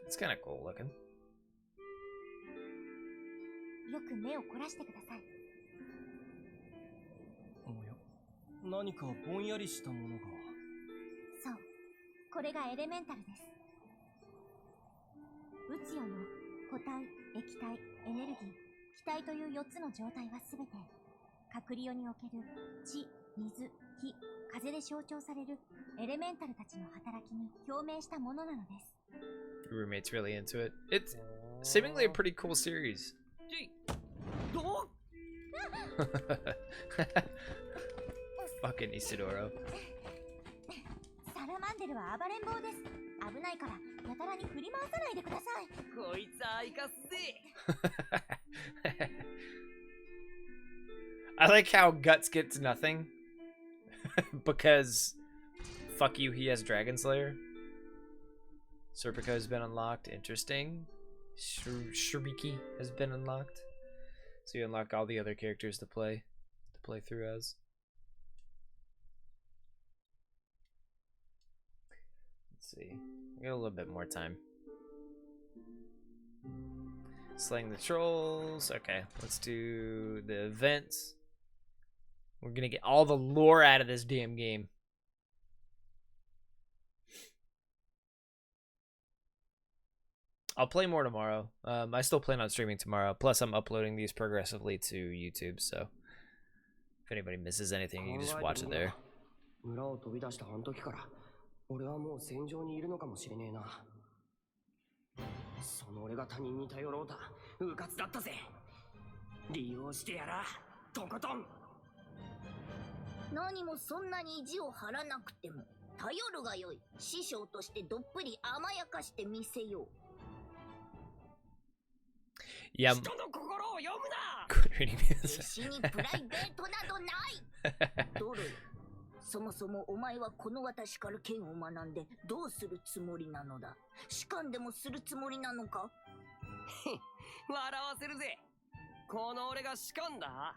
it's kind of cool looking. よく目を凝らしてください。おや、何かぼんやりしたものが。そう、これがエレメンタルです。宇宙の固体、液体、エネルギー、気体という4つの状態はすべて、カクリオにおける地、水、火、風で象徴されるエレメンタルたちの働きに表明したものなのです。Roommate's really into it. It's seemingly a pretty cool series. Fucking Isidoro. サラマンデルは暴れん坊です。危ないからやたらに振り回さないでください。こいつは生かすぜ。I like how Guts gets nothing because fuck you, he has Dragon Slayer. Serpico has been unlocked. Interesting. Shuriki has been unlocked. So you unlock all the other characters to play through as. Let's see. We got a little bit more time. Slaying the trolls. Okay, let's do the events. We're gonna get all the lore out of this damn game. I'll play more tomorrow. I still plan on streaming tomorrow. Plus, I'm uploading these progressively to YouTube, so if anybody misses anything, you can just watch it there. 村を飛び出したあの時から俺はもう戦場にいるのかもしれねえな。その俺が他人に頼ろうた、うかつだったぜ。利用してやら、とことん。何もそんなに意地を張らなくても頼るがよい。師匠としてどっぷり甘やかしてみせよう。いや、人の心を読むな。決死にプライベートなどない。ドロよ、そもそもお前はこの私から剣を学んでどうするつもりなのだ。仕官でもするつもりなのか。笑わせるぜ。この俺が仕官だ。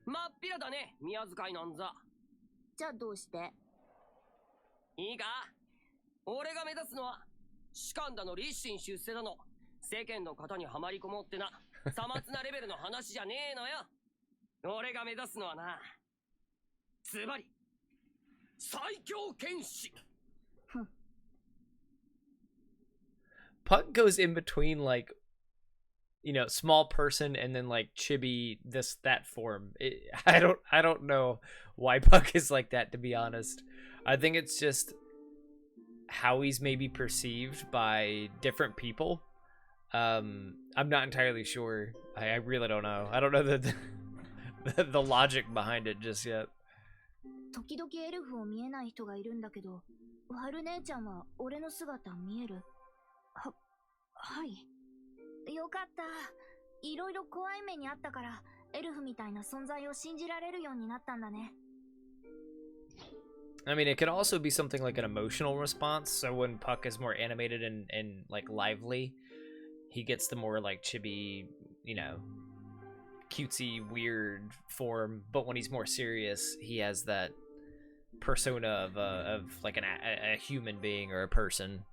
まっぴらだね、宮遣いなんざ。じゃあどうして。いいか、俺が目指すのは士官だの立身出世だの世間の方にはまりこもってなさまつなレベルの話じゃねえのよ。俺が目指すのはな、ズバリ最強剣士。Puck goes in between like, you know, small person and then like chibi that form. I don't know why Puck is like that, to be honest. I think it's just how he's maybe perceived by different people. I'm not entirely sure. I really don't know. I don't know the logic behind it just yet. 時々エルフを見えない人がいるんだけど、ファル姉ちゃんは俺の姿見える？はい。よかった。いろいろ怖い目にあったから、エルフみたいな存在を信じられるようになったんだね。I mean, it could also be something like an emotional response. So when Puck is more animated and like lively, he gets the more like chibi, you know, cutesy, weird form. But when he's more serious, he has that persona of like a human being or a person.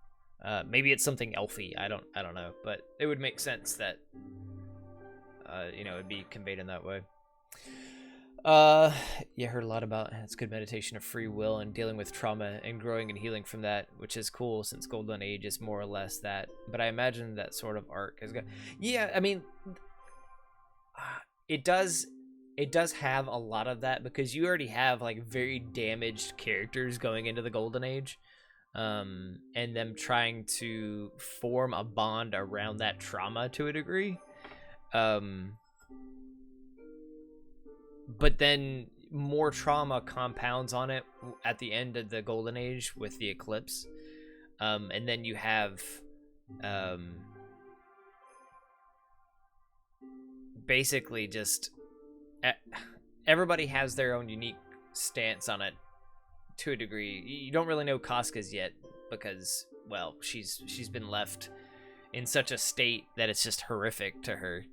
Maybe it's something elfy. I don't know, but it would make sense that you know, it'd be conveyed in that way. Yeah, heard a lot about it's good meditation of free will and dealing with trauma and growing and healing from that, which is cool since Golden Age is more or less that. But I imagine that sort of arc has got. Yeah, I mean, it does have a lot of that because you already have like very damaged characters going into the Golden Age, and them trying to form a bond around that trauma to a degree. But then more trauma compounds on it at the end of the Golden Age with the Eclipse. And then you have basically just everybody has their own unique stance on it to a degree. You don't really know Casca's yet because, well, she's been left in such a state that it's just horrific to her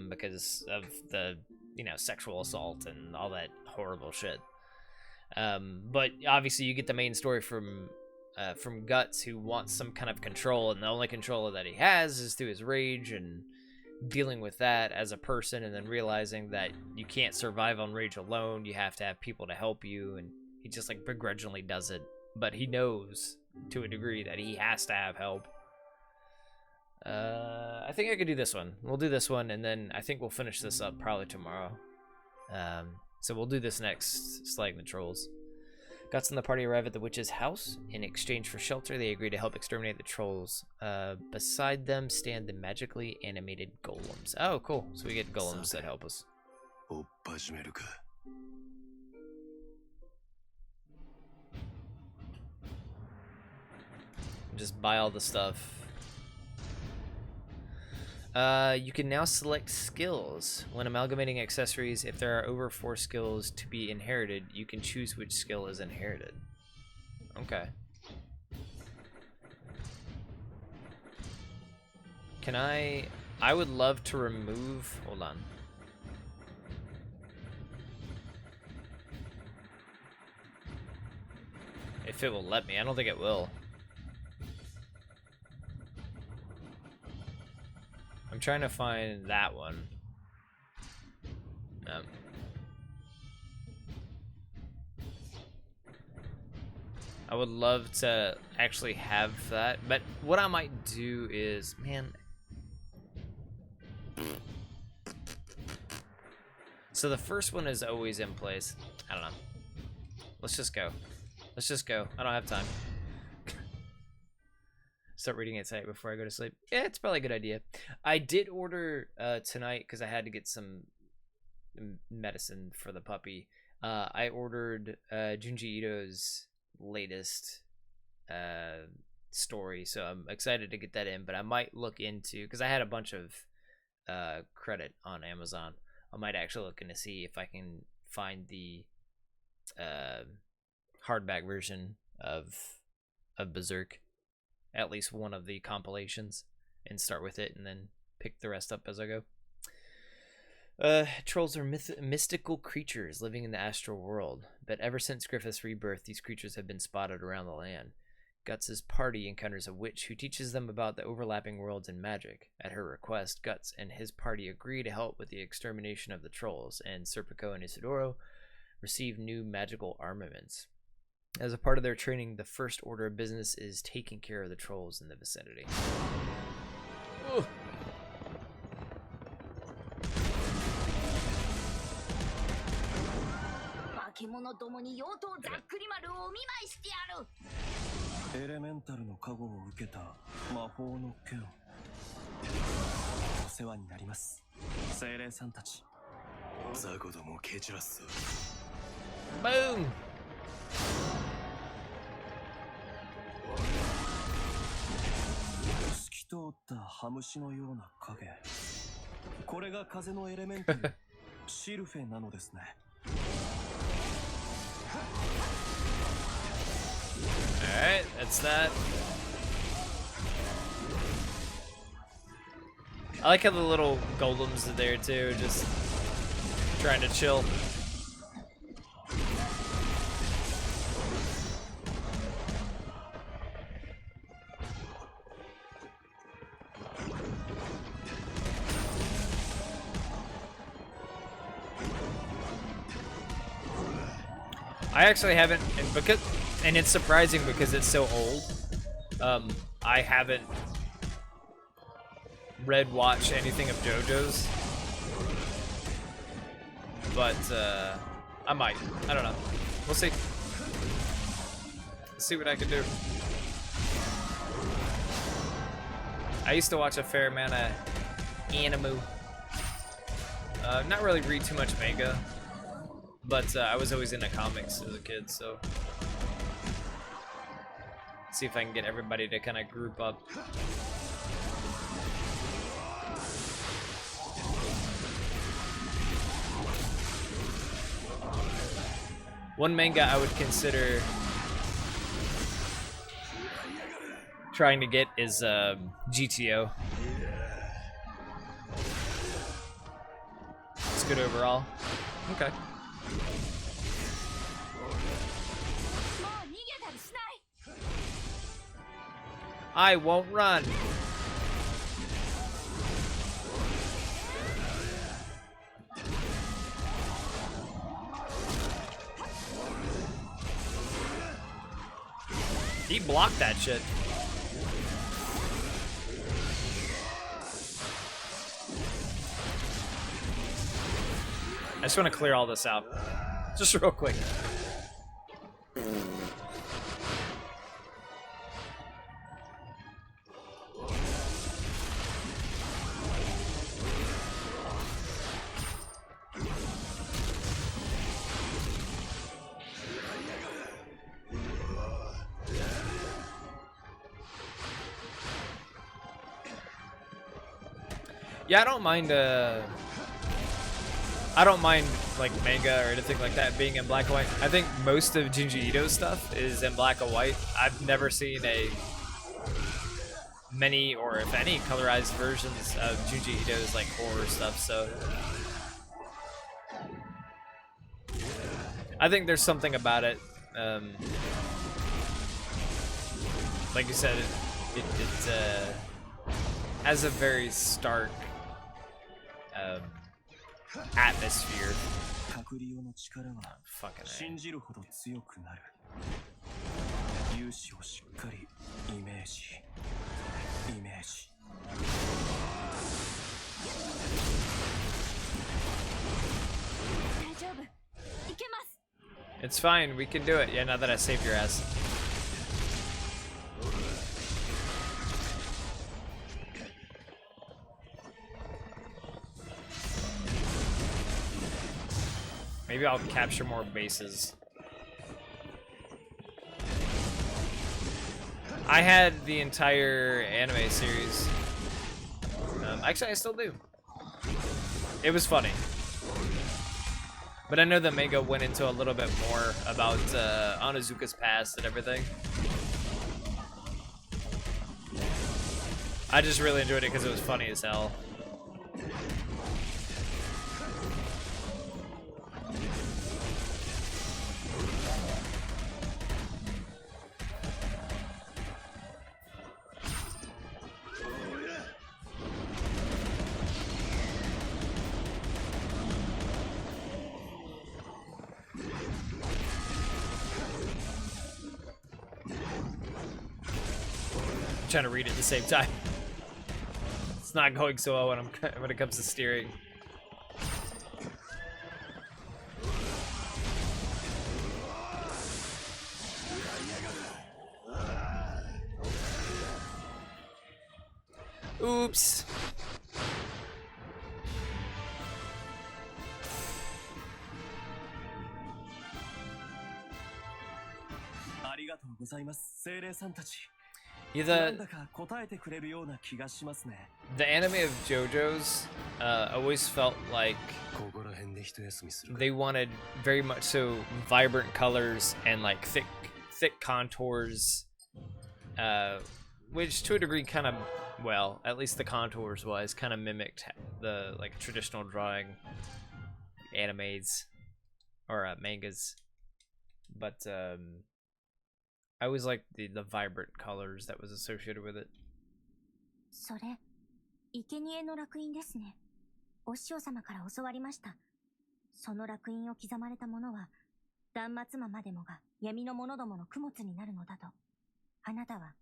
because of the, you know, sexual assault and all that horrible shit. But obviously you get the main story from Guts, who wants some kind of control, and the only control that he has is through his rage and dealing with that as a person, and then realizing that you can't survive on rage alone, you have to have people to help you, and he just like begrudgingly does it, but he knows to a degree that he has to have help. I think I could do this one. We'll do this one, and then I think we'll finish this up probably tomorrow. So we'll do this next, Slaying the Trolls. Guts and the party arrive at the witch's house. In exchange for shelter, they agree to help exterminate the trolls. Beside them stand the magically animated golems. Oh, cool. So we get golems that help us. Just buy all the stuff. You can now select skills. When amalgamating accessories, if there are over 4 skills to be inherited, you can choose which skill is inherited. Okay. Can I would love to remove, hold on. If it will let me, I don't think it will. I'm trying to find that one. I would love to actually have that, but what I might do is, man. So the first one is always in place. I don't know. Let's just go. Let's just go. I don't have time. Start reading it tonight before I go to sleep. Yeah, it's probably a good idea. I did order tonight because I had to get some medicine for the puppy. I ordered Junji Ito's latest story, so I'm excited to get that in. But I might look into, because I had a bunch of credit on Amazon. I might actually look into see if I can find the hardback version of Berserk, at least one of the compilations, and start with it, and then pick the rest up as I go. Trolls are mystical creatures living in the astral world, but ever since Griffith's rebirth, these creatures have been spotted around the land. Guts' party encounters a witch who teaches them about the overlapping worlds and magic. At her request, Guts and his party agree to help with the extermination of the trolls, and Serpico and Isidoro receive new magical armaments. As a part of their training, the first order of business is taking care of the trolls in the vicinity. Ugh. 獣どもに妖刀ざっくり丸をお見舞いしてやる。エレメンタルの加護を受けた魔法の剣。お世話になります。精霊さんたち。ザゴども蹴散らすぞ。Boom! 透き通ったハムシのような影。これが風のエレメンタルシルフェなのですね。Alright, that's that. I like how the little golems are there too, just trying to chill. I actually haven't, and it's surprising because it's so old. I haven't watched anything of JoJo's, but I might. I don't know. We'll see. Let's see what I can do. I used to watch a fair amount of anime. Not really read too much manga. But I was always into comics as a kid, so see if I can get everybody to kind of group up. One manga I would consider trying to get is GTO. It's good overall. Okay. I won't run. He blocked that shit. I just want to clear all this out. Just real quick. Yeah, I don't mind like manga or anything like that being in black and white. I think most of Junji Ito's stuff is in black and white. I've never seen many or if any colorized versions of Junji Ito's like horror stuff, so I think there's something about it. Like you said, it has a very stark atmosphere. Fucking It's fine, we can do it. Yeah, now that I saved your ass. Maybe I'll capture more bases. I had the entire anime series. Actually, I still do. It was funny. But I know the manga went into a little bit more about Onizuka's past and everything. I just really enjoyed it because it was funny as hell. Trying to read it at the same time. It's not going so well when it comes to steering. Oops. Yeah, the anime of JoJo's always felt like they wanted very much so vibrant colors and like thick contours, which to a degree kind of, well, at least the contours wise, kind of mimicked the like traditional drawing animes or mangas, but I always liked the vibrant colors that was associated with it. それ、生贄の烙印ですね。お師匠様から教わりました。その烙印を刻まれたものは、断末魔までもが闇の者どもの供物になるのだと。あなたは、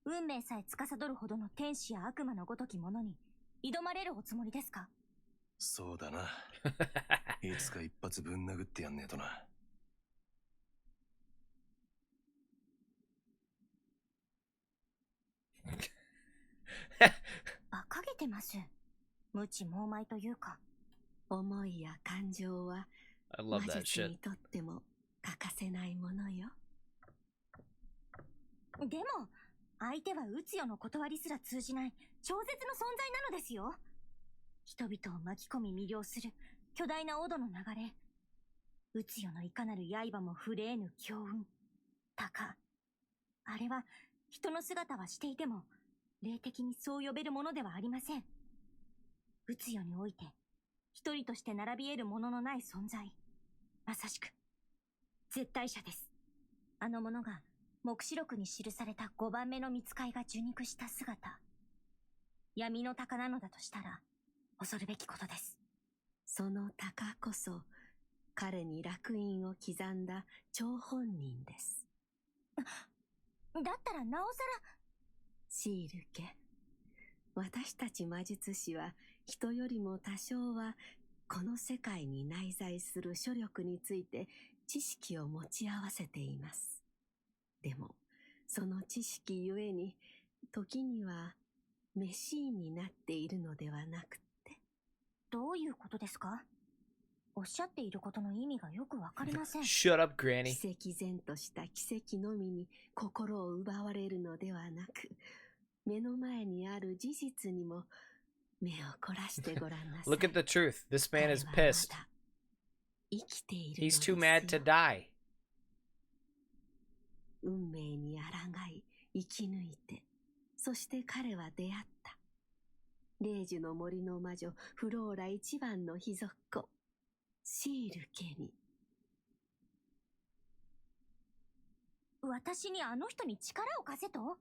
運命さえ司るほどの天使や悪魔のごときものに挑まれるおつもりですか？そうだな。いつか一発ぶん殴ってやんねえとな。馬鹿げてます。無知猛邁というか。思いや感情は魔術にとっても欠かせないものよ。でも、相手は宇津代の断りすら通じない超絶の存在なのですよ。人々を巻き込み魅了する巨大なオドの流れ。宇津代のいかなる刃も触れえぬ強運。鷹。あれは人の姿はしていても、霊的にそう呼べるものではありません。宇津代において、一人として並び得るもののない存在。まさしく、絶対者です。あの者が、黙示録に記された5番目の見つかいが受肉した姿。闇の鷹なのだとしたら、恐るべきことです。その鷹こそ、彼に烙印を刻んだ張本人です。だったらなおさら、シール家。私たち魔術師は人よりも多少はこの世界に内在する諸力について知識を持ち合わせています。でもその知識ゆえに時にはメシーンになっているのではなくて。どういうことですか？おっしゃっていることの意味がよくわかりません。Shut up, Granny. 奇跡然とした奇跡のみに心を奪われるのではなく、目の前にある事実にも目を凝らしてごらんなさい。Look at the truth. This man is pissed. 生きているの He's です too mad to die. 運命に抗い、生き抜いて、そして彼は出会った。霊樹の森の魔女、フローラ一番の秘族子、シール家に。私にあの人に力を貸せと？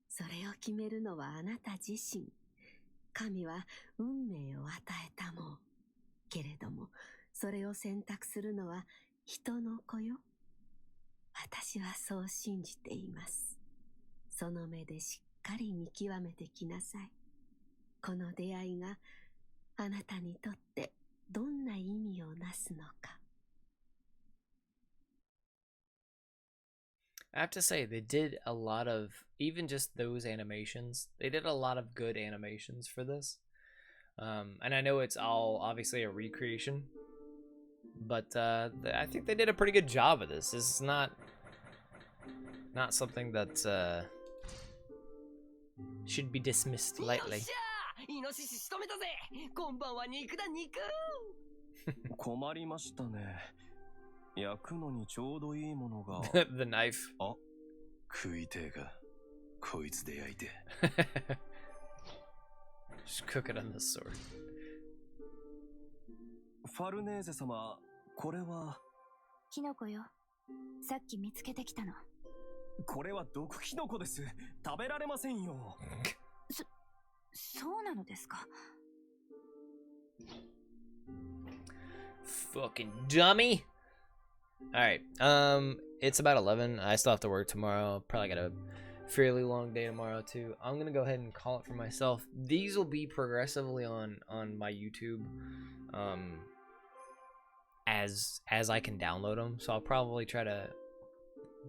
それを決めるのはあなた自身。神は運命を与えたもん。けれども、それを選択するのは人の子よ。私はそう信じています。その目でしっかり見極めてきなさい。この出会いがあなたにとってどんな意味をなすのか。I have to say, they did a lot of, even just those animations, they did a lot of good animations for this. And I know it's all obviously a recreation, but I think they did a pretty good job of this. This is not something that should be dismissed lightly. イノシシ仕留めたぜ。こんばんは肉だ肉。困りましたね。焼くのにちょうどいいものが。The knife. あ、食いてえが、こいつで焼いて。Just cook it on the sword. ファルネーゼ様、これは。キノコよ。さっき見つけてきたの。これは毒キノコです。食べられませんよ。そうなのですか。Fucking dummy. All right. It's about 11. I still have to work tomorrow. Probably got a fairly long day tomorrow too. I'm gonna go ahead and call it for myself. These will be progressively on my YouTube, as I can download them. So I'll probably try to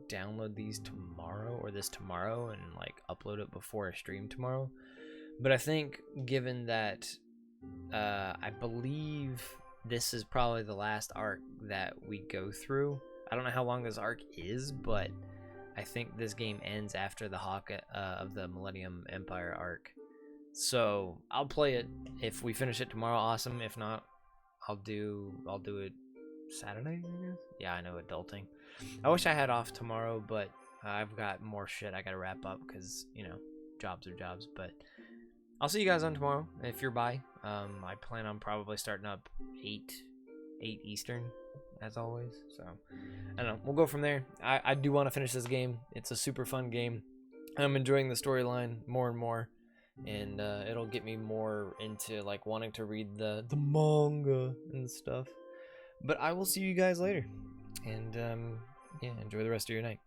download these tomorrow or this tomorrow and like upload it before I stream tomorrow. But I think given that I believe this is probably the last arc that we go through. I don't know how long this arc is, but I think this game ends after the Hawk of the Millennium Empire arc. So I'll play it. If we finish it tomorrow, awesome. If not, I'll do it Saturday, I guess. Yeah, I know, adulting. I wish I had off tomorrow, but I've got more shit I gotta wrap up because, you know, jobs are jobs. But I'll see you guys on tomorrow if you're by. I plan on probably starting up 8 Eastern as always. So I don't know. We'll go from there. I do want to finish this game. It's a super fun game. I'm enjoying the storyline more and more, and it'll get me more into like wanting to read the manga and stuff. But I will see you guys later, and yeah, enjoy the rest of your night.